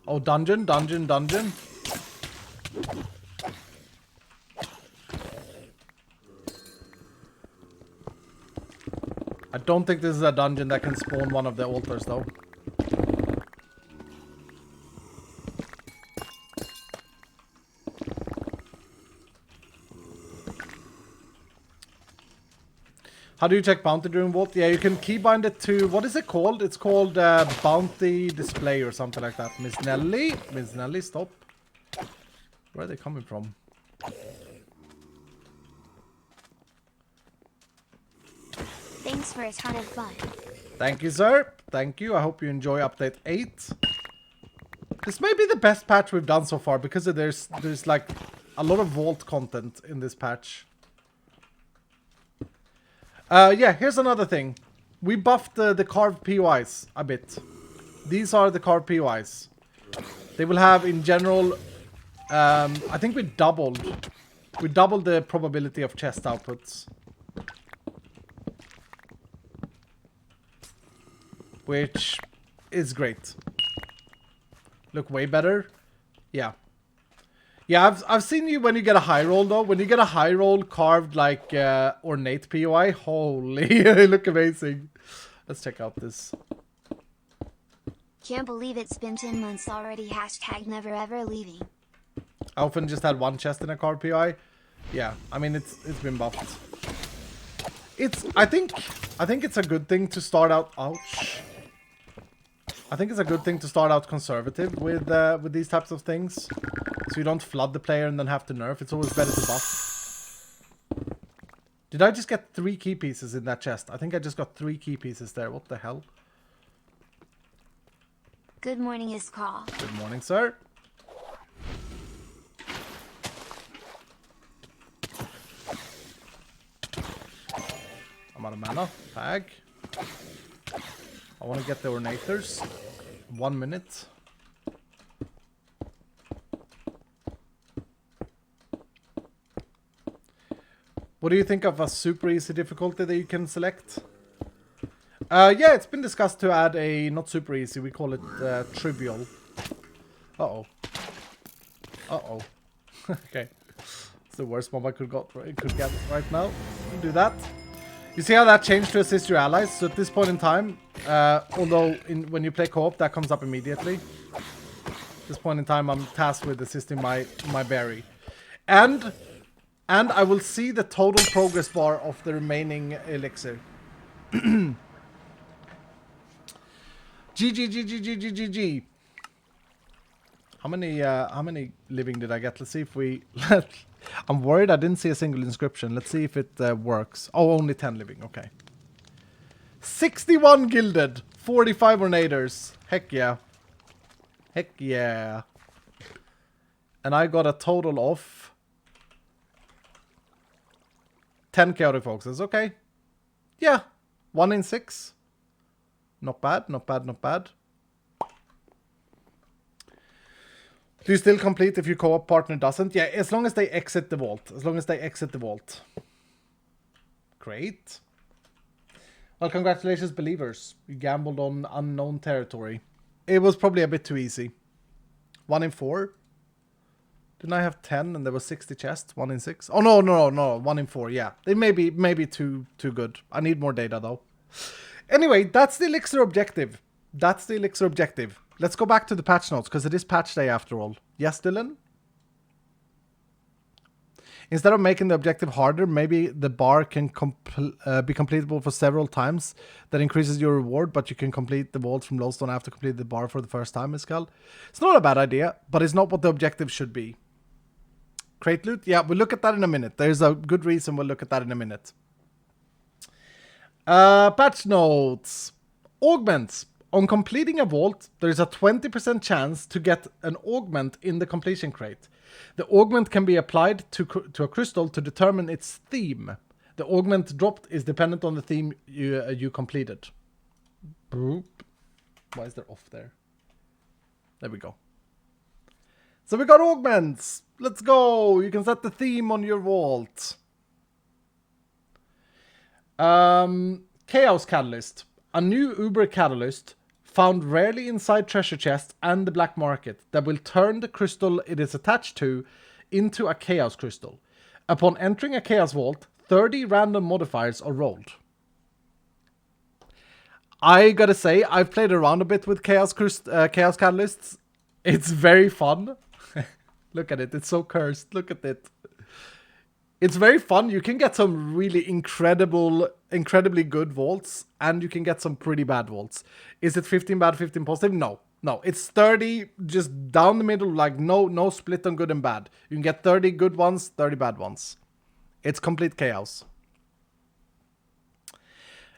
Oh, dungeon, dungeon, dungeon. I don't think this is a dungeon that can spawn one of the altars though. How do you check bounty during vault? Yeah, you can keybind it to, what is it called? It's called bounty display or something like that. Miss Nelly? Miss Nelly, stop. Where are they coming from? Thanks for a ton of fun. Thank you, sir. Thank you. I hope you enjoy update 8. This may be the best patch we've done so far because there's like a lot of vault content in this patch. Yeah, here's another thing. We buffed the carved POIs a bit. These are the carved POIs. They will have, in general, I think we doubled the probability of chest outputs. Which is great. Look way better. Yeah. Yeah, I've seen you when you get a high roll though. When you get a high roll carved like ornate POI, holy, they look amazing. Let's check out this. Can't believe it's been 10 months already. Hashtag never ever leaving. I often just had one chest in a carved POI. Yeah, I mean it's been buffed. I think it's a good thing to start out. Ouch. I think it's a good thing to start out conservative with these types of things, so you don't flood the player and then have to nerf. It's always better to buff. Did I just get 3 key pieces in that chest? I think I just got 3 key pieces there. What the hell? Good morning, Iskall. Good morning, sir. I'm out of mana. Bag. I want to get the ornators. 1 minute. What do you think of a super easy difficulty that you can select? Yeah, it's been discussed to add a not super easy. We call it trivial. Uh-oh. Uh-oh. Okay. It's the worst mob I could get right now. Do that. You see how that changed to assist your allies? So at this point in time, although when you play co-op, that comes up immediately. At this point in time, I'm tasked with assisting my berry. And I will see the total progress bar of the remaining elixir. GG. How many living did I get? Let's see if we... I'm worried I didn't see a single inscription. Let's see if it works. Oh, only 10 living. Okay. 61 gilded. 45 ornators. Heck yeah. Heck yeah. And I got a total of 10 chaotic focuses. Okay. Yeah. 1 in 6. Not bad, not bad, not bad. Do you still complete if your co-op partner doesn't? Yeah, as long as they exit the vault. As long as they exit the vault. Great. Well, congratulations, believers. You gambled on unknown territory. It was probably a bit too easy. 1 in 4. Didn't I have 10 and there was 60 chests? 1 in 6? Oh, no. 1 in 4, yeah. They may be too good. I need more data, though. Anyway, that's the Elixir Objective. That's the Elixir Objective. Let's go back to the patch notes, because it is patch day after all. Yes, Dylan? Instead of making the objective harder, maybe the bar can be completable for several times. That increases your reward, but you can complete the vault from Lowstone after completing the bar for the first time, Iskall. It's not a bad idea, but it's not what the objective should be. Crate loot? Yeah, we'll look at that in a minute. There's a good reason we'll look at that in a minute. Patch notes. Augments. On completing a vault, there is a 20% chance to get an augment in the completion crate. The augment can be applied to a crystal to determine its theme. The augment dropped is dependent on the theme you completed. Boop. Why is there off there? There we go. So we got augments. Let's go. You can set the theme on your vault. Chaos Catalyst. A new Uber Catalyst found rarely inside treasure chests and the black market that will turn the crystal it is attached to into a chaos crystal. Upon entering a chaos vault, 30 random modifiers are rolled. I gotta say, I've played around a bit with chaos catalysts. It's very fun. Look at it, it's so cursed. Look at it. It's very fun. You can get some really incredibly good vaults, and you can get some pretty bad vaults. Is it 15 bad, 15 positive? No. It's 30 just down the middle, like no split on good and bad. You can get 30 good ones, 30 bad ones. It's complete chaos.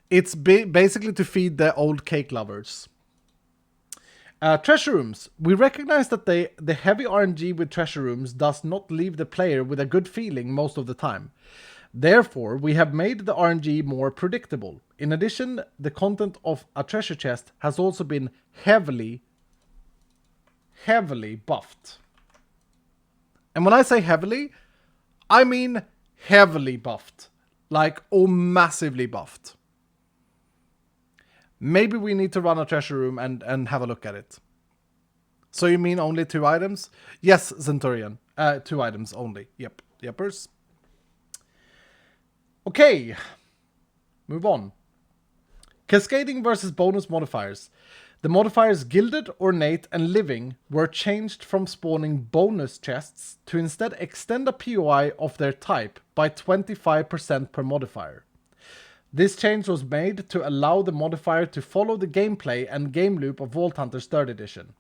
It's basically to feed the old cake lovers. Treasure rooms. We recognize that the heavy RNG with treasure rooms does not leave the player with a good feeling most of the time. Therefore, we have made the RNG more predictable. In addition, the content of a treasure chest has also been heavily buffed. And when I say heavily, I mean heavily buffed. Like, massively buffed. Maybe we need to run a treasure room and have a look at it. So you mean only 2 items? Yes, Centurion. 2 items only. Yep. Yepers. Okay. Move on. Cascading versus bonus modifiers. The modifiers Gilded, Ornate, and Living were changed from spawning bonus chests to instead extend a POI of their type by 25% per modifier. This change was made to allow the modifier to follow the gameplay and game loop of Vault Hunters 3rd edition.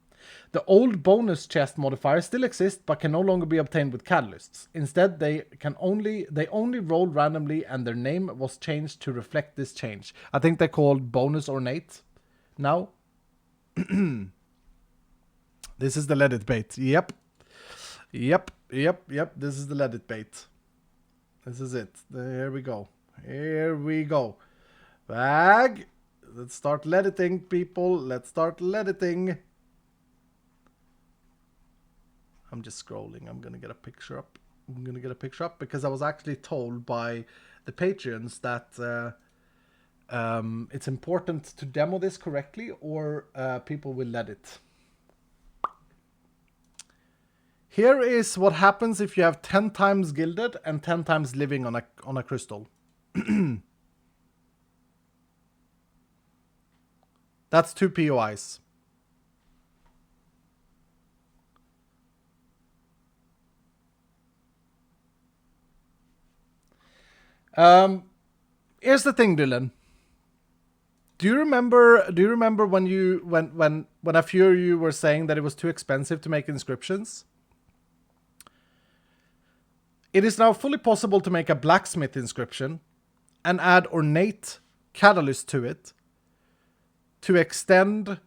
The old bonus chest modifiers still exist but can no longer be obtained with catalysts. Instead, they only roll randomly, and their name was changed to reflect this change. I think they're called bonus ornate now. This is the let it bait. Yep. This is the let it bait. This is it. Here we go. Bag. Let's start letting, people. Let's start letting. I'm just scrolling. I'm gonna get a picture up. Because I was actually told by the Patreons that it's important to demo this correctly, or people will let it. Here is what happens if you have 10 times Gilded and 10 times Living on a crystal. That's 2 POIs. Here's the thing, Dylan. Do you remember when a few of you were saying that it was too expensive to make inscriptions? It is now fully possible to make a blacksmith inscription and add ornate catalyst to it to extend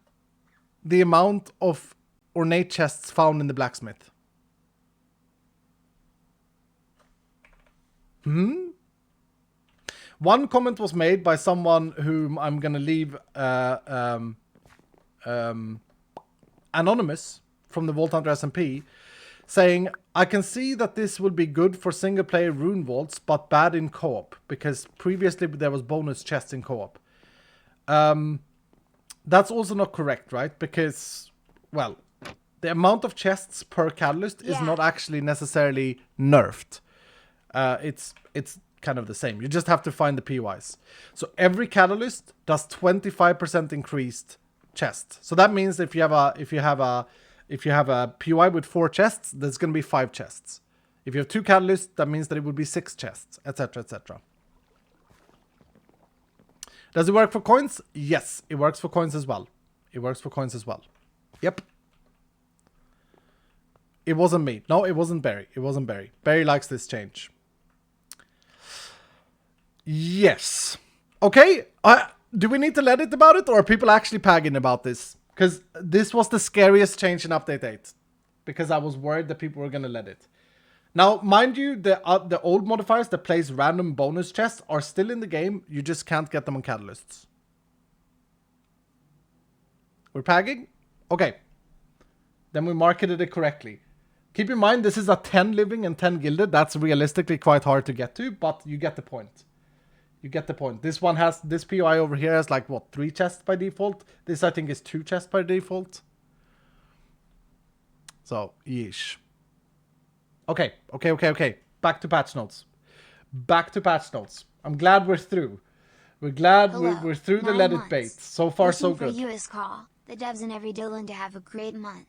the amount of ornate chests found in the blacksmith. One comment was made by someone whom I'm going to leave anonymous from the Vault Hunter SMP, saying, I can see that this will be good for single player rune vaults, but bad in co-op, because previously there was bonus chests in co-op. That's also not correct, right? Because, well, the amount of chests per catalyst is not actually necessarily nerfed. It's kind of the same. You just have to find the POIs. So every catalyst does 25% increased chest. So that means if you have a POI with 4 chests, there's going to be 5 chests. If you have 2 catalysts, that means that it would be 6 chests, etc., etc. Does it work for coins? Yes, it works for coins as well. Yep. It wasn't me. No, it wasn't Barry. Barry likes this change. Yes. Okay. Do we need to let it about it, or are people actually pagging about this? Because this was the scariest change in Update 8. Because I was worried that people were going to let it. Now, mind you, the old modifiers that place random bonus chests are still in the game. You just can't get them on catalysts. We're pagging? Okay. Then we marketed it correctly. Keep in mind, this is a 10 living and 10 gilded. That's realistically quite hard to get to, but you get the point. This one has, this POI over here has like, what, 3 chests by default? This, I think, is 2 chests by default. So, yeesh. Okay. Back to patch notes. I'm glad we're through. We're glad we're through the let it bait. So far, so good. For you is call the devs and every Dylan to have a great month.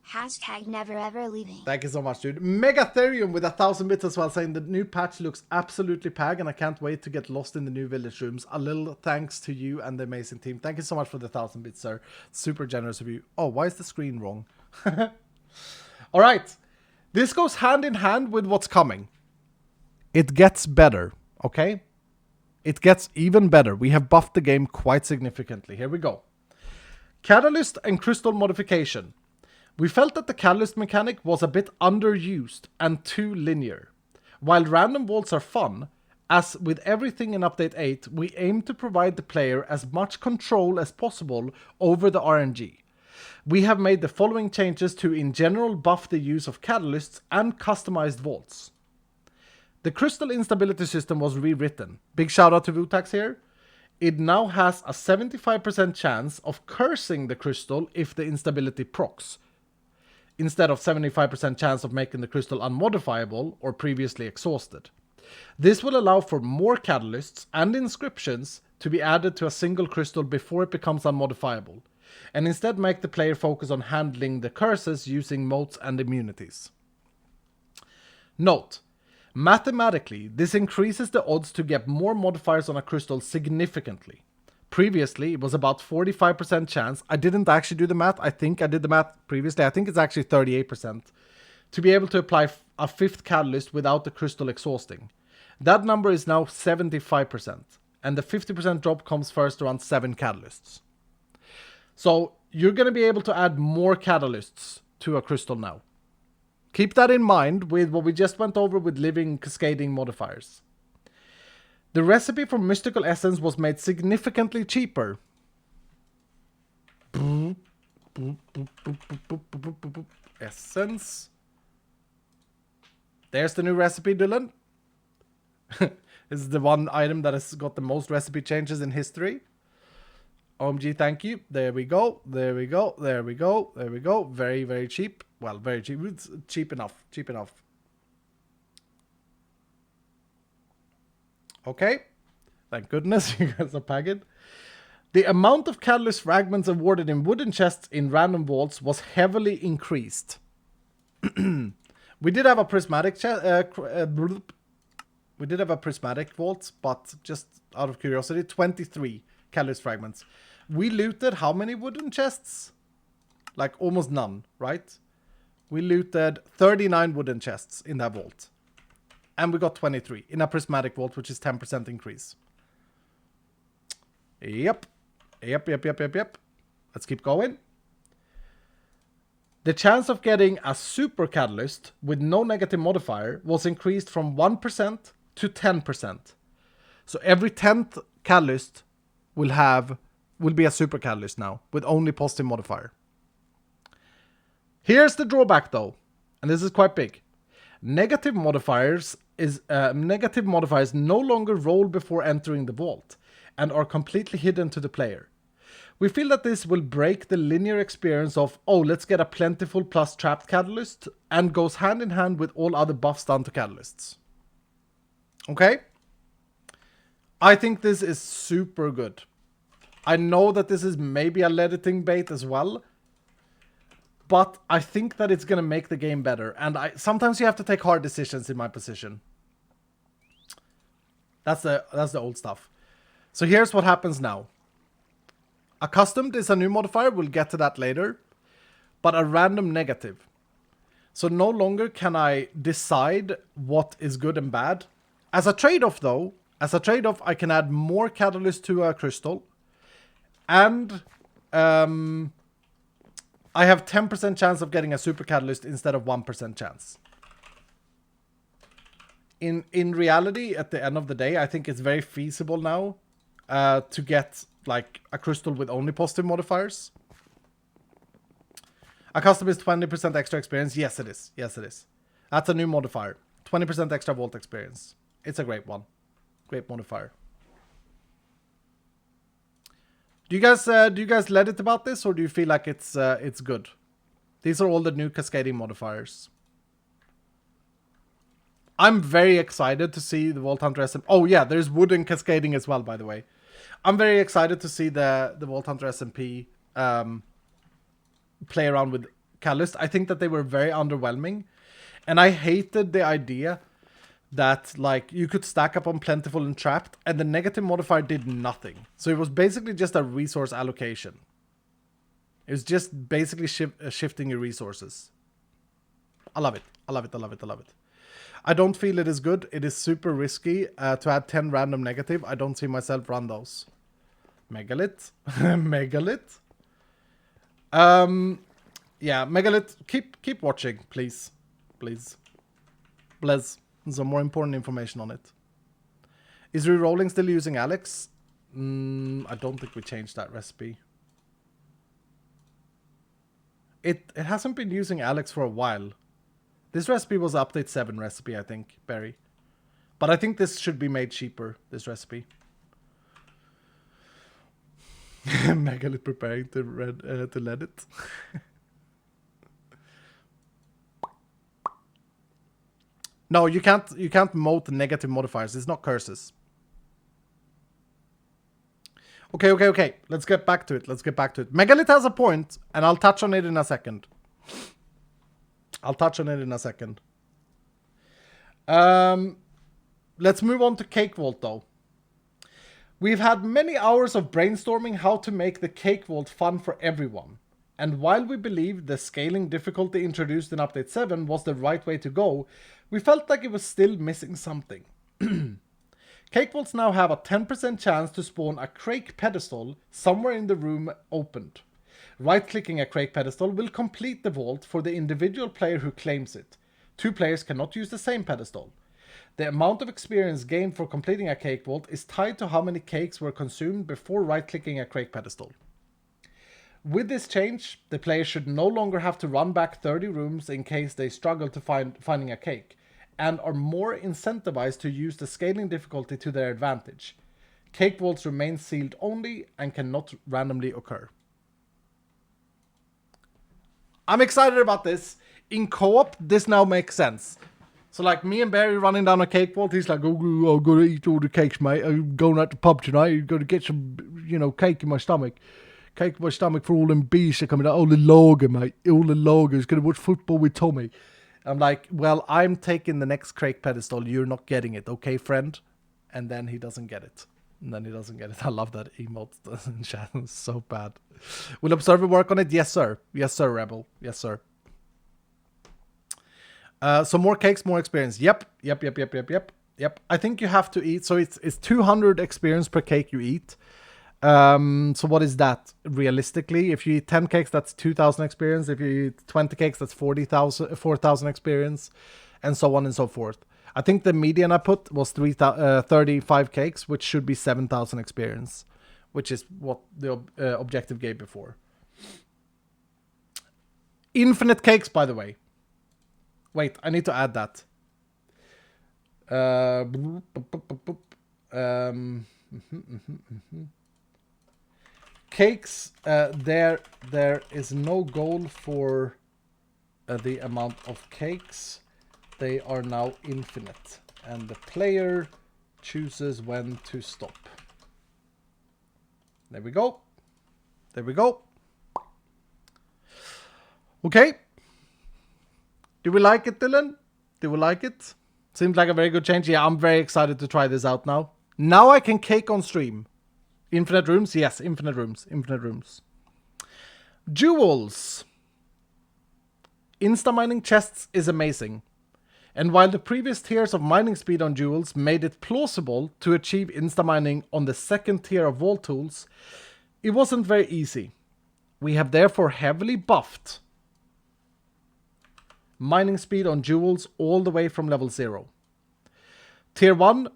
# never ever leaving. Thank you so much, dude. Megatherium with 1,000 bits as well, saying the new patch looks absolutely pag and I can't wait to get lost in the new village rooms. A little thanks to you and the amazing team. Thank you so much for the 1,000 bits, sir. Super generous of you. Oh, why is the screen wrong? All right. This goes hand in hand with what's coming. It gets better, okay? It gets even better. We have buffed the game quite significantly. Here we go. Catalyst and Crystal modification. We felt that the catalyst mechanic was a bit underused and too linear. While random vaults are fun, as with everything in Update 8, we aim to provide the player as much control as possible over the RNG. We have made the following changes to in general buff the use of catalysts and customized vaults. The crystal instability system was rewritten. Big shout out to Vutax here. It now has a 75% chance of cursing the crystal if the instability procs, instead of 75% chance of making the crystal unmodifiable or previously exhausted. This will allow for more catalysts and inscriptions to be added to a single crystal before it becomes unmodifiable. and instead make the player focus on handling the curses using motes and immunities. Note, mathematically, this increases the odds to get more modifiers on a crystal significantly. Previously, it was about 45% chance. I didn't actually do the math. I think I did the math previously. I think it's actually 38% to be able to apply a 5th catalyst without the crystal exhausting. That number is now 75%, and the 50% drop comes first around 7 catalysts. So you're going to be able to add more catalysts to a crystal now. Keep that in mind with what we just went over with living cascading modifiers. The recipe for Mystical Essence was made significantly cheaper. Essence. There's the new recipe, Dylan. This is the one item that has got the most recipe changes in history. OMG, thank you. There we go. There we go. There we go. There we go. Very, very cheap. Well, very cheap. It's cheap enough. Cheap enough. Okay. Thank goodness you guys are packed. The amount of catalyst fragments awarded in wooden chests in random vaults was heavily increased. We did have a prismatic vault, but just out of curiosity, 23 catalyst fragments. We looted how many wooden chests? Like almost none, right? We looted 39 wooden chests in that vault. And we got 23 in a prismatic vault, which is 10% increase. Yep. Let's keep going. The chance of getting a super catalyst with no negative modifier was increased from 1% to 10%. So every 10th catalyst will be a super catalyst now with only positive modifier. Here's the drawback though, and this is quite big. Negative modifiers no longer roll before entering the vault and are completely hidden to the player. We feel that this will break the linear experience of, oh, let's get a plentiful plus trapped catalyst, and goes hand in hand with all other buffs done to catalysts. Okay? I think this is super good. I know that this is maybe a editing bait as well, but I think that it's going to make the game better. And sometimes you have to take hard decisions in my position. That's the old stuff. So here's what happens now. Accustomed is a new modifier, we'll get to that later, but a random negative. So no longer can I decide what is good and bad. As a trade-off though, I can add more catalyst to a crystal, and I have 10% chance of getting a super catalyst instead of 1% chance. In reality, at the end of the day, I think it's very feasible now to get like a crystal with only positive modifiers. A custom is 20% extra experience. Yes, it is. Yes, it is. That's a new modifier. 20% extra vault experience. It's a great one. Great modifier. Do you guys let it about this, or do you feel like it's good? These are all the new cascading modifiers. I'm very excited to see the Vault Hunter SMP. Oh yeah, there's wooden cascading as well, by the way. I'm very excited to see the Vault Hunter SMP play around with Catalyst. I think that they were very underwhelming, and I hated the idea that like you could stack up on Plentiful and Trapped, and the negative modifier did nothing. So it was basically just a resource allocation. It was just basically shifting your resources. I love it. I love it. I love it. I love it. I don't feel it is good. It is super risky to add 10 random negative. I don't see myself run those. Megalith. Megalith. Yeah, Megalith, keep watching, please. Please. Bless. Some more important information on it. Is rerolling still using Alex? I don't think we changed that recipe. It hasn't been using Alex for a while. This recipe was update 7 recipe, I think, Barry. But I think this should be made cheaper, this recipe. Megalith preparing to let it. No, you can't mote negative modifiers. It's not curses. Okay. Let's get back to it. Megalith has a point, and I'll touch on it in a second. Let's move on to Cake Vault, though. We've had many hours of brainstorming how to make the Cake Vault fun for everyone. And while we believe the scaling difficulty introduced in Update 7 was the right way to go, we felt like it was still missing something. Cake Vaults now have a 10% chance to spawn a Crake pedestal somewhere in the room opened. Right-clicking a Crake pedestal will complete the vault for the individual player who claims it. 2 players cannot use the same pedestal. The amount of experience gained for completing a Cake Vault is tied to how many cakes were consumed before right-clicking a Crake pedestal. With this change, the player should no longer have to run back 30 rooms in case they struggle to finding a cake, and are more incentivized to use the scaling difficulty to their advantage. Cake Vaults remain sealed only and cannot randomly occur. I'm excited about this. In co-op, this now makes sense. So like me and Barry running down a Cake Vault, he's like, oh, I'm going to eat all the cakes, mate. I'm going out to the pub tonight. I'm going to get some, cake in my stomach. Cake in my stomach for all them bees that are coming out. All the lager, mate. All the lager's going to watch football with Tommy. I'm like, well, I'm taking the next Crake pedestal. You're not getting it, okay, friend? And then he doesn't get it. I love that emote in chat. It's so bad. Will Observer work on it? Yes, sir. Yes, sir, Rebel. Yes, sir. So more cakes, more experience. Yep. I think you have to eat. So it's 200 experience per cake you eat. So what is that realistically? If you eat 10 cakes, that's 2,000 experience. If you eat 20 cakes, that's 4,000 experience, and so on and so forth. I think the median I put was 35 cakes, which should be 7,000 experience, which is what the objective gave before. Infinite cakes, by the way. Wait, I need to add that. Cakes, there is no goal for the amount of cakes. They are now infinite, and the player chooses when to stop. There we go. Okay. Do we like it, Dylan? Do we like it? Seems like a very good change. Yeah, I'm very excited to try this out now. Now I can cake on stream. Infinite rooms? Yes, infinite rooms. Jewels. Insta-mining chests is amazing. And while the previous tiers of mining speed on jewels made it plausible to achieve insta-mining on the second tier of vault tools, it wasn't very easy. We have therefore heavily buffed mining speed on jewels all the way from level 0. Tier 1,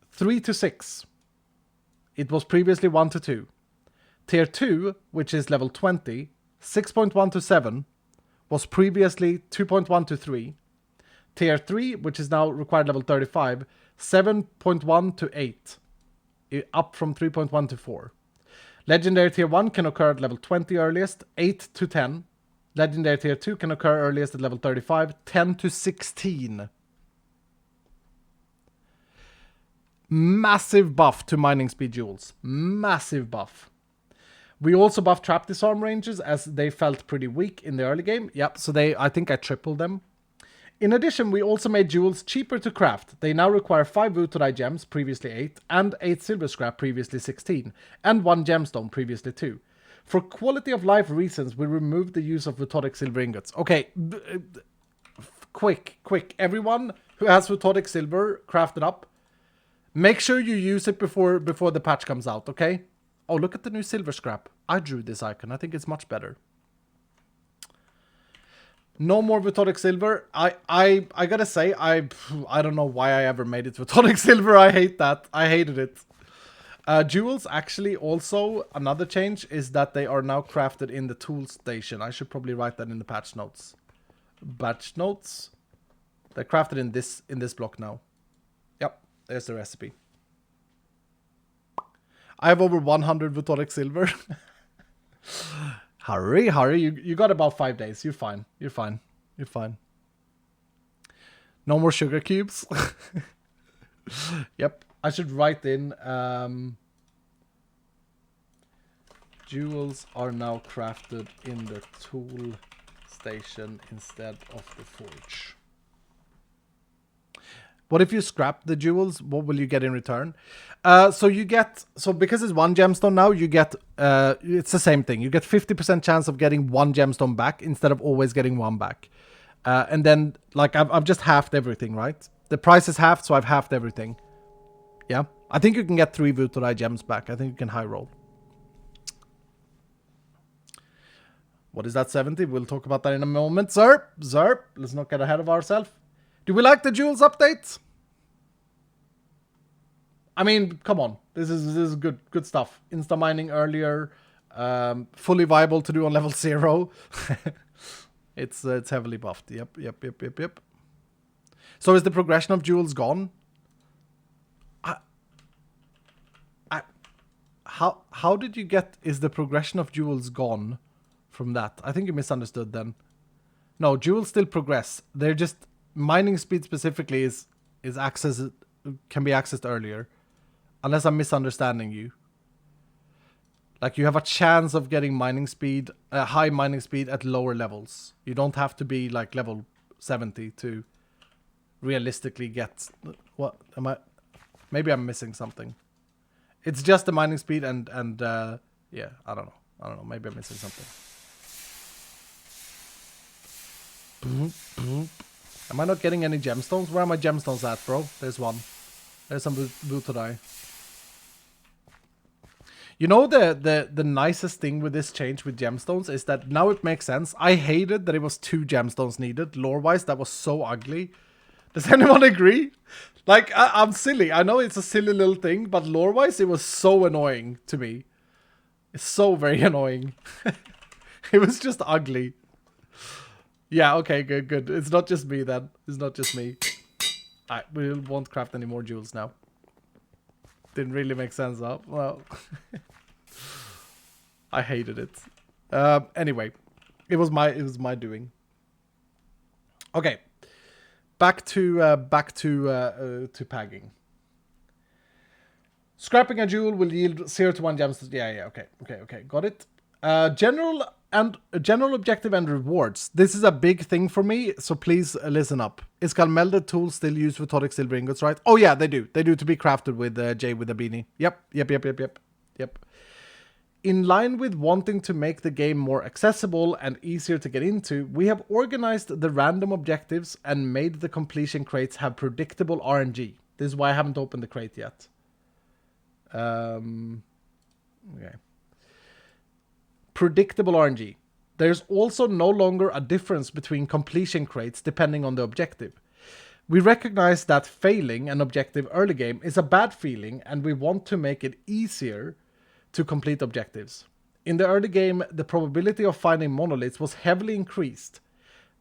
3 to 6. It was previously 1 to 2. Tier 2, which is level 20, 6.1 to 7, was previously 2.1 to 3. Tier 3, which is now required level 35, 7.1 to 8, up from 3.1 to 4. Legendary Tier 1 can occur at level 20 earliest, 8 to 10. Legendary Tier 2 can occur earliest at level 35, 10 to 16. Massive buff to mining speed jewels. Massive buff. We also buffed trap disarm ranges as they felt pretty weak in the early game. Yep, so I think I tripled them. In addition, we also made jewels cheaper to craft. They now require 5 Wutodai gems, previously 8, and 8 silver scrap, previously 16, and 1 gemstone, previously 2. For quality of life reasons, we removed the use of Wutodic silver ingots. Okay, quick. Everyone who has Wutodic silver crafted up, make sure you use it before the patch comes out, okay? Oh, look at the new silver scrap. I drew this icon. I think it's much better. No more Wutodic silver. I gotta say, I don't know why I ever made it Wutodic silver. I hate that. I hated it. Jewels, actually, also, another change is that they are now crafted in the tool station. I should probably write that in the patch notes. Batch notes. They're crafted in this block now. Yep, there's the recipe. I have over 100 Wutodic silver. Hurry, you got about 5 days. You're fine. No more sugar cubes. Yep, I should write in Jewels are now crafted in the tool station instead of the forge. What if you scrap the jewels? What will you get in return? So because it's 1 gemstone now, you get, it's the same thing. You get 50% chance of getting 1 gemstone back instead of always getting 1 back. And then, like, I've just halved everything, right? The price is halved, so I've halved everything. Yeah. I think you can get 3 Vutorai gems back. I think you can high roll. What is that, 70? We'll talk about that in a moment. Zerp. Let's not get ahead of ourselves. Do we like the jewels update? I mean, come on. This is good stuff. Insta mining earlier. Fully viable to do on level 0. It's heavily buffed. Yep. So is the progression of jewels gone? How did you get... Is the progression of jewels gone from that? I think you misunderstood then. No, jewels still progress. They're just... Mining speed specifically is accessed... Can be accessed earlier. Unless I'm misunderstanding you. Like, you have a chance of getting mining speed... high mining speed at lower levels. You don't have to be, like, level 70 to realistically get... What? Am I... Maybe I'm missing something. It's just the mining speed and yeah, I don't know. Maybe I'm missing something. Am I not getting any gemstones? Where are my gemstones at, bro? There's one. There's some Vutorai. You know the nicest thing with this change with gemstones is that now it makes sense. I hated that it was 2 gemstones needed. Lore-wise, that was so ugly. Does anyone agree? Like, I'm silly. I know it's a silly little thing, but lore-wise, it was so annoying to me. It's so very annoying. It was just ugly. Yeah, okay, good. It's not just me then. It's not just me. We won't craft any more jewels now. Didn't really make sense, huh? Well, I hated it. Anyway, it was my doing. Okay. Back to pagging. Scrapping a jewel will yield 0 to 1 gems. Yeah. Okay. Got it. General objective and rewards. This is a big thing for me, so please listen up. Is melded tools still used for tonic silver ingots, right? Oh yeah, they do. They do to be crafted with J with a beanie. Yep. In line with wanting to make the game more accessible and easier to get into, we have organized the random objectives and made the completion crates have predictable RNG. This is why I haven't opened the crate yet. Okay. Predictable RNG. There's also no longer a difference between completion crates depending on the objective. We recognize that failing an objective early game is a bad feeling, and we want to make it easier to complete objectives. In the early game, the probability of finding monoliths was heavily increased.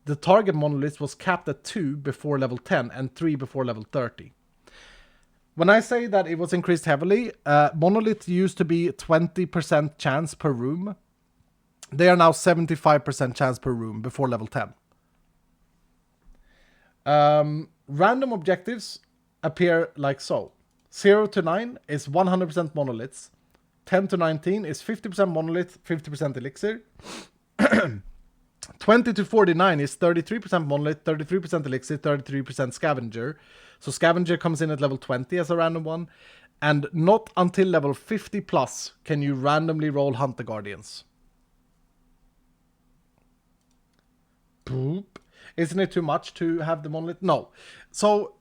The target monolith was capped at 2 before level 10 and 3 before level 30. When I say that it was increased heavily, monolith used to be 20% chance per room. They are now 75% chance per room before level 10. Random objectives appear like so. 0 to 9 is 100% monoliths. 10 to 19 is 50% monolith, 50% elixir. 20 to 49 is 33% monolith, 33% elixir, 33% scavenger. So scavenger comes in at level 20 as a random one. And not until level 50 plus can you randomly roll Hunter Guardians. Boop. Isn't it too much to have the monolith? No. So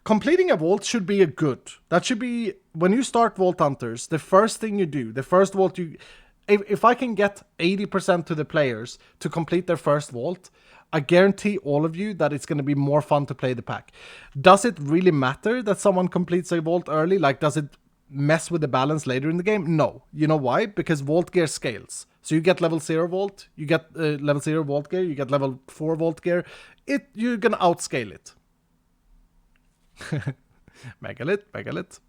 completing a vault should be a good. That should be, when you start Vault Hunters, the first thing you do, the first vault you... If I can get 80% to the players to complete their first vault, I guarantee all of you that it's going to be more fun to play the pack. Does it really matter that someone completes a vault early? Like, does it mess with the balance later in the game? No. You know why? Because vault gear scales. So you get level 0 vault, you get level 0 vault gear, you get level 4 vault gear. You're going to outscale it. Megalith.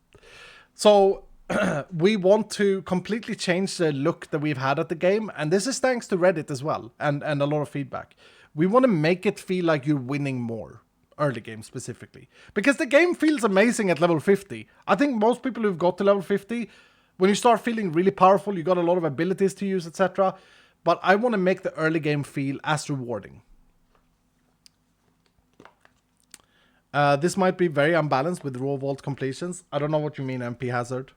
So we want to completely change the look that we've had at the game, and this is thanks to Reddit as well, and a lot of feedback. We want to make it feel like you're winning more, early game specifically, because the game feels amazing at level 50. I think most people who've got to level 50 When you start feeling really powerful, you got a lot of abilities to use, etc. But I want to make the early game feel as rewarding. This might be very unbalanced with raw vault completions. I don't know what you mean, MP Hazard.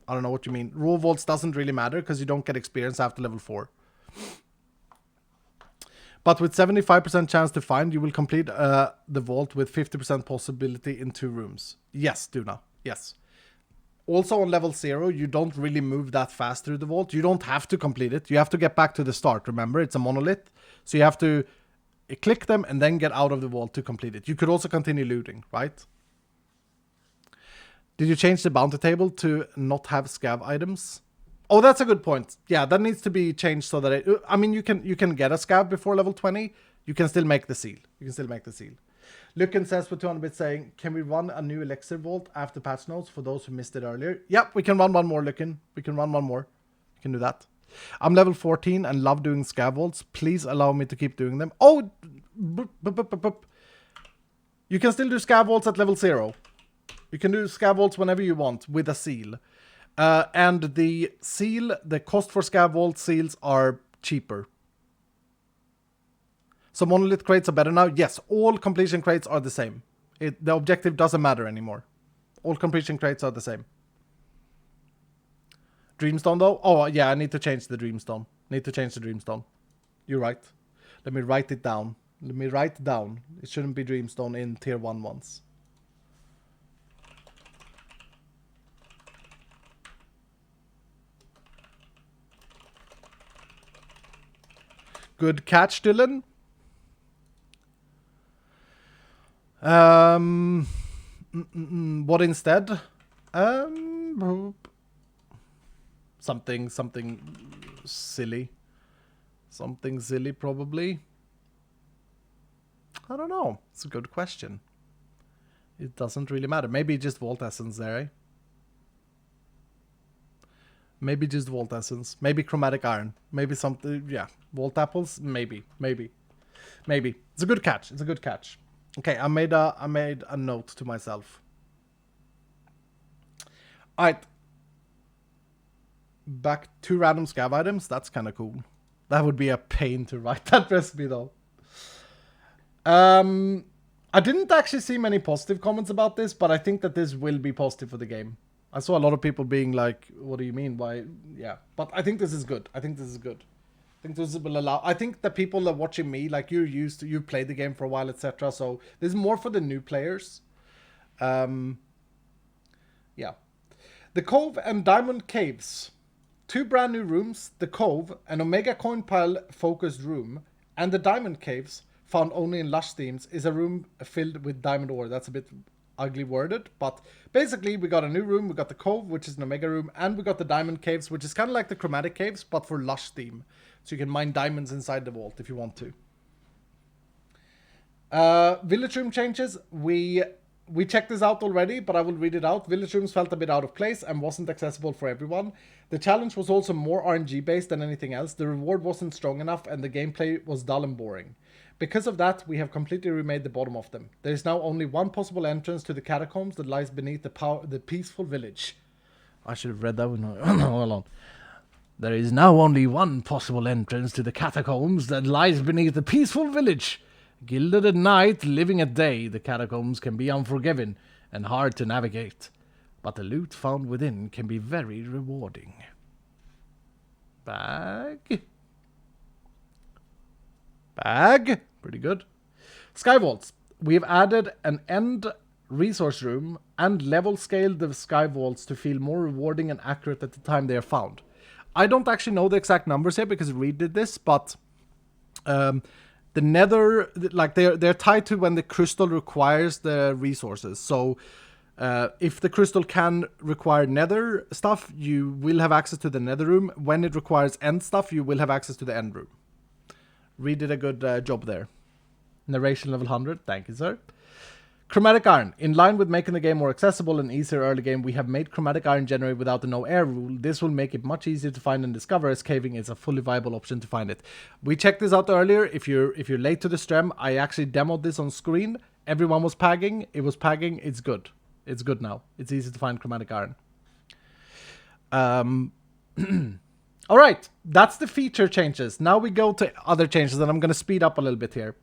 I don't know what you mean. Raw vaults doesn't really matter because you don't get experience after level 4. But with 75% chance to find, you will complete the vault with 50% possibility in 2 rooms. Yes, Duna. Yes. Also on level 0, you don't really move that fast through the vault. You don't have to complete it. You have to get back to the start. Remember, it's a monolith. So you have to click them and then get out of the vault to complete it. You could also continue looting, right? Did you change the bounty table to not have scav items? Oh, that's a good point. Yeah, that needs to be changed so that it... I mean, you can get a scav before level 20. You can still make the seal. Lucan says for 200 bits saying, can we run a new Elixir vault after patch notes for those who missed it earlier? Yep, we can run one more, Lucan. We can run one more. We can do that. I'm level 14 and love doing scav vaults. Please allow me to keep doing them. Oh! You can still do scav vaults at level 0. You can do scav vaults whenever you want with a seal. And the seal, the cost for scav vault seals are cheaper. So monolith crates are better now? Yes, all completion crates are the same. The objective doesn't matter anymore. All completion crates are the same. Dreamstone though? Oh yeah, I need to change the Dreamstone. You're right. Let me write it down. It shouldn't be Dreamstone in tier 1 ones. Good catch, Dylan. What instead? Something silly. Something silly, probably. I don't know. It's a good question. It doesn't really matter. Maybe just Vault Essence there, eh? Maybe just Vault Essence. Maybe Chromatic Iron. Maybe something, yeah. Vault Apples? Maybe. It's a good catch. Okay, I made a note to myself. Alright. Back to random scav items. That's kind of cool. That would be a pain to write that recipe though. I didn't actually see many positive comments about this, but I think that this will be positive for the game. I saw a lot of people being like, what do you mean? Why? Yeah, but I think this is good. I think this will allow... I think the people that are watching me, like you've played the game for a while, etc. So this is more for the new players. Yeah. The Cove and Diamond Caves. 2 brand new rooms. The Cove, an Omega Coin Pile focused room, and the Diamond Caves, found only in lush themes, is a room filled with diamond ore. That's a bit ugly worded, but basically we got a new room. We got the Cove, which is an Omega room, and we got the Diamond Caves, which is kind of like the Chromatic Caves, but for lush theme. So you can mine diamonds inside the vault if you want to. Village room changes. We checked this out already, but I will read it out. Village rooms felt a bit out of place and wasn't accessible for everyone. The challenge was also more RNG based than anything else. The reward wasn't strong enough and the gameplay was dull and boring. Because of that, we have completely remade the bottom of them. There is now only one possible entrance to the catacombs that lies beneath the peaceful village. I should have read that one. Hold on. There is now only one possible entrance to the catacombs that lies beneath the peaceful village. Gilded at night, living at day, the catacombs can be unforgiving and hard to navigate. But the loot found within can be very rewarding. Bag? Pretty good. Sky Vaults. We have added an end resource room and level scaled the Sky Vaults to feel more rewarding and accurate at the time they are found. I don't actually know the exact numbers here because Reed did this, but the nether, like they're tied to when the crystal requires the resources. So if the crystal can require nether stuff, you will have access to the nether room. When it requires end stuff, you will have access to the end room. Reed did a good job there. Narration level 100. Thank you, sir. Chromatic Iron. In line with making the game more accessible and easier early game, we have made Chromatic Iron generate without the no air rule. This will make it much easier to find and discover, as caving is a fully viable option to find it. We checked this out earlier. If you're late to the stream, I actually demoed this on screen. Everyone was pagging. It was pagging. It's good. It's good now. It's easy to find Chromatic Iron. All right, that's the feature changes. Now we go to other changes, and I'm going to speed up a little bit here.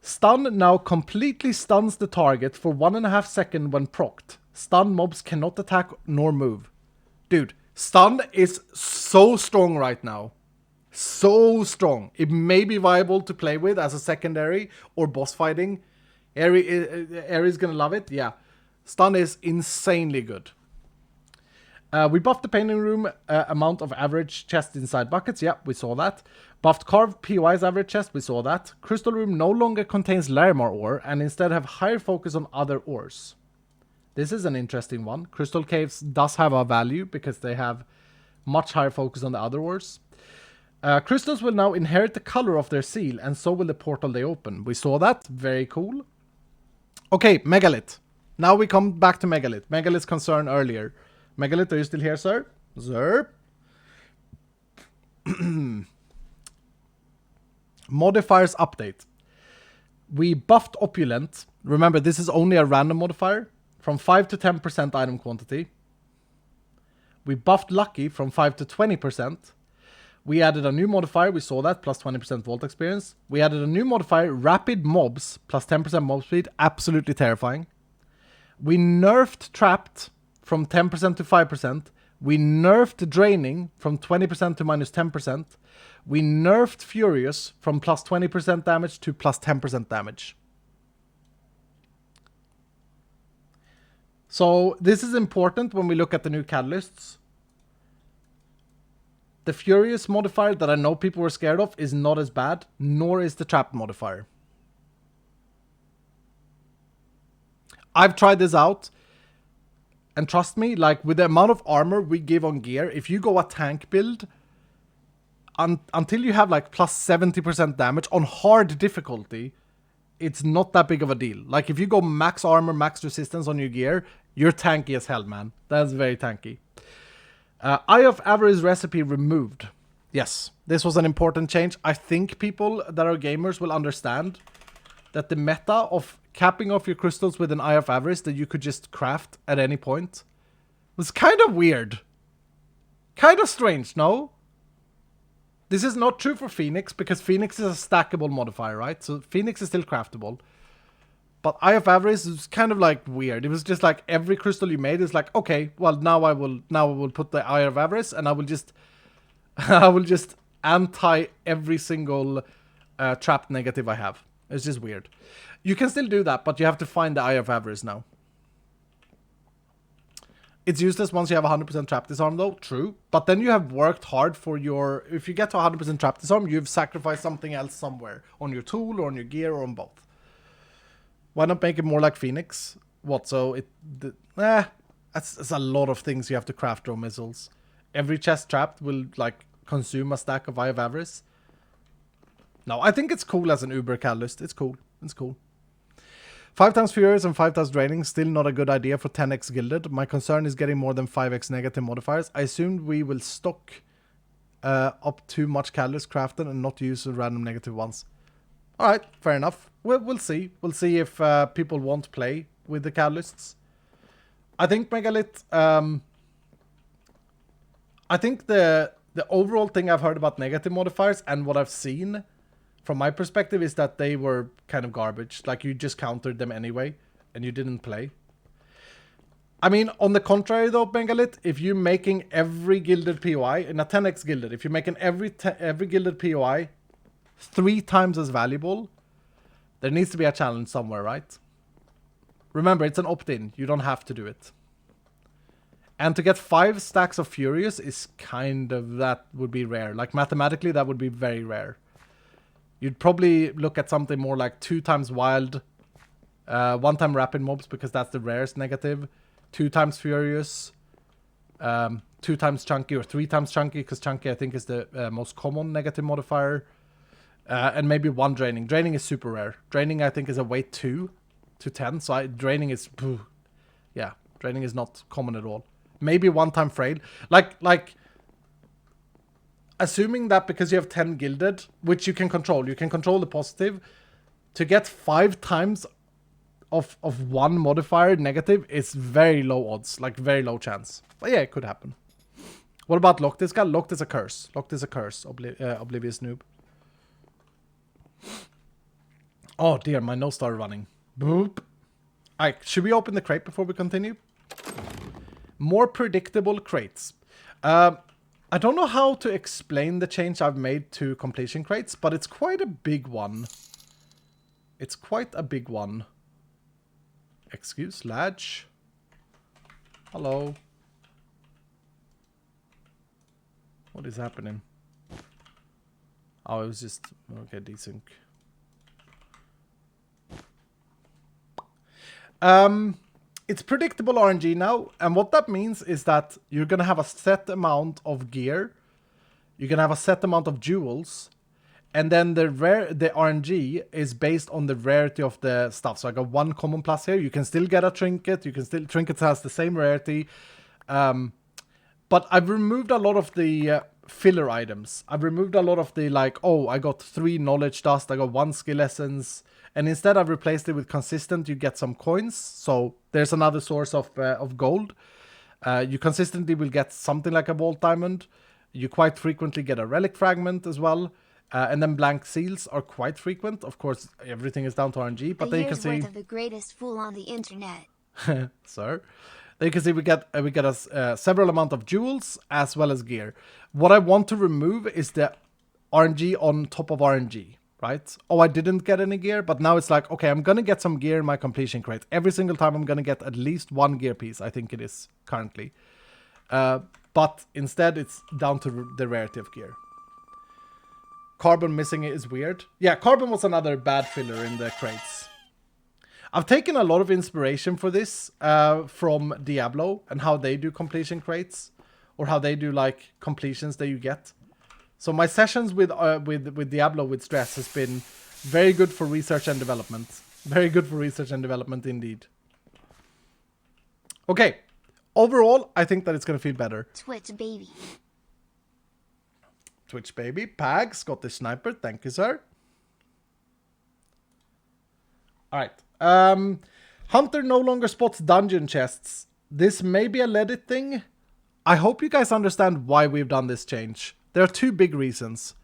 Stun now completely stuns the target for 1.5 seconds when procced. Stun mobs cannot attack nor move. Dude, stun is so strong right now. So strong. It may be viable to play with as a secondary or boss fighting. Aries gonna love it. Yeah. Stun is insanely good. We buffed the painting room amount of average chest inside buckets. Yeah, we saw that. Buffed carved POI's average chest. We saw that. Crystal room no longer contains Larimar ore and instead have higher focus on other ores. This is an interesting one. Crystal caves does have a value because they have much higher focus on the other ores. Crystals will now inherit the color of their seal, and so will the portal they open. We saw that. Very cool. Okay, Megalith. Now we come back to Megalith. Megalith's concern earlier. Megalith, are you still here, sir? Sir? Modifiers update. We buffed Opulent. Remember, this is only a random modifier. From 5 to 10% item quantity. We buffed Lucky from 5 to 20%. We added a new modifier, we saw that, plus 20% vault experience. We added a new modifier, Rapid Mobs, plus 10% mob speed, absolutely terrifying. We nerfed Trapped from 10% to 5%. We nerfed Draining from 20% to minus 10%. We nerfed Furious from plus 20% damage to plus 10% damage. So this is important when we look at the new catalysts. The Furious modifier that I know people were scared of is not as bad, nor is the Trapped modifier. I've tried this out, and trust me, like with the amount of armor we give on gear, if you go a tank build, until you have like plus 70% damage on hard difficulty, it's not that big of a deal. Like if you go max armor, max resistance on your gear, you're tanky as hell, man. That's very tanky. Eye of Avarice recipe removed. Yes, this was an important change. I think people that are gamers will understand that the meta of capping off your crystals with an Eye of Avarice that you could just craft at any point was kind of weird. Kind of strange, no? This is not true for Phoenix, because Phoenix is a stackable modifier, right? So Phoenix is still craftable. But Eye of Avarice is kind of like weird. It was just like every crystal you made is like, okay, well now I will put the Eye of Avarice and I will just anti every single trapped negative I have. It's just weird. You can still do that, but you have to find the Eye of Avarice now. It's useless once you have 100% trap disarm though, true. But then you have worked hard for your... If you get to 100% trap disarm, you've sacrificed something else somewhere. On your tool, or on your gear, or on both. Why not make it more like Phoenix? What, so it... That's a lot of things you have to craft drone missiles. Every chest trapped will, like, consume a stack of Eye of Avarice. No, I think it's cool as an Uber catalyst. It's cool. It's cool. 5 times Furious and 5 times Draining, still not a good idea for 10x Gilded. My concern is getting more than 5x negative modifiers. I assumed we will stock up too much catalyst crafted and not use the random negative ones. Alright, fair enough. We'll see. We'll see if people want to play with the catalysts. I think Megalith... I think the overall thing I've heard about negative modifiers and what I've seen... From my perspective is that they were kind of garbage. Like you just countered them anyway and you didn't play. I mean, on the contrary though, Megalith, if you're making every gilded POI in a 10x gilded, if you're making every gilded POI 3 times as valuable, there needs to be a challenge somewhere, right? Remember, it's an opt-in. You don't have to do it. And to get 5 stacks of Furious is kind of, that would be rare. Like mathematically, that would be very rare. You'd probably look at something more like 2 times Wild, 1 time Rapid Mobs, because that's the rarest negative, 2 times Furious, 2 times Chunky, or 3 times Chunky, because Chunky I think is the most common negative modifier, and maybe 1 Draining. Draining is super rare. Draining I think is a weight 2 to 10, so Draining is, yeah, Draining is not common at all. Maybe 1 time Frail. Like, assuming that because you have 10 gilded, which you can control the positive, to get 5 times of one modifier negative is very low odds, like very low chance. But yeah, it could happen. What about Locked is? Locked is a curse. Locked is a curse. Oblivious noob. Oh dear, my nose started running. Boop. Alright, should we open the crate before we continue? More predictable crates. I don't know how to explain the change I've made to completion crates, but it's quite a big one. It's quite a big one. Excuse, Ladge. Hello. What is happening? Oh, it was just... Okay, desync. It's predictable RNG now, and what that means is that you're gonna have a set amount of gear, you're gonna have a set amount of jewels, and then the RNG is based on the rarity of the stuff. So I got one common plus here. You can still get a trinket. Trinkets has the same rarity, but I've removed a lot of the filler items. I've removed a lot of the like, oh, I got 3 knowledge dust, I got 1 skill essence. And instead I've replaced it with consistent, you get some coins. So there's another source of gold. You consistently will get something like a vault diamond. You quite frequently get a relic fragment as well. And then blank seals are quite frequent. Of course, everything is down to RNG. But then you can see... Worth of the greatest fool on the internet. Sir. Then you can see we get a several amount of jewels as well as gear. What I want to remove is the RNG on top of RNG. Right? Oh, I didn't get any gear, but now it's like, okay, I'm gonna get some gear in my completion crate. Every single time I'm gonna get at least 1 gear piece, I think it is currently. But instead, it's down to the rarity of gear. Carbon missing is weird. Yeah, carbon was another bad filler in the crates. I've taken a lot of inspiration for this from Diablo and how they do completion crates, or how they do like completions that you get. So my sessions with Diablo with stress has been very good for research and development. Very good for research and development indeed. Okay. Overall, I think that it's going to feel better. Twitch baby. Twitch baby. Pag, Scottish Sniper. Thank you, sir. Alright. Hunter no longer spots dungeon chests. This may be a Reddit thing. I hope you guys understand why we've done this change. There are 2 big reasons.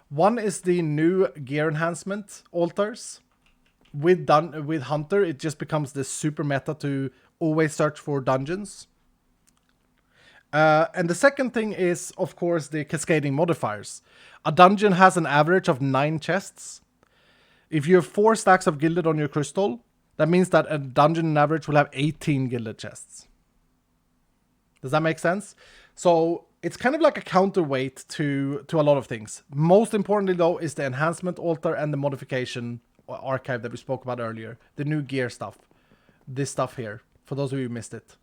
One is the new gear enhancement altars. With Hunter, it just becomes the super meta to always search for dungeons. And the second thing is, of course, the cascading modifiers. A dungeon has an average of 9 chests. If you have 4 stacks of gilded on your crystal, that means that a dungeon on average will have 18 gilded chests. Does that make sense? So it's kind of like a counterweight to a lot of things. Most importantly, though, is the enhancement altar and the modification archive that we spoke about earlier. The new gear stuff. This stuff here, for those of you who missed it.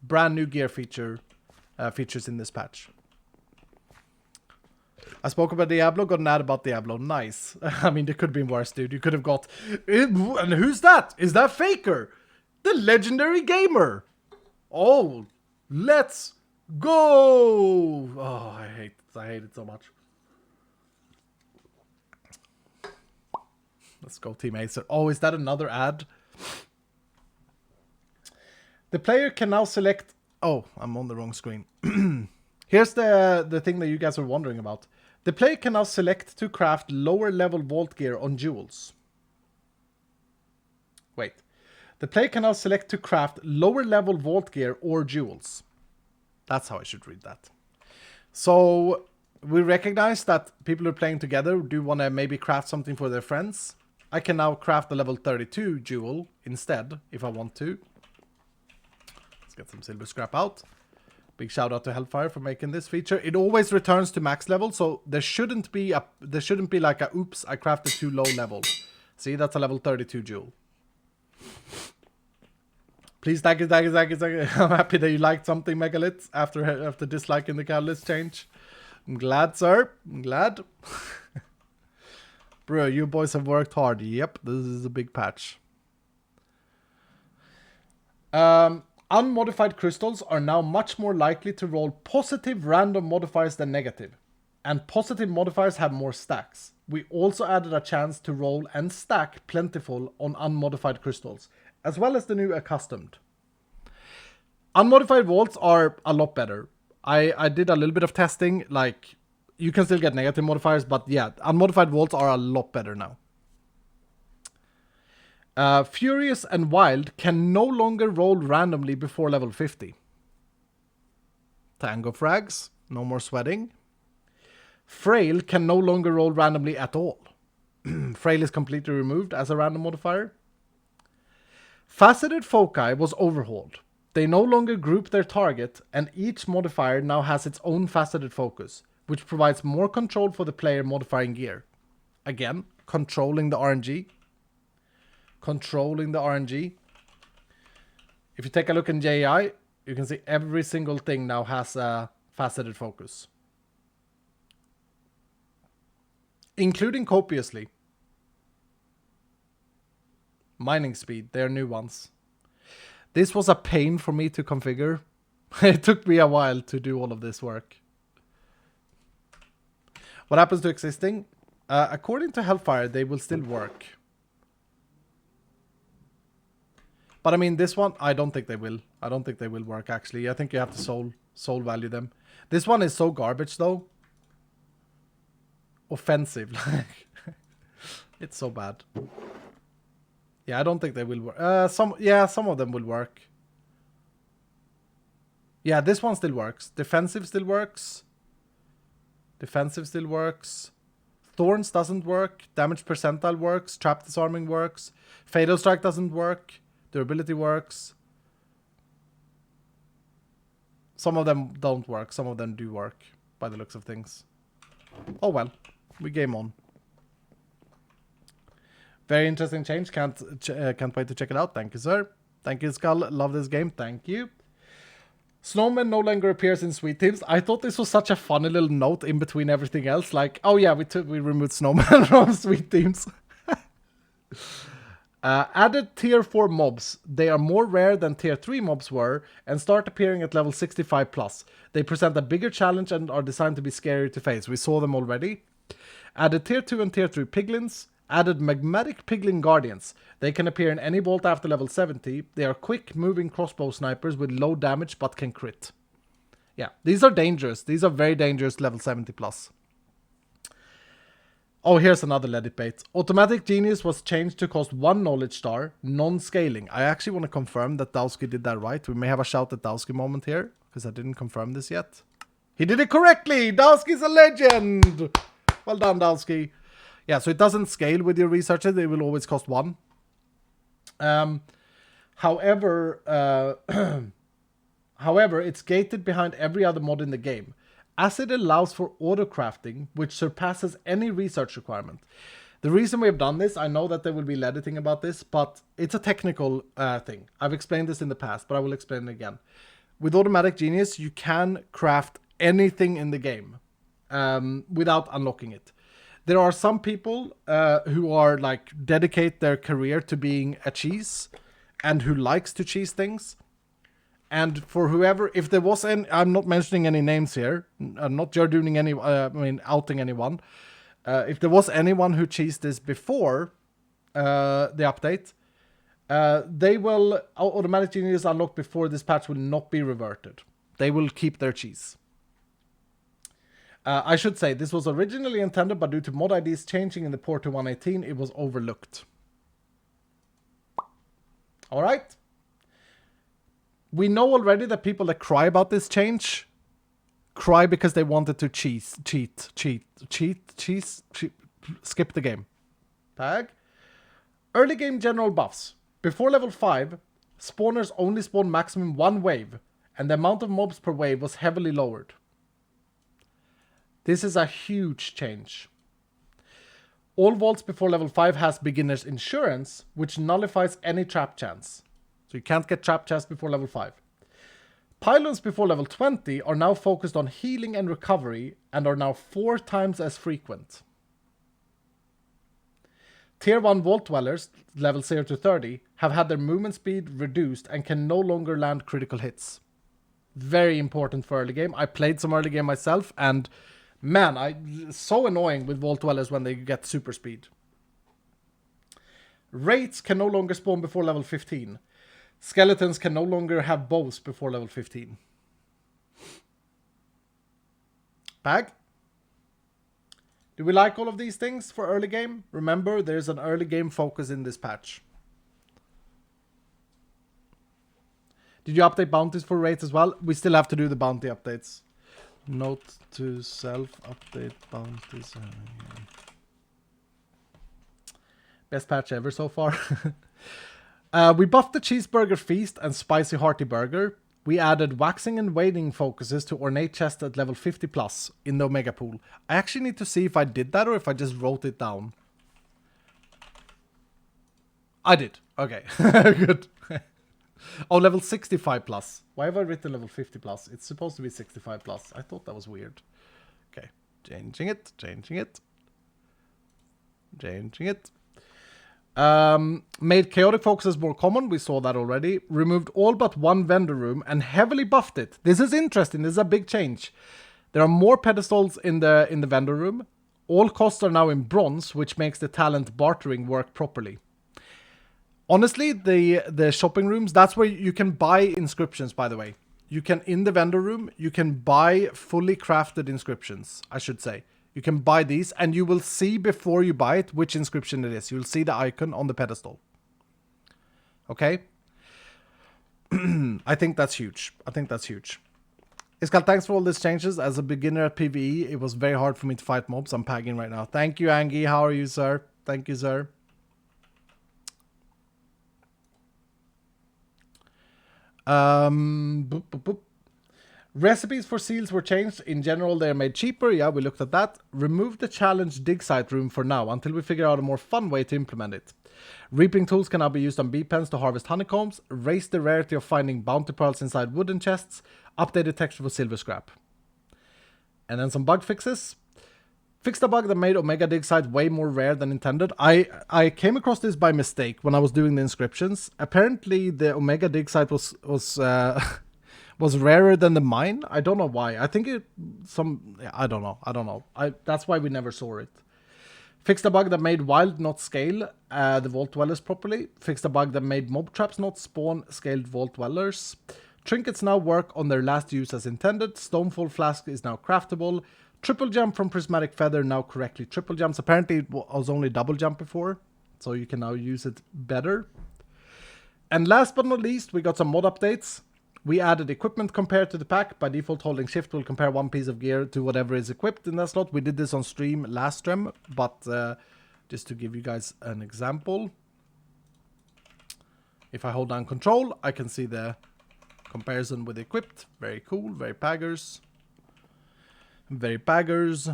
Brand new gear features in this patch. I spoke about Diablo, got an ad about Diablo. Nice. I mean, there could have been worse, dude. You could have got... And who's that? Is that Faker? The legendary gamer. Oh, let's go. Oh, I hate it so much. Let's go, Team Acer. Oh, is that another ad? The player can now select... Oh, I'm on the wrong screen. Here's the thing that you guys are wondering about. The player can now select to craft lower level vault gear on jewels. Wait. The player can now select to craft lower level vault gear or jewels. That's how I should read that. So we recognize that people who are playing together do want to maybe craft something for their friends. I can now craft a level 32 jewel instead, if I want to. Let's get some silver scrap out. Big shout out to Hellfire for making this feature. It always returns to max level, so there shouldn't be like a oops, I crafted too low level. See, that's a level 32 jewel. Please, thank you. I'm happy that you liked something, Megalith, after disliking the catalyst change. I'm glad, sir. I'm glad. Bro, you boys have worked hard. Yep, this is a big patch. Unmodified crystals are now much more likely to roll positive random modifiers than negative. And positive modifiers have more stacks. we also added a chance to roll and stack plentiful on unmodified crystals, as well as the new accustomed. Unmodified vaults are a lot better. I did a little bit of testing, like, you can still get negative modifiers, but yeah, unmodified vaults are a lot better now. Furious and Wild can no longer roll randomly before level 50. Tango Frags, no more sweating. Frail can no longer roll randomly at all. Frail is completely removed as a random modifier. Faceted Foci was overhauled. They no longer group their target, and each modifier now has its own faceted focus, which provides more control for the player modifying gear. Again, controlling the RNG. Controlling the RNG. If you take a look in JI, you can see every single thing now has a faceted focus. Including copiously. Mining speed, they're new ones. This was a pain for me to configure. It took me a while to do all of this work. What happens to existing? According to Hellfire, they will still work. But I mean, this one, I don't think they will. I don't think they will work, actually. I think you have to soul value them. This one is so garbage, though. Offensive. It's so bad. Yeah, I don't think they will work. Some of them will work. Yeah, this one still works. Defensive still works. Defensive still works. Thorns doesn't work. Damage percentile works. Trap disarming works. Fatal strike doesn't work. Durability works. Some of them don't work. Some of them do work, by the looks of things. Oh well, we game on. Very interesting change. Can't wait to check it out. Thank you, sir. Thank you, Skull. Love this game. Thank you. Snowman no longer appears in Sweet Teams. I thought this was such a funny little note in between everything else. Like, oh yeah, we removed Snowman from Sweet Teams. Added tier 4 mobs. They are more rare than tier 3 mobs were and start appearing at level 65 plus. They present a bigger challenge and are designed to be scarier to face. We saw them already. Added tier 2 and tier 3 piglins. Added magmatic piglin guardians. They can appear in any vault after level 70. They are quick moving crossbow snipers with low damage but can crit. Yeah, these are dangerous. These are very dangerous level 70 plus. Oh, here's another let it bait. Automatic Genius was changed to cost 1 knowledge star, non-scaling. I actually want to confirm that Dowski did that right. We may have a shout at Dowski moment here, because I didn't confirm this yet. He did it correctly! Dowski's a legend! Well done, Dowski. Yeah, so it doesn't scale with your researcher. They will always cost 1. However, it's gated behind every other mod in the game, as it allows for auto-crafting, which surpasses any research requirement. The reason we have done this, I know that there will be editing about this, but it's a technical thing. I've explained this in the past, but I will explain it again. With Automatic Genius, you can craft anything in the game without unlocking it. There are some people who are like dedicate their career to being a cheese and who likes to cheese things. And for whoever, if there was any, I'm not mentioning any names here. I'm not jardooning outing anyone. If there was anyone who cheesed this before the update, they will, Automatic Genius unlocked before this patch will not be reverted. They will keep their cheese. I should say, this was originally intended, but due to mod IDs changing in the port to 118, it was overlooked. Alright. We know already that people that cry about this change cry because they wanted to cheat, skip the game. Tag. Early game general buffs. Before level 5, spawners only spawn maximum 1 wave, and the amount of mobs per wave was heavily lowered. This is a huge change. All vaults before level 5 has beginner's insurance, which nullifies any trap chance. So you can't get trap chance before level 5. Pylons before level 20 are now focused on healing and recovery and are now 4 times as frequent. Tier 1 vault dwellers, level 0 to 30, have had their movement speed reduced and can no longer land critical hits. Very important for early game. I played some early game myself, and Man, so annoying with Vault Dwellers when they get super speed. Wraiths can no longer spawn before level 15. Skeletons can no longer have bows before level 15. Bag? Do we like all of these things for early game? Remember, there's an early game focus in this patch. Did you update bounties for raids as well? We still have to do the bounty updates. Note to self, update bounties. Best patch ever so far. We buffed the cheeseburger feast and spicy hearty burger. We added waxing and wading focuses to ornate chest at level 50 plus in the Omega pool. I actually need to see if I did that or if I just wrote it down. I did. Okay, good. Oh, level 65 plus. Why have I written level 50 plus? It's supposed to be 65 plus. I thought that was weird. Okay, changing it, changing it. Changing it. Made chaotic focuses more common. We saw that already. Removed all but one vendor room and heavily buffed it. This is interesting. This is a big change. There are more pedestals in the vendor room. All costs are now in bronze, which makes the talent bartering work properly. Honestly, the shopping rooms, that's where you can buy inscriptions, by the way. You can, in the vendor room, you can buy fully crafted inscriptions, I should say. You can buy these, and you will see before you buy it which inscription it is. You'll see the icon on the pedestal. Okay? I think that's huge. I think that's huge. Iskal, thanks for all these changes. As a beginner at PvE, it was very hard for me to fight mobs. I'm pagging right now. Thank you, Angie. How are you, sir? Thank you, sir. Boop, boop, boop. Recipes for seals were changed. In general, they are made cheaper. Yeah, we looked at that. Remove the challenge dig site room for now until we figure out a more fun way to implement it. Reaping tools can now be used on bee pens to harvest honeycombs. Raise the rarity of finding bounty pearls inside wooden chests. Update the texture for silver scrap. And then some bug fixes. Fixed a bug that made Omega dig site way more rare than intended. I came across this by mistake when I was doing the inscriptions. Apparently, the Omega dig site was rarer than the mine. I don't know why. I think I don't know. That's why we never saw it. Fixed a bug that made wild not scale the vault dwellers properly. Fixed a bug that made mob traps not spawn scaled vault dwellers. Trinkets now work on their last use as intended. Stonefall flask is now craftable. Triple jump from prismatic feather now correctly triple jumps. Apparently it was only double jump before, so you can now use it better. And last but not least, we got some mod updates. We added equipment compare to the pack. By default, holding shift will compare one piece of gear to whatever is equipped in that slot. We did this on stream last stream, but just to give you guys an example. If I hold down control, I can see the comparison with equipped. Very cool, very paggers. Very paggers.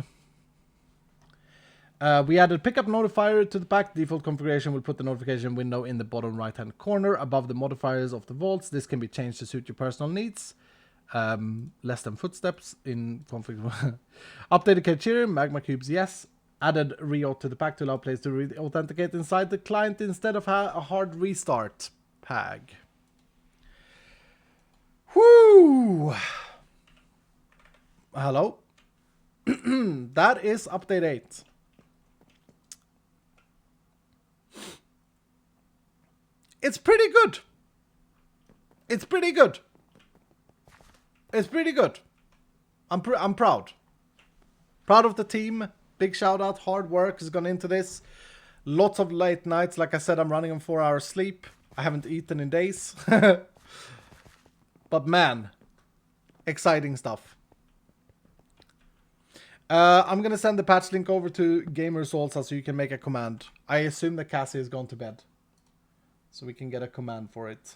We added pickup notifier to the pack. Default configuration will put the notification window in the bottom right hand corner above the modifiers of the vaults. This can be changed to suit your personal needs. Less than footsteps in config. Updated criterion, magma cubes, yes. Added reauth to the pack to allow players to authenticate inside the client instead of a hard restart. Pag. Whoo! Hello? That is update 8. It's pretty good. It's pretty good. It's pretty good. I'm proud. Proud of the team. Big shout out. Hard work has gone into this. Lots of late nights. Like I said, I'm running on 4 hours sleep. I haven't eaten in days. But man, exciting stuff. I'm going to send the patch link over to Gamers also so you can make a command. I assume that Cassie has gone to bed. So we can get a command for it.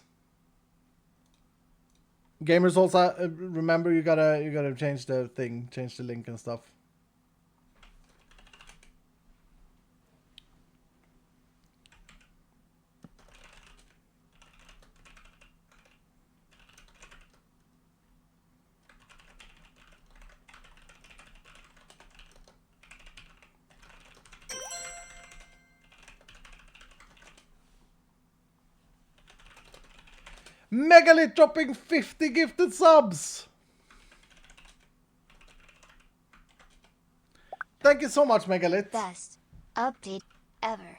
Gamers also, remember you gotta change the thing, change the link and stuff. Megalith dropping 50 gifted subs. Thank you so much, Megalith. Best update ever.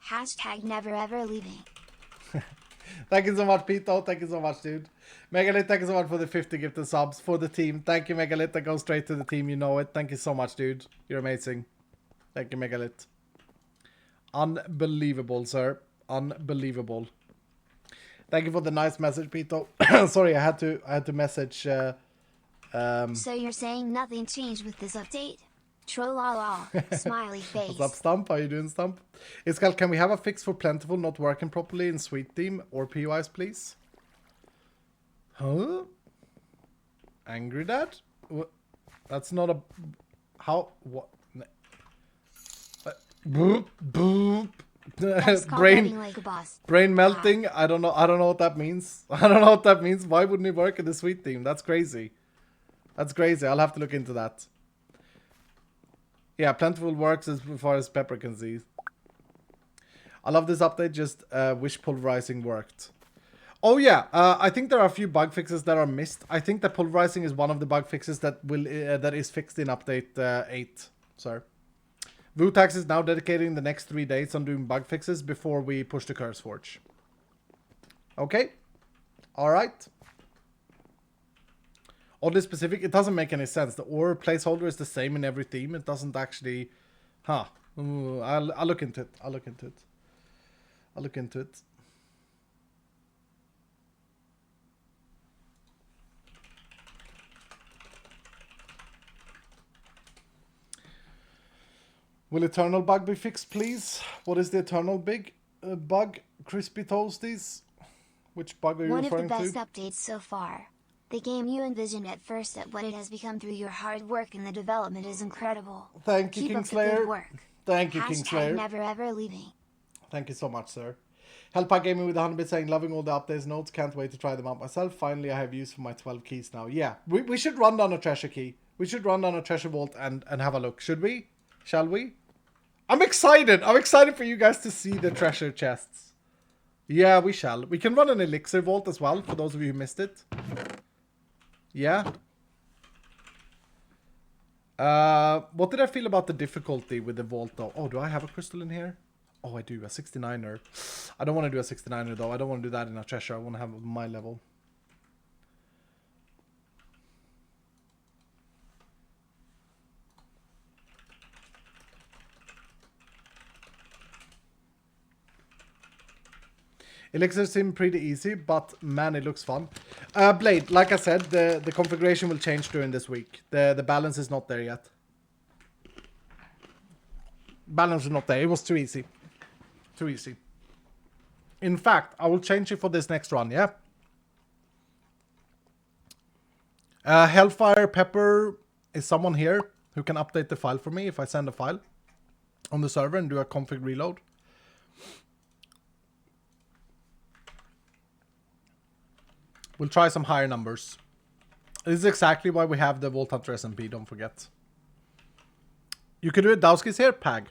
Hashtag never ever leaving. Thank you so much, Pito. Thank you so much, dude. Megalith, thank you so much for the 50 gifted subs for the team. Thank you, Megalith. That goes straight to the team. You know it. Thank you so much, dude. You're amazing. Thank you, Megalith. Unbelievable, sir. Unbelievable. Thank you for the nice message, Pito. Sorry, I had to message. So you're saying nothing changed with this update? Trollala. Smiley face. What's up, Stump? How you doing, Stump? Iskal, can we have a fix for Plentiful not working properly in Sweet Team or POIs, please? Huh? Angry Dad? That's not a... How? What? Boop, boop. Brain melting. I don't know what that means. I don't know what that means. Why wouldn't it work in the Sweet Team? That's crazy. That's crazy. I'll have to look into that. Yeah, Plentiful works as far as Pepper can see. I love this update. Just wish pulverizing worked. Oh yeah, I think there are a few bug fixes that are missed. I think that pulverizing is one of the bug fixes that will that is fixed in update 8. Sorry. Vutax is now dedicating the next 3 days on doing bug fixes before we push the Curse Forge. Okay. Alright. Oddly specific, it doesn't make any sense. The ore placeholder is the same in every theme. It doesn't actually... Huh. I'll look into it. I'll look into it. Will Eternal Bug be fixed, please? What is the Eternal bug? Crispy Toasties? Which bug are you referring to? One of the best updates so far. The game you envisioned at first at what it has become through your hard work in the development is incredible. Thank you, Keep up the Kingslayer. good work. Thank you, Hashtag Kingslayer. never ever leaving. Thank you so much, sir. Hellpack Gaming with 100 bits saying, loving all the updates notes. Can't wait to try them out myself. Finally, I have use for my 12 keys now. Yeah, we should run down a treasure key. We should run down a treasure vault and have a look. Should we? Shall we? I'm excited. I'm excited for you guys to see the treasure chests. Yeah, we shall. We can run an elixir vault as well, for those of you who missed it. Yeah. What did I feel about the difficulty with the vault, though? Oh, do I have a crystal in here? Oh, I do. A 69er. I don't want to do a 69er, though. I don't want to do that in a treasure. I want to have my level. Elixir seem pretty easy, but man, it looks fun. Blade, like I said, the configuration will change during this week. The balance is not there yet. Balance is not there. It was too easy. Too easy. In fact, I will change it for this next run, yeah? Hellfire Pepper, is someone here who can update the file for me if I send a file on the server and do a config reload? We'll try some higher numbers. This is exactly why we have the Vault Hunter SMP, don't forget. You can do it. Dowski's here. Pag.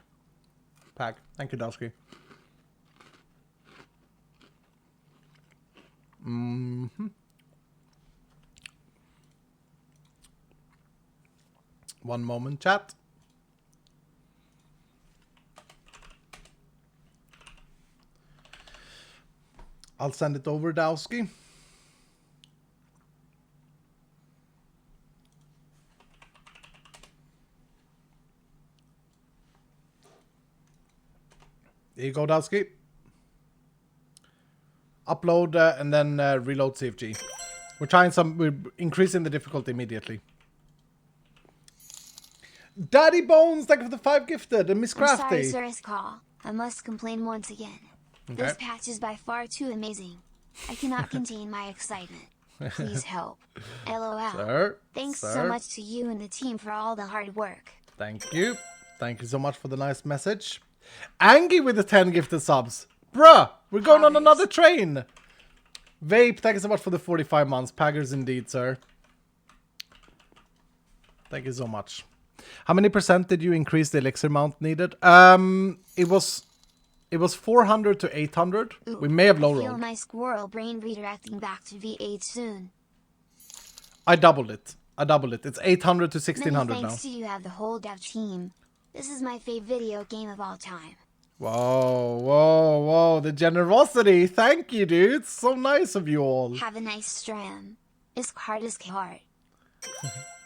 Thank you, Dowski. One moment, chat. I'll send it over, Dowski. There you go, Dowski. Upload and then reload CFG. We're increasing the difficulty immediately. Daddy Bones, thank you for the 5 gifted. And Miss Crafty. I'm sorry, Sir Iskall. I must complain once again. Okay. This patch is by far too amazing. I cannot contain my excitement. Please help. LOL. Sir, Thanks sir. so much to you and the team for all the hard work. Thank you. Thank you so much for the nice message. Angie with the 10 gifted subs. Bruh, we're going on another train. Vape, thank you so much for the 45 months. Paggers indeed, sir. Thank you so much. How many % did you increase the elixir amount needed? It was 400 to 800. Ooh, we may have low I feel rolled. my squirrel brain redirecting back to V8 soon. I doubled it. It's 800 to 1600 Many now. thanks to you have the whole dev team. This is my favorite video game of all time. Whoa, whoa, whoa, the generosity. Thank you, dude. So nice of you all. Have a nice stream. It's hard as hard.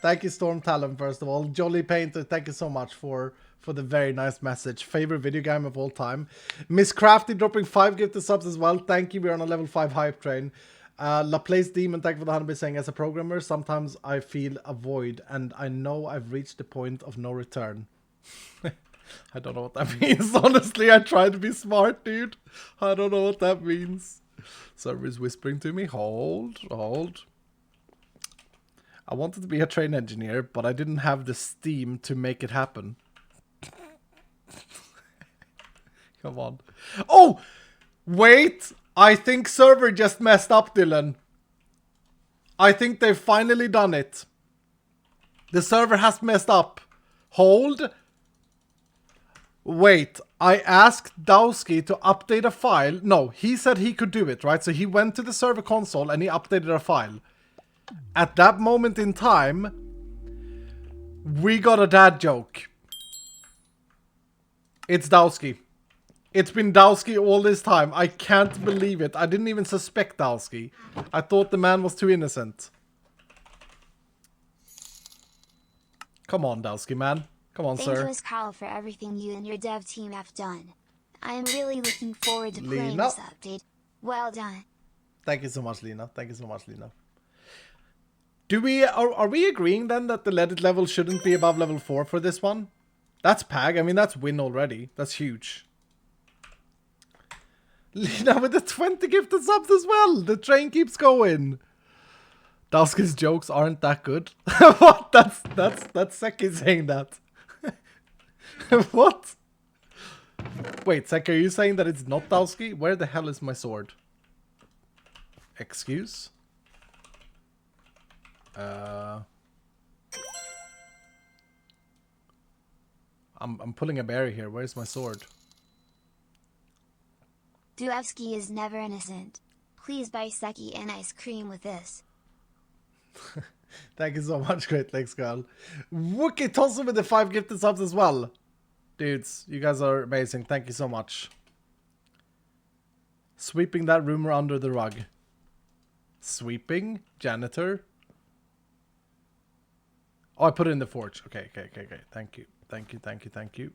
Thank you, Storm Talon, first of all. Jolly Painter, thank you so much for the very nice message. Favorite video game of all time. Miss Crafty dropping 5 gifted subs as well. Thank you. We're on a level 5 hype train. Laplace Demon, thank you for the 100 saying, as a programmer, sometimes I feel a void and I know I've reached the point of no return. I don't know what that means. Honestly, I try to be smart, dude. I don't know what that means. Server is whispering to me. Hold. I wanted to be a train engineer, but I didn't have the steam to make it happen. Come on. Oh! Wait! I think server just messed up, Dylan. I think they've finally done it. The server has messed up. Hold. Wait, I asked Dowski to update a file. No, he said he could do it, right? So he went to the server console and he updated a file. At that moment in time, we got a dad joke. It's Dowski. It's been Dowski all this time. I can't believe it. I didn't even suspect Dowski. I thought the man was too innocent. Come on, Dowski, man. Come on, sir. Thank you, Carl, for everything you and your dev team have done. I am really looking forward to playing this update. Well done. Thank you so much, Lena. Thank you so much, Lena. Are we agreeing then that the Let level shouldn't be above level 4 for this one? That's Pag. I mean, that's win already. That's huge. Lena with the 20 gifted subs as well. The train keeps going. Dowski's jokes aren't that good. What? That's Seki saying that. What? Wait, Seki, are you saying that it's not Dowski? Where the hell is my sword? Excuse? I'm pulling a berry here. Where's my sword? Dowski is never innocent. Please buy Seki an ice cream with this. Thank you so much, great legs girl. Wookie Tossa with the 5 gifted subs as well. Dudes, you guys are amazing. Thank you so much. Sweeping that rumor under the rug. Sweeping? Janitor? Oh, I put it in the forge. Okay. Thank you.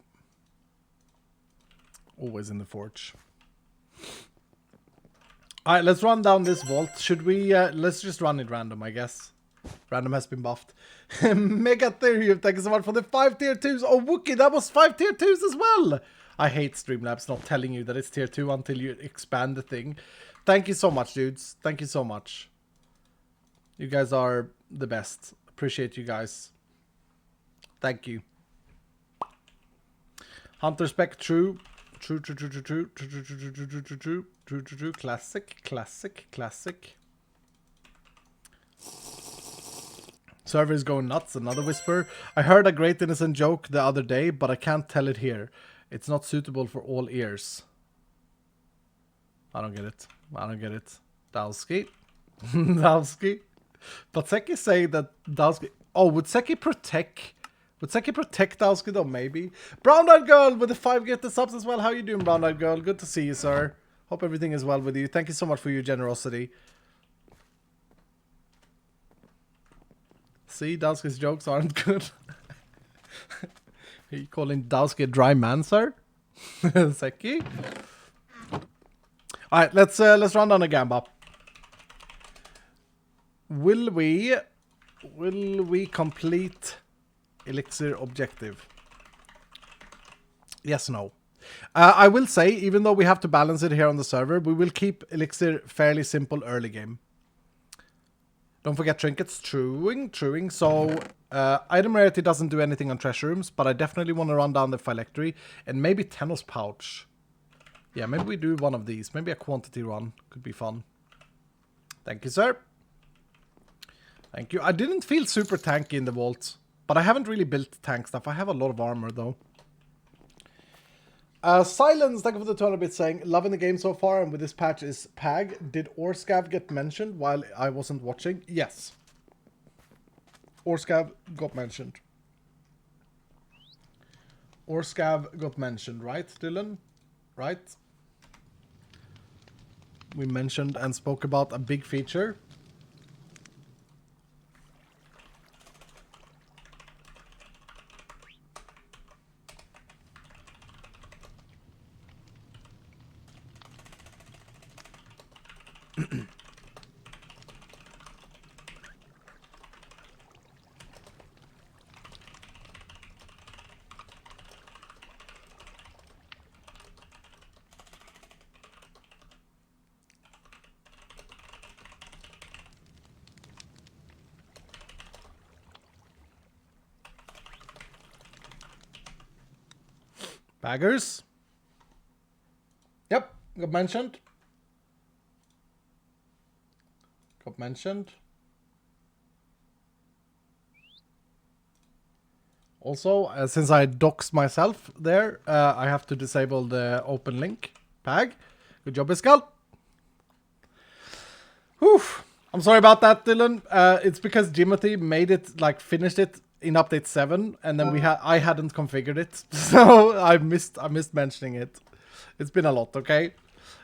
Always in the forge. Alright, let's run down this vault. Should we, let's just run it random, I guess. Random has been buffed. Megatherium, thank you so much for the 5 tier 2s. Oh, Wookie, that was 5 tier 2s as well. I hate Streamlabs not telling you that it's tier 2 until you expand the thing. Thank you so much, dudes. Thank you so much. You guys are the best. Appreciate you guys. Thank you. Hunter Spec, true. True. Classic. Server is going nuts. Another whisper. I heard a great innocent joke the other day, but I can't tell it here. It's not suitable for all ears. I don't get it. Dowski. Dowski. But Seki say that Dowski... Oh, would Seki protect Dowski though? Maybe. Brown Eyed Girl with the 5 gifted subs as well. How you doing, Brown Eyed Girl? Good to see you, sir. Hope everything is well with you. Thank you so much for your generosity. See, Dowski's jokes aren't good. Are you calling Dowski a dry man, sir? Seki? Alright, let's run down a gamba. Will we complete Elixir Objective? Yes, no. I will say, even though we have to balance it here on the server, we will keep Elixir fairly simple early game. Don't forget trinkets. Truing. So, item rarity doesn't do anything on treasure rooms, but I definitely want to run down the phylactery and maybe Tenos pouch. Yeah, maybe we do one of these. Maybe a quantity run. Could be fun. Thank you, sir. Thank you. I didn't feel super tanky in the vault, but I haven't really built tank stuff. I have a lot of armor, though. Silence, thank you for the 200 bits saying, loving the game so far, and with this patch is Pag. Did Orscav get mentioned while I wasn't watching? Yes. Orscav got mentioned. Orscav got mentioned, right, Dylan? Right? We mentioned and spoke about a big feature. Baggers. Yep, got mentioned. Got mentioned. Also, since I doxed myself there, I have to disable the open link. Pag. Good job, Iskal. Whew. I'm sorry about that, Dylan. It's because Jimothy made it, like, finished it in update 7, and then I hadn't configured it, so I missed mentioning it. It's been a lot, okay?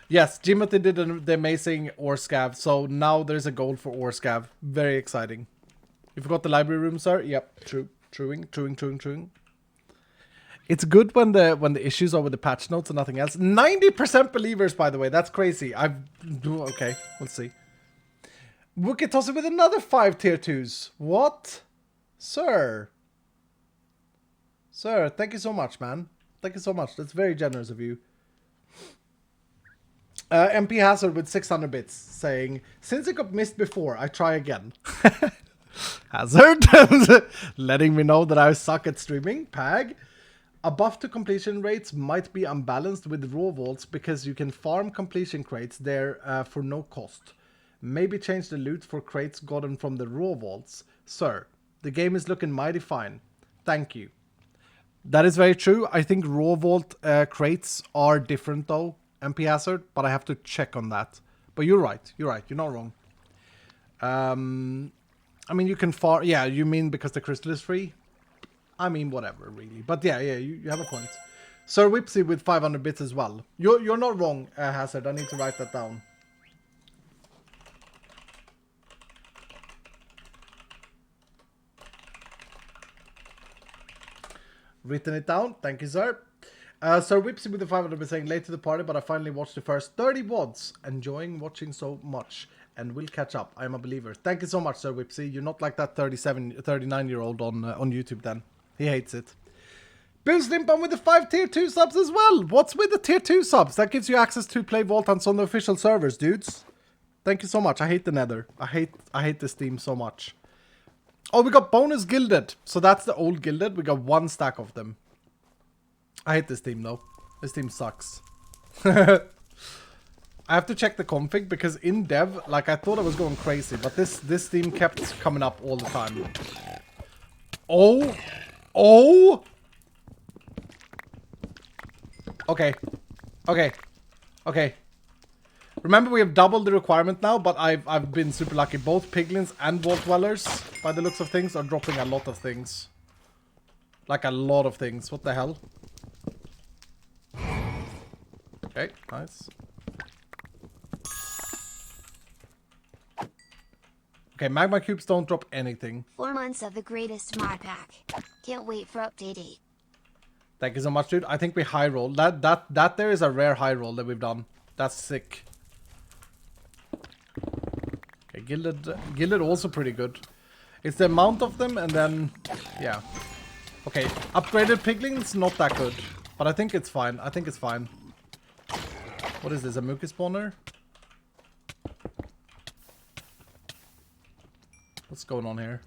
Yes, Jimothy did the amazing Orscav, so now there's a goal for Orscav. Very exciting. You forgot the library room, sir? Yep, truing. It's good when the issues are with the patch notes and nothing else. 90% believers, by the way. That's crazy. Okay, we'll see. Wukitosa with another 5 tier 2s. What? Sir, thank you so much, man. Thank you so much. That's very generous of you. MP Hazard with 600 bits saying, since it got missed before, I try again. Hazard, letting me know that I suck at streaming. Pag, a buff to completion rates might be unbalanced with raw vaults because you can farm completion crates there for no cost. Maybe change the loot for crates gotten from the raw vaults. Sir, the game is looking mighty fine. Thank you. That is very true. I think raw vault crates are different though, MP Hazard, but I have to check on that. But you're right. You're not wrong. I mean, you can farm. Yeah, you mean because the crystal is free? I mean, whatever, really. But yeah, you have a point. Sir Whipsy with 500 bits as well. You're not wrong, Hazard. I need to write that down. Written it down. Thank you, sir. Sir Whipsy with the 500 saying late to the party, but I finally watched the first 30 VODs. Enjoying watching so much. And we'll catch up. I'm a believer. Thank you so much, Sir Whipsy. You're not like that 39-year-old on YouTube then. He hates it. Bill Slimpan with the 5 tier 2 subs as well. What's with the tier 2 subs? That gives you access to play Vault Hunts on the official servers, dudes. Thank you so much. I hate the Nether. I hate this team so much. Oh, we got bonus gilded. So that's the old gilded. We got 1 stack of them. I hate this team though. This team sucks. I have to check the config because in dev, like I thought I was going crazy, but this team kept coming up all the time. Oh! Oh! Okay. Okay. Okay. Remember, we have doubled the requirement now, but I've been super lucky. Both piglins and vault dwellers, by the looks of things, are dropping a lot of things. Like a lot of things. What the hell? Okay, nice. Okay, magma cubes don't drop anything. 4 months of the greatest mod pack. Can't wait for update 8. Thank you so much, dude. I think we high roll. That there is a rare high roll that we've done. That's sick. Okay, gilded also pretty good. It's the amount of them and then, yeah. Okay, upgraded piglins, not that good. But I think it's fine. I think it's fine. What is this, a Mookie spawner? What's going on here?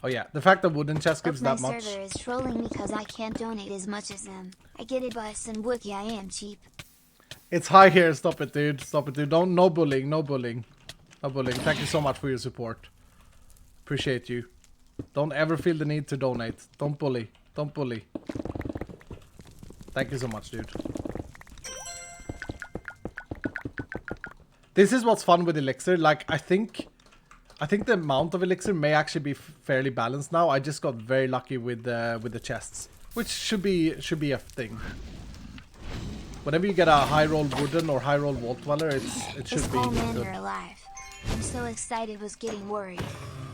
Oh yeah, the fact that wooden chest gives that much. My server is trolling because I can't donate as much as them. I get it, but some Wookie, I am cheap. It's high here. Stop it, dude. Stop it, dude. No bullying. No bullying. No bullying. Thank you so much for your support. Appreciate you. Don't ever feel the need to donate. Don't bully. Don't bully. Thank you so much, dude. This is what's fun with Elixir. Like, I think I think the amount of elixir may actually be fairly balanced now. I just got very lucky with the chests, which should be a thing. Whenever you get a high roll wooden or high roll vault dweller, it should be men good. are alive. I'm so excited, was getting worried.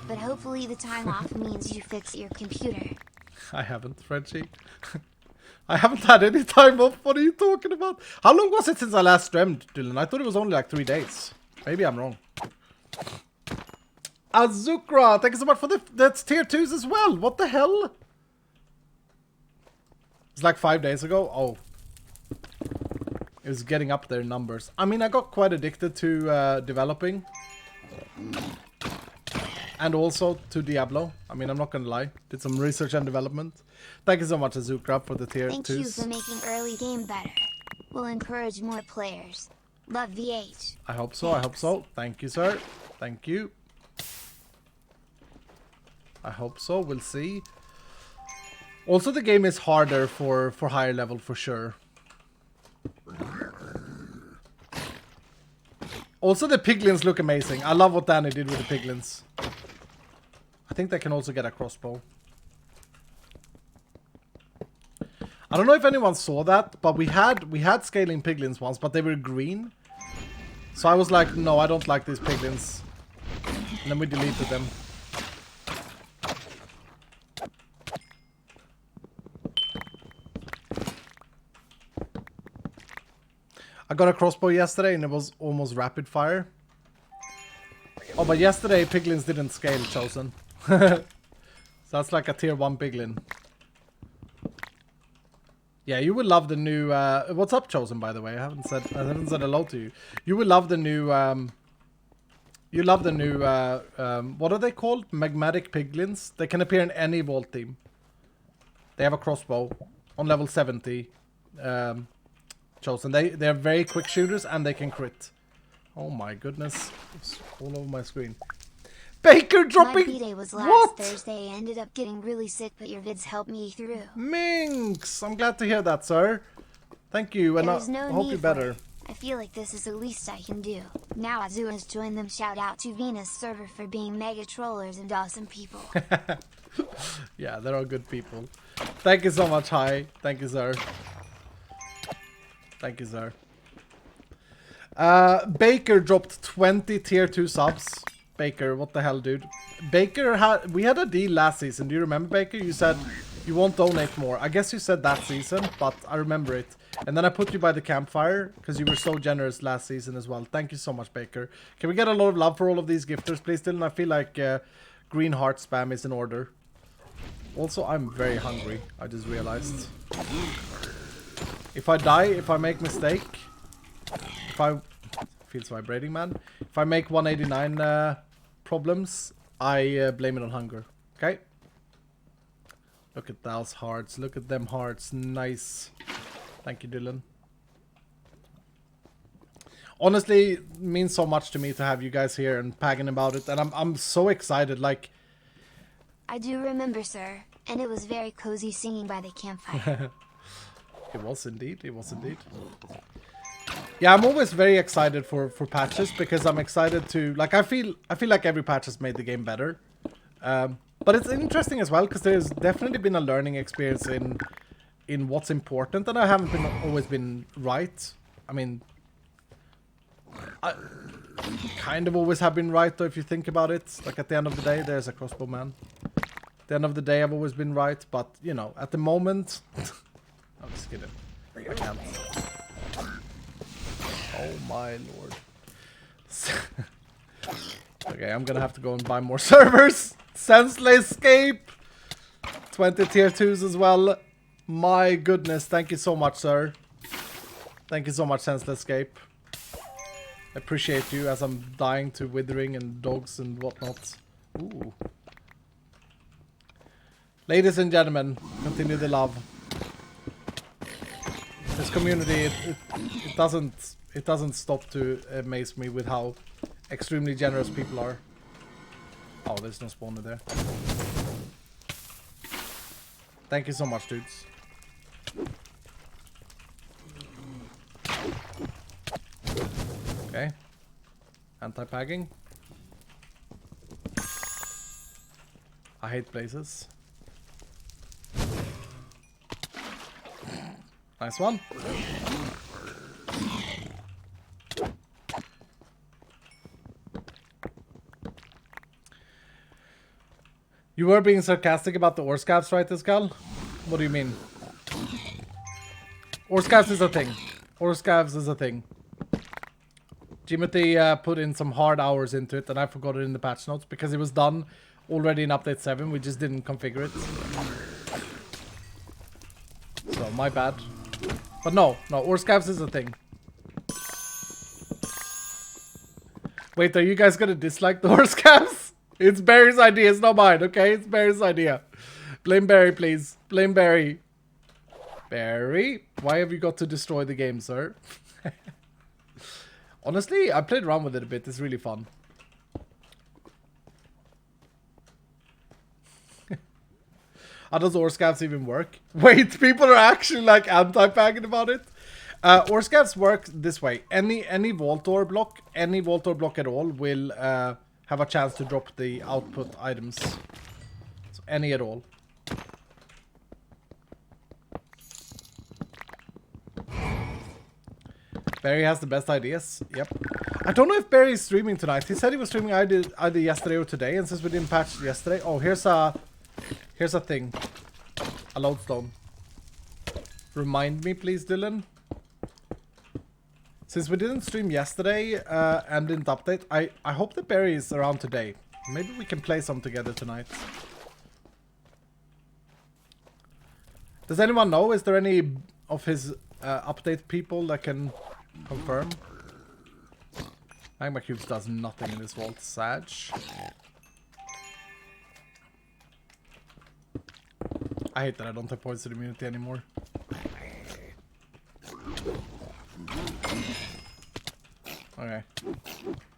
But hopefully the time off means you fix your computer. I haven't, Frenchie. I haven't had any time off. What are you talking about? How long was it since I last streamed, Dylan? I thought it was only like 3 days. Maybe I'm wrong. Azukra, thank you so much for that's tier 2s as well. What the hell? It's like 5 days ago. Oh. It was getting up there in numbers. I mean, I got quite addicted to developing. And also to Diablo. I mean, I'm not gonna lie. Did some research and development. Thank you so much, Azukra, for the tier 2s. Thank you for making early game better. We'll encourage more players. Love VH. I hope so, I hope so. Thank you, sir. Thank you. I hope so, we'll see. Also, the game is harder for higher level, for sure. Also, the piglins look amazing. I love what Danny did with the piglins. I think they can also get a crossbow. I don't know if anyone saw that, but we had scaling piglins once, but they were green. So I was like, no, I don't like these piglins. And then we deleted them. I got a crossbow yesterday and it was almost rapid fire. Oh, but yesterday piglins didn't scale, Chosen. So that's like a tier 1 piglin. Yeah, you will love the new what's up, Chosen, by the way? I haven't said hello to you. You will love the new what are they called? Magmatic piglins. They can appear in any vault team. They have a crossbow on level 70. Chosen. They're very quick shooters and they can crit. Oh my goodness. It's all over my screen. Baker dropping. My B-Day was last what? Thursday. I ended up getting really sick, but your vids helped me through. Minx! I'm glad to hear that, sir. Thank you, and I hope you're better. I feel like this is the least I can do. Now Azu has joined them. Shout out to Venus server for being mega trollers and awesome people. Yeah, they're all good people. Thank you so much, hi. Thank you, sir. Thank you, sir. Baker dropped 20 tier 2 subs. Baker, what the hell, dude? Baker we had a deal last season. Do you remember, Baker? You said you won't donate more. I guess you said that season, but I remember it. And then I put you by the campfire because you were so generous last season as well. Thank you so much, Baker. Can we get a lot of love for all of these gifters, please, Dylan? I feel like green heart spam is in order. Also, I'm very hungry. I just realized. If I die, if I make mistake, if I... Feels vibrating, man. If I make 189 problems, I blame it on hunger. Okay? Look at those hearts. Look at them hearts. Nice. Thank you, Dylan. Honestly, it means so much to me to have you guys here and pagging about it. And I'm so excited. Like... I do remember, sir. And it was very cozy singing by the campfire. It was indeed. It was indeed. Yeah, I'm always very excited for patches because I'm excited to like I feel like every patch has made the game better. But it's interesting as well because there's definitely been a learning experience in what's important, and I haven't always been right. I mean, I kind of always have been right though if you think about it. Like at the end of the day, there's a crossbow man. At the end of the day, I've always been right, but you know, at the moment, I'm just kidding. I can't. Oh my lord. Okay, I'm gonna have to go and buy more servers. Senseless Escape. 20 tier 2s as well. My goodness, thank you so much, sir. Thank you so much, Senseless Escape. I appreciate you as I'm dying to withering and dogs and whatnot. Ooh. Ladies and gentlemen, continue the love. This community, it doesn't stop to amaze me with how extremely generous people are. Oh, there's no spawner there. Thank you so much, dudes. Okay. Anti-pagging. I hate places. Nice one. You were being sarcastic about the ore scabs, right, Iskal? What do you mean? Ore scabs is a thing. Ore scabs is a thing. Jimothy put in some hard hours into it, and I forgot it in the patch notes because it was done already in update 7. We just didn't configure it. So, my bad. But no, ore scabs is a thing. Wait, are you guys gonna dislike the ore scabs? It's Barry's idea, it's not mine, okay? It's Barry's idea. Blame Barry, please. Blame Barry. Barry, why have you got to destroy the game, sir? Honestly, I played around with it a bit. It's really fun. How does ore scabs even work? Wait, people are actually like anti-pagging about it. Ore scabs work this way. Any vault ore block at all will have a chance to drop the output items. So any at all. Barry has the best ideas. Yep. I don't know if Barry's streaming tonight. He said he was streaming either yesterday or today, and since we didn't patch yesterday, oh, here's a thing, a lodestone. Remind me, please, Dylan. Since we didn't stream yesterday and didn't update, I hope that Barry is around today. Maybe we can play some together tonight. Does anyone know? Is there any of his update people that can confirm? Magma Cubes does nothing in this vault. Sag. I hate that I don't have poison immunity anymore. Okay.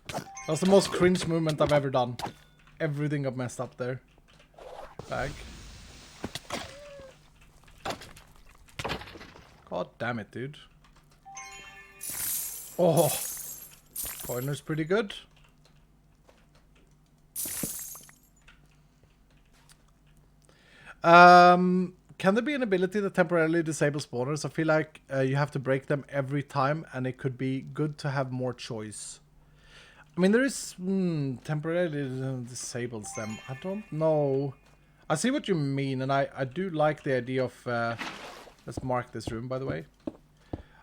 That was the most cringe movement I've ever done. Everything got messed up there. Bag. God damn it, dude. Oh. Coiner's pretty good. Can there be an ability that temporarily disables spawners? I feel like you have to break them every time, and it could be good to have more choice. I mean, there is temporarily disables them. I don't know. I see what you mean, and I do like the idea of... let's mark this room, by the way.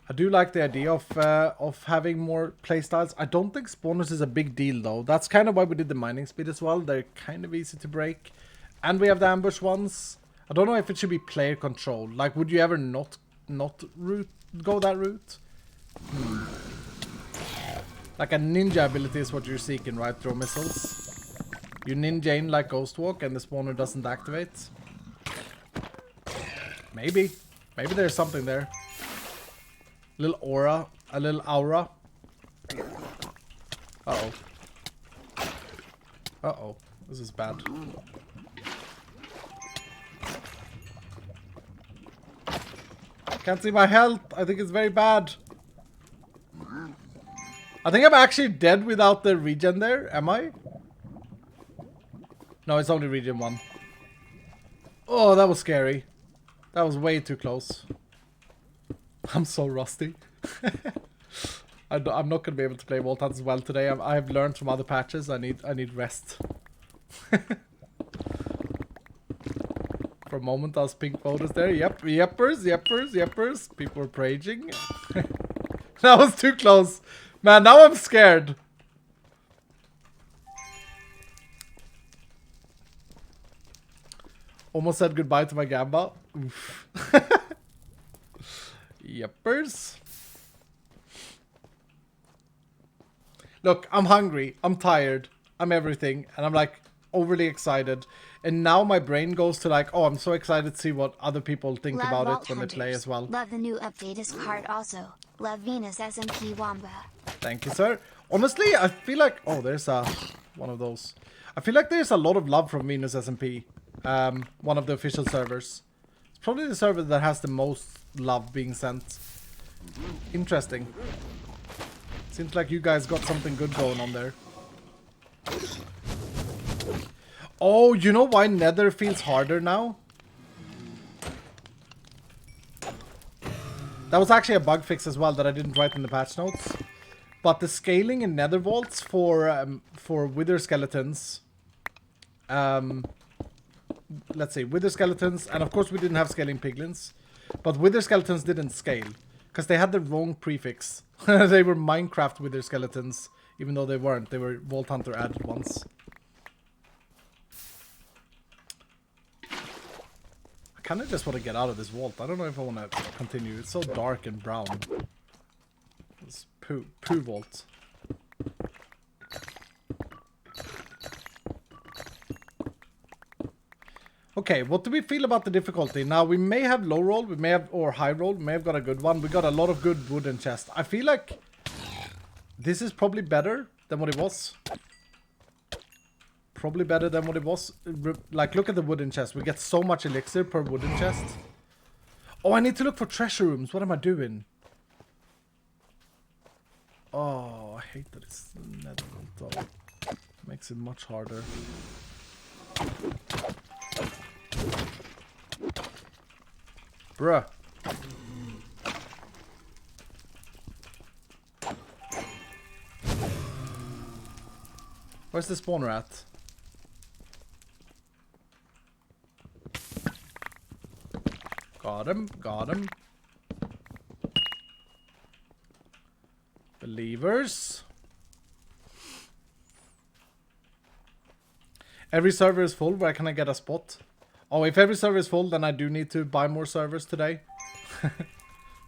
I do like the idea of having more playstyles. I don't think spawners is a big deal, though. That's kind of why we did the mining speed as well. They're kind of easy to break. And we have the ambush ones. I don't know if it should be player control. Like, would you ever not go that route? Like a ninja ability is what you're seeking, right? Throw missiles. You ninja in like Ghost Walk and the spawner doesn't activate. Maybe. Maybe there's something there. A little aura. A little aura. Uh-oh. Uh-oh. This is bad. Can't see my health. I think it's very bad. I think I'm actually dead without the regen there. Am I? No, it's only regen 1. Oh, that was scary. That was way too close. I'm so rusty. I'm not going to be able to play Vault Hunt as well today. I have learned from other patches. I need rest. For a moment, I was pink photos there. Yep, yeppers. People were raging. That was too close. Man, now I'm scared. Almost said goodbye to my Gamba. Oof. Yeppers. Look, I'm hungry. I'm tired. I'm everything. And I'm like overly excited. And now my brain goes to like, oh, I'm so excited to see what other people think Love about Vault it when Hunters. they play as well. Love the new update is card also. Love Venus SMP Wamba. Thank you, sir. Honestly, I feel like... Oh, there's one of those. I feel like there's a lot of love from Venus SMP. One of the official servers. It's probably the server that has the most love being sent. Interesting. Seems like you guys got something good going on there. Oh, you know why Nether feels harder now? That was actually a bug fix as well that I didn't write in the patch notes. But the scaling in Nether vaults for Wither skeletons, let's see, Wither skeletons, and of course we didn't have scaling piglins, but Wither skeletons didn't scale because they had the wrong prefix. They were Minecraft Wither skeletons, even though they weren't. They were Vault Hunter added ones. I kind of just want to get out of this vault. I don't know if I want to continue. It's so dark and brown. It's poo vault. Okay, what do we feel about the difficulty? Now, we may have low roll, we may have, or high roll, we may have got a good one. We got a lot of good wooden chests. I feel like this is probably better than what it was. Probably better than what it was. Like, look at the wooden chest. We get so much elixir per wooden chest. Oh, I need to look for treasure rooms. What am I doing? Oh, I hate that it's nether vault though. Makes it much harder. Bruh. Where's the spawner at? Got him, got him. Believers. Every server is full. Where can I get a spot? Oh, if every server is full, then I do need to buy more servers today.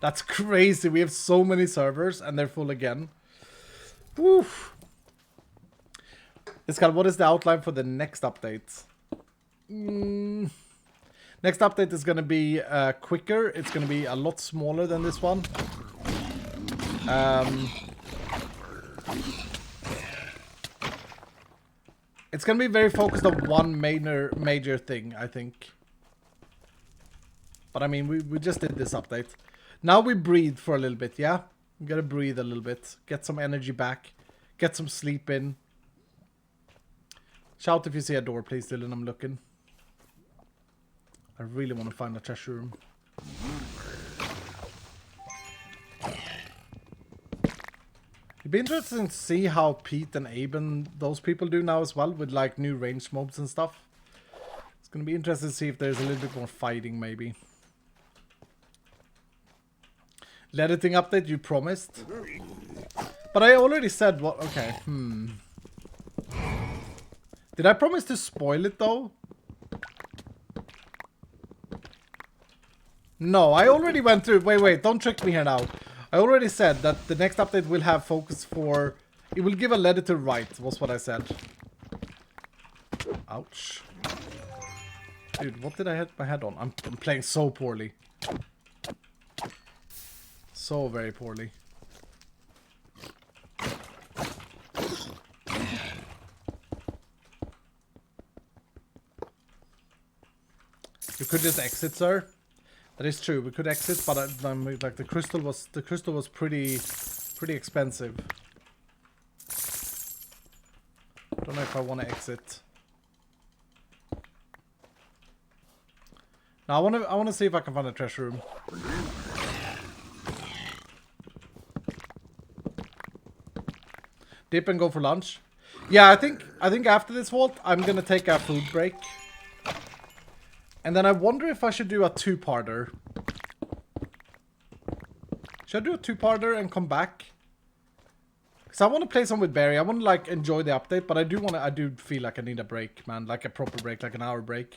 That's crazy. We have so many servers and they're full again. Woof. Iskal, what is the outline for the next update? Next update is going to be quicker. It's going to be a lot smaller than this one. It's going to be very focused on one major thing, I think. But I mean, we just did this update. Now we breathe for a little bit, yeah? We gotta breathe a little bit. Get some energy back. Get some sleep in. Shout if you see a door, please, Dylan. I'm looking. I really want to find a treasure room. It'd be interesting to see how Pete and Abe and those people do now as well, with like new range mobs and stuff. It's gonna be interesting to see if there's a little bit more fighting, maybe. Editing update, you promised. But I already said what. Okay, Did I promise to spoil it though? No, I already went through. Wait, don't trick me here now. I already said that the next update will have focus for... It will give a letter to write, was what I said. Ouch. Dude, what did I hit my head on? I'm playing so poorly. So very poorly. You could just exit, sir. That is true. We could exit, but like the crystal was pretty expensive. Don't know if I want to exit. Now I want to see if I can find a treasure room. Dip and go for lunch. Yeah, I think after this vault I'm gonna take a food break. And then I wonder if I should do a two-parter. Should I do a two-parter and come back? Because I want to play some with Barry. I want to like enjoy the update, but I do feel like I need a break, man. Like a proper break, like an hour break.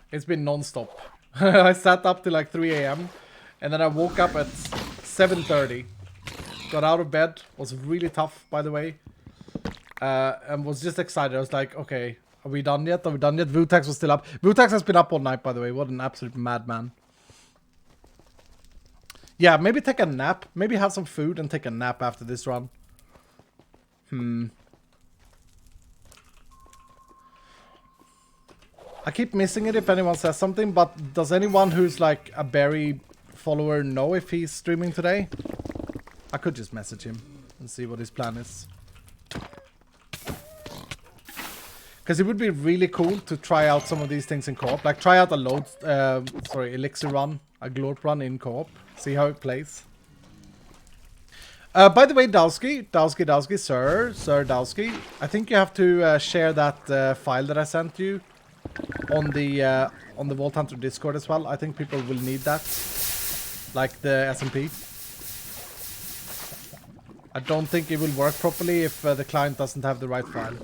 It's been non-stop. I sat up till like 3 AM. And then I woke up at 7:30. Got out of bed. Was really tough, by the way. And was just excited. I was like, okay. Are we done yet? Are we done yet? Vutax was still up. Vutax has been up all night, by the way. What an absolute madman. Yeah, maybe take a nap. Maybe have some food and take a nap after this run. I keep missing it if anyone says something, but does anyone who's like a Barry follower know if he's streaming today? I could just message him and see what his plan is. Because it would be really cool to try out some of these things in co-op. Like try out a Elixir run, a Glorp run in co-op. See how it plays. By the way, Dowski, Sir Dowski, I think you have to share that file that I sent you on the Vault Hunter Discord as well. I think people will need that, like the SMP. I don't think it will work properly if the client doesn't have the right file.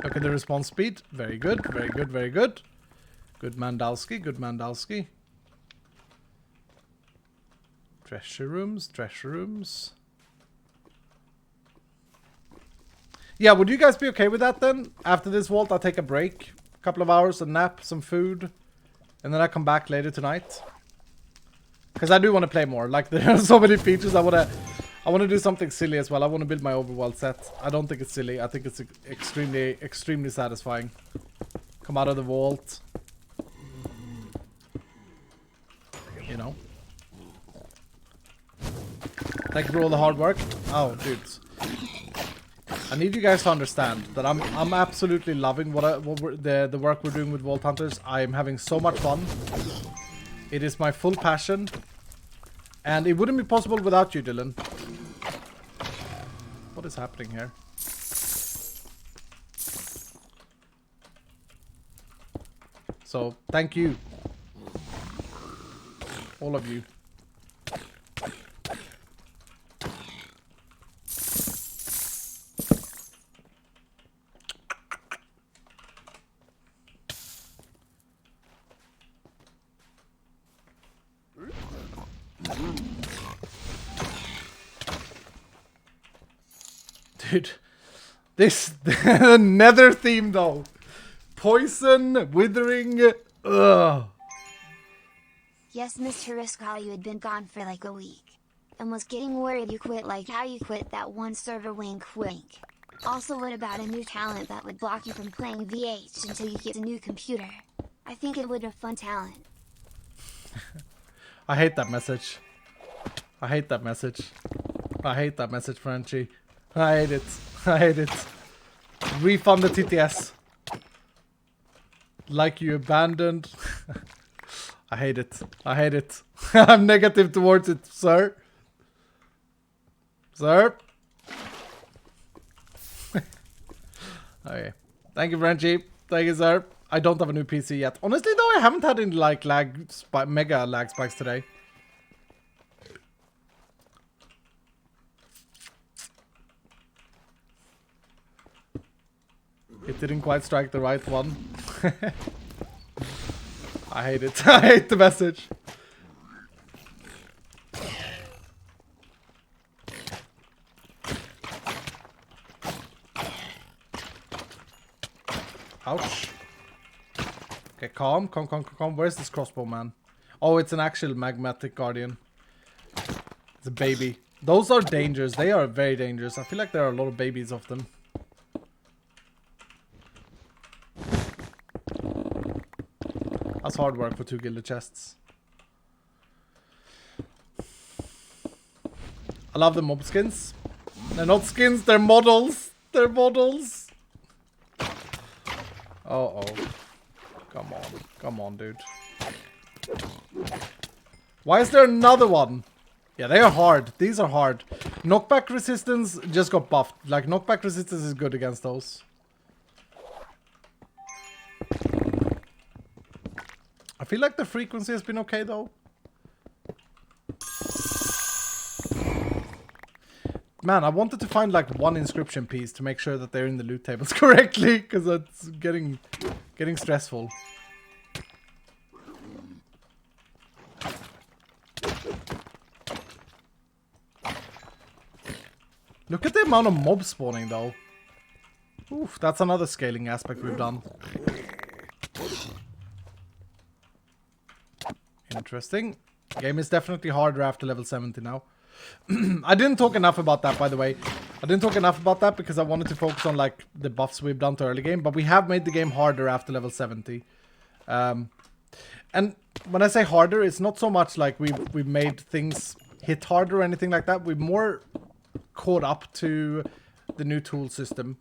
Look at the response speed. Very good, very good, very good. Good Mandalski, good Mandalski. Treasure rooms, treasure rooms. Yeah, would you guys be okay with that then? After this vault, I'll take a break. A couple of hours, a nap, some food. And then I come back later tonight. Because I do want to play more. Like, there are so many features. I want to do something silly as well. I want to build my overworld set. I don't think it's silly. I think it's extremely, extremely satisfying. Come out of the vault. You know. Thank you for all the hard work. Oh, dudes. I need you guys to understand that I'm absolutely loving the work we're doing with Vault Hunters. I am having so much fun. It is my full passion. And it wouldn't be possible without you, Dylan. What is happening here? So, thank you. All of you. Dude, this the nether theme though. Poison, withering, ugh. Yes, Mr. Riskal, you had been gone for like a week. And was getting worried you quit like how you quit that one server, wink wink. Also, what about a new talent that would block you from playing VH until you get a new computer? I think it would be a fun talent. I hate that message. I hate that message. I hate that message, Frenchie. I hate it. I hate it. Refund the TTS. Like you abandoned. I hate it. I hate it. I'm negative towards it, sir. Sir? Okay. Thank you, Frenchie. Thank you, sir. I don't have a new PC yet. Honestly, though, I haven't had any, like, mega lag spikes today. It didn't quite strike the right one. I hate it. I hate the message. Ouch. Okay, calm. Where's this crossbow man? Oh, it's an actual magmatic guardian. It's a baby. Those are dangerous. They are very dangerous. I feel like there are a lot of babies of them. That's hard work for 2 gilded chests. I love the mob skins. They're not skins, they're models. They're models. Uh-oh. Come on. Come on, dude. Why is there another one? Yeah, they are hard. These are hard. Knockback resistance just got buffed. Like, knockback resistance is good against those. I feel like the frequency has been okay, though. Man, I wanted to find, like, one inscription piece to make sure that they're in the loot tables correctly, because it's getting stressful. Look at the amount of mob spawning, though. Oof, that's another scaling aspect we've done. Interesting. Game is definitely harder after level 70 now. I didn't talk enough about that, by the way. I didn't talk enough about that because I wanted to focus on, like, the buffs we've done to early game. But we have made the game harder after level 70. And when I say harder, it's not so much like we've made things hit harder or anything like that. We're more caught up to the new tool system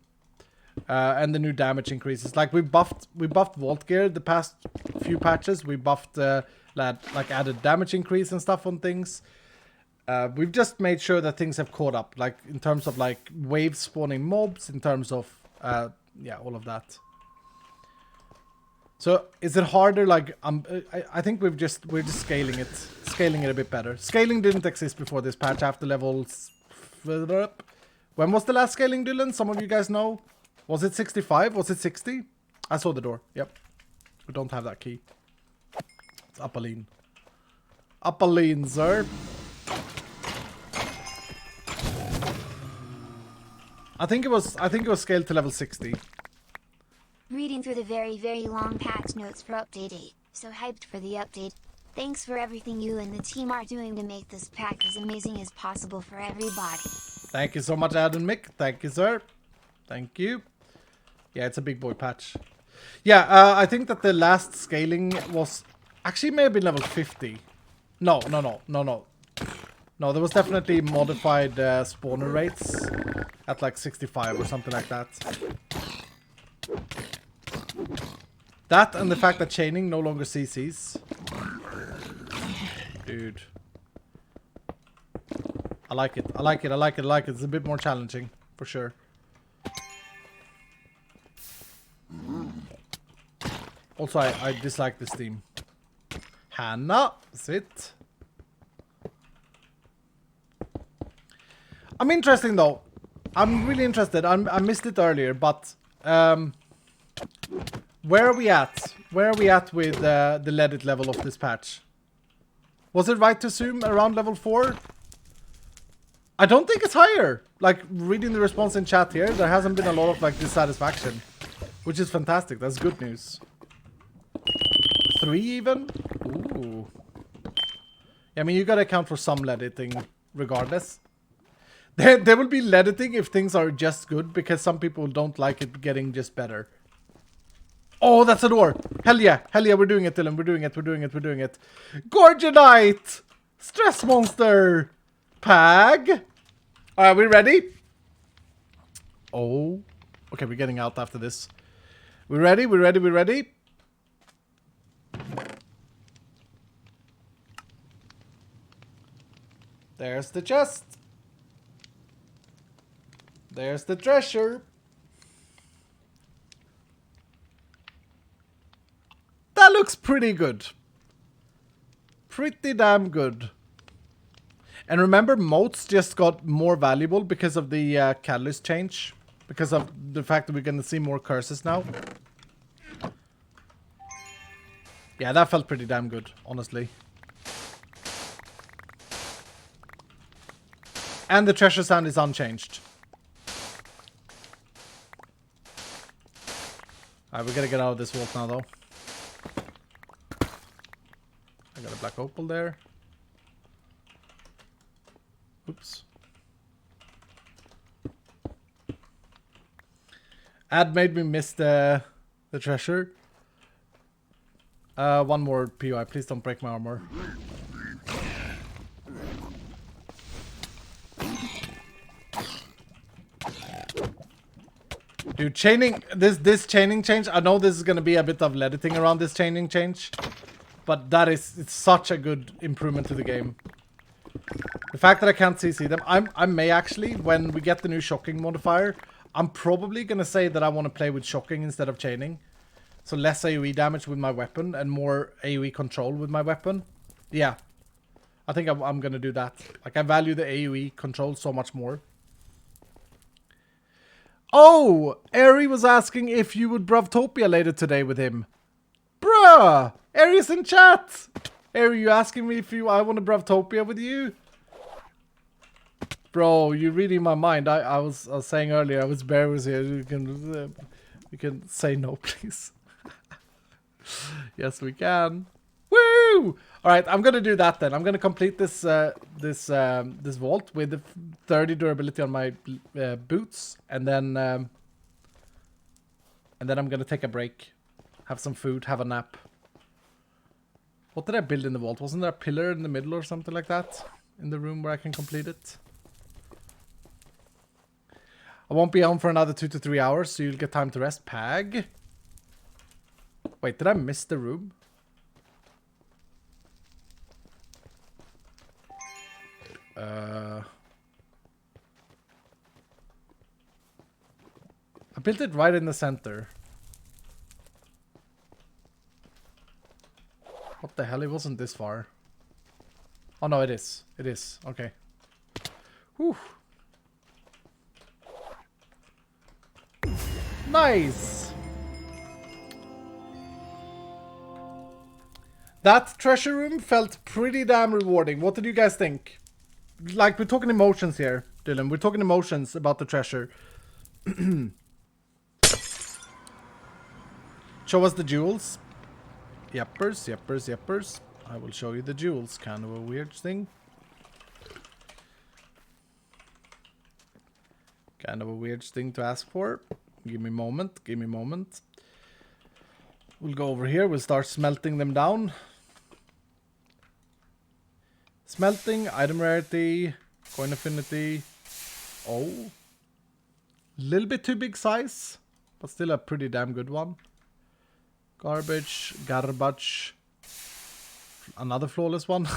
and the new damage increases. Like we buffed Vault Gear the past few patches. We buffed like added damage increase and stuff on things. We've just made sure that things have caught up, like in terms of like wave spawning mobs, in terms of yeah, all of that. So is it harder? Like I think we're just scaling it a bit better. Scaling didn't exist before this patch. After levels, when was the last scaling, Dylan? Some of you guys know. Was it 65? Was it 60? I saw the door. Yep. We don't have that key. It's Upperline. Upperline, sir. I think it was scaled to level 60. Reading through the very long patch notes for update 8. So hyped for the update. Thanks for everything you and the team are doing to make this pack as amazing as possible for everybody. Thank you so much, Adam Mick. Thank you, sir. Thank you. Yeah, it's a big boy patch. Yeah, I think that the last scaling was actually maybe level 50. No. No, there was definitely modified spawner rates at like 65 or something like that. That and the fact that chaining no longer CCs. Dude. I like it. I like it. I like it. I like it. It's a bit more challenging, for sure. Also, I dislike this theme. Hannah, sit. I'm interested though. I'm really interested. I missed it earlier, but where are we at? Where are we at with the Leadit level of this patch? Was it right to assume around level 4? I don't think it's higher. Like, reading the response in chat here, there hasn't been a lot of like dissatisfaction, which is fantastic. That's good news. 3 even? Ooh. I mean, you gotta account for some Leaditing regardless. There will be Leaditing if things are just good, because some people don't like it getting just better. Oh, that's a door. Hell yeah. Hell yeah, we're doing it, Dylan. We're doing it. We're doing it. We're doing it. Gorgonite! Stress monster! Pag! Alright, we ready? Oh. Okay, we're getting out after this. We ready? We ready? We ready? There's the chest. There's the treasure. That looks pretty good. Pretty damn good. And remember, moats just got more valuable because of the catalyst change. Because of the fact that we're going to see more curses now. Yeah, that felt pretty damn good, honestly. And the treasure sound is unchanged. Alright, we gotta get out of this vault now, though. I got a black opal there. Oops. Ad made me miss the treasure. One more POI. Please don't break my armor. Dude, chaining, this chaining change, I know this is going to be a bit of Leaditing around this chaining change, but it's such a good improvement to the game. The fact that I can't CC them, I may actually, when we get the new shocking modifier, I'm probably going to say that I want to play with shocking instead of chaining. So less AoE damage with my weapon and more AoE control with my weapon. Yeah, I think I'm going to do that. Like, I value the AoE control so much more. Oh, Ari was asking if you would Bravtopia later today with him. Bruh, Ari's in chat. Ari, you asking me if I want to Bravtopia with you? Bro, you're reading my mind. I was saying earlier, I was Bear was here. You can say no, please. Yes, we can. Woo! All right, I'm gonna do that then. I'm gonna complete this this vault with the 30 durability on my boots, and then I'm gonna take a break, have some food, have a nap. What did I build in the vault? Wasn't there a pillar in the middle or something like that? in the room where I can complete it. I won't be on for another 2 to 3 hours, so you'll get time to rest. Pag. Wait, did I miss the room? I built it right in the center. What the hell? It wasn't this far. Oh no, it is. It is. Okay. Whew. Nice! That treasure room felt pretty damn rewarding. What did you guys think? Like, we're talking emotions here, Dylan. We're talking emotions about the treasure. Show us the jewels. Yeppers, yeppers, yeppers. I will show you the jewels. Kind of a weird thing. Kind of a weird thing to ask for. Give me a moment. Give me a moment. We'll go over here. We'll start smelting them down. Smelting, item rarity, coin affinity. Oh. Little bit too big size, but still a pretty damn good one. Garbage, garbage. Another flawless one.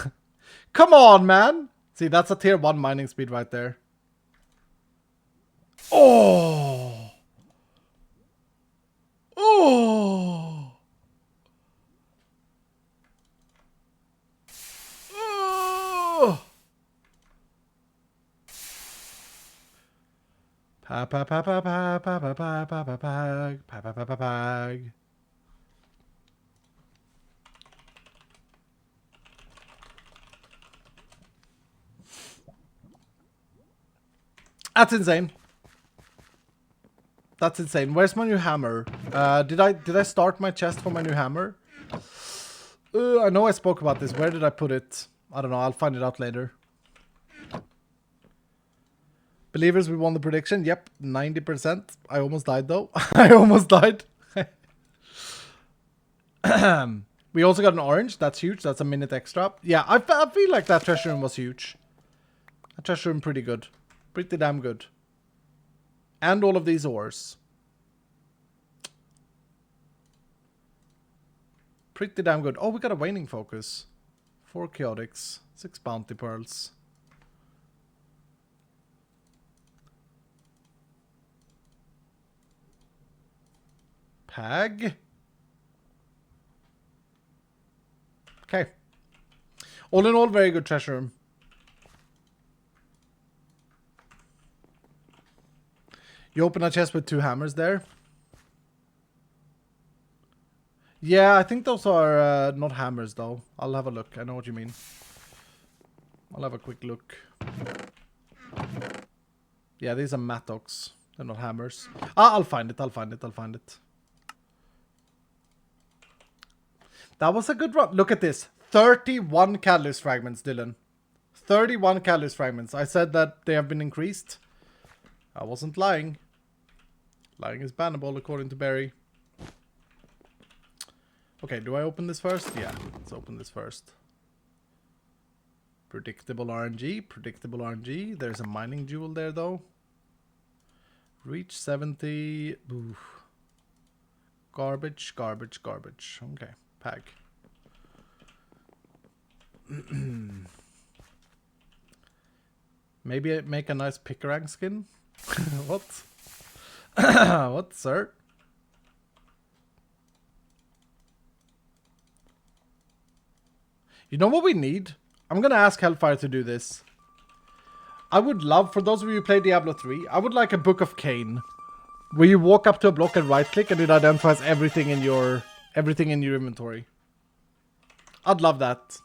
Come on, man! See, that's a tier 1 mining speed right there. Oh! Oh! Oh! Pag. That's insane. That's insane. Where's my new hammer? Did I start my chest for my new hammer? I know I spoke about this. Where did I put it? I don't know. I'll find it out later. Believers, we won the prediction. Yep, 90%. I almost died though. I almost died. We also got an orange. That's huge. That's a minute extra. Yeah, I feel like that treasure room was huge. That treasure room pretty good. Pretty damn good. And all of these ores. Pretty damn good. Oh, we got a waning focus. 4 chaotics. 6 bounty pearls. Pag. Okay. All in all, very good treasure room. You open a chest with 2 hammers there. Yeah, I think those are not hammers though. I'll have a look. I know what you mean. I'll have a quick look. Yeah, these are mattocks. They're not hammers. Ah, I'll find it. I'll find it. I'll find it. That was a good run. Look at this. 31 catalyst fragments, Dylan. 31 catalyst fragments. I said that they have been increased. I wasn't lying. Lying is bannable according to Barry. Okay, do I open this first? Yeah, let's open this first. Predictable RNG. Predictable RNG. There's a mining jewel there though. Reach 70. Oof. Garbage, garbage, garbage. Okay. Pag. Maybe I make a nice Pickerang skin? What? What, sir? You know what we need? I'm gonna ask Hellfire to do this. I would love, for those of you who play Diablo 3, I would like a Book of Cain. Where you walk up to a block and right click and it identifies everything in your inventory. I'd love that.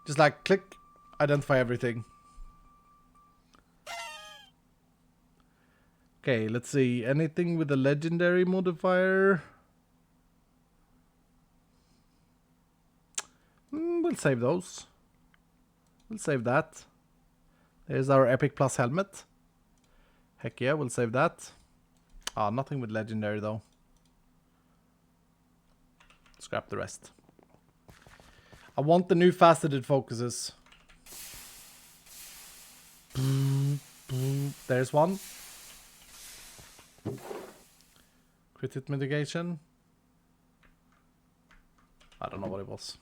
Just like click, identify everything. Okay, let's see. Anything with a legendary modifier? We'll save those. We'll save that. There's our Epic Plus helmet. Heck yeah, we'll save that. Ah, nothing with legendary though. Scrap the rest. I want the new faceted focuses. There's one. Crit hit mitigation. I don't know what it was.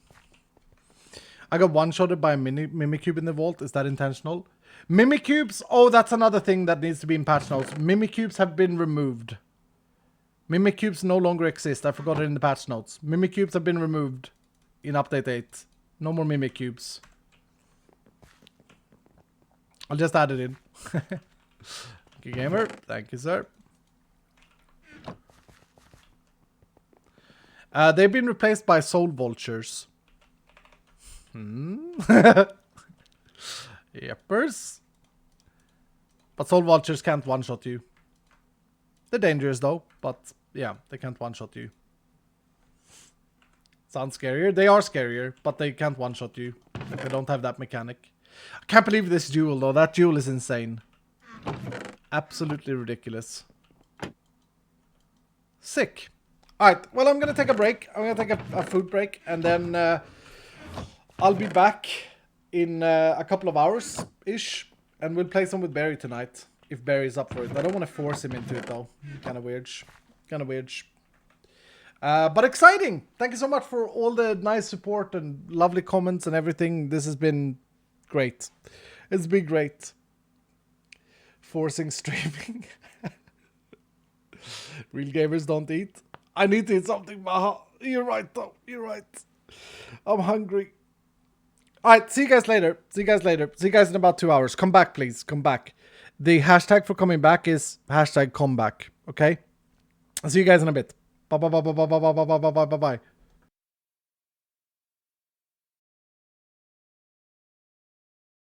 I got one-shotted by a Mimicube in the vault. Is that intentional? Mimicubes? Oh, that's another thing that needs to be in patch notes. Mimicubes have been removed. Mimicubes no longer exist. I forgot it in the patch notes. Mimicubes have been removed in update 8. No more Mimicubes. I'll just add it in. Thank you, gamer. Thank you, sir. They've been replaced by soul vultures. Yepers. But soul vultures can't one-shot you. They're dangerous though, but yeah, they can't one-shot you. Sounds scarier. They are scarier, but they can't one-shot you. They don't have that mechanic. I can't believe this duel though. That duel is insane. Absolutely ridiculous. Sick. Alright, well, I'm gonna take a break. I'm gonna take a food break, and then I'll be back in a couple of hours-ish, and we'll play some with Barry tonight, if Barry's up for it. I don't want to force him into it, though. Kind of weird. Kind of weird. But exciting! Thank you so much for all the nice support and lovely comments and everything. This has been great. It's been great. Forcing streaming. Real gamers don't eat. I need to eat something, Maha. You're right, though. You're right. I'm hungry. Alright, see you guys later. See you guys later. See you guys in about 2 hours. Come back, please. Come back. The hashtag for coming back is hashtag comeback. Okay? I'll see you guys in a bit. Bye bye bye bye bye bye bye bye bye bye bye bye.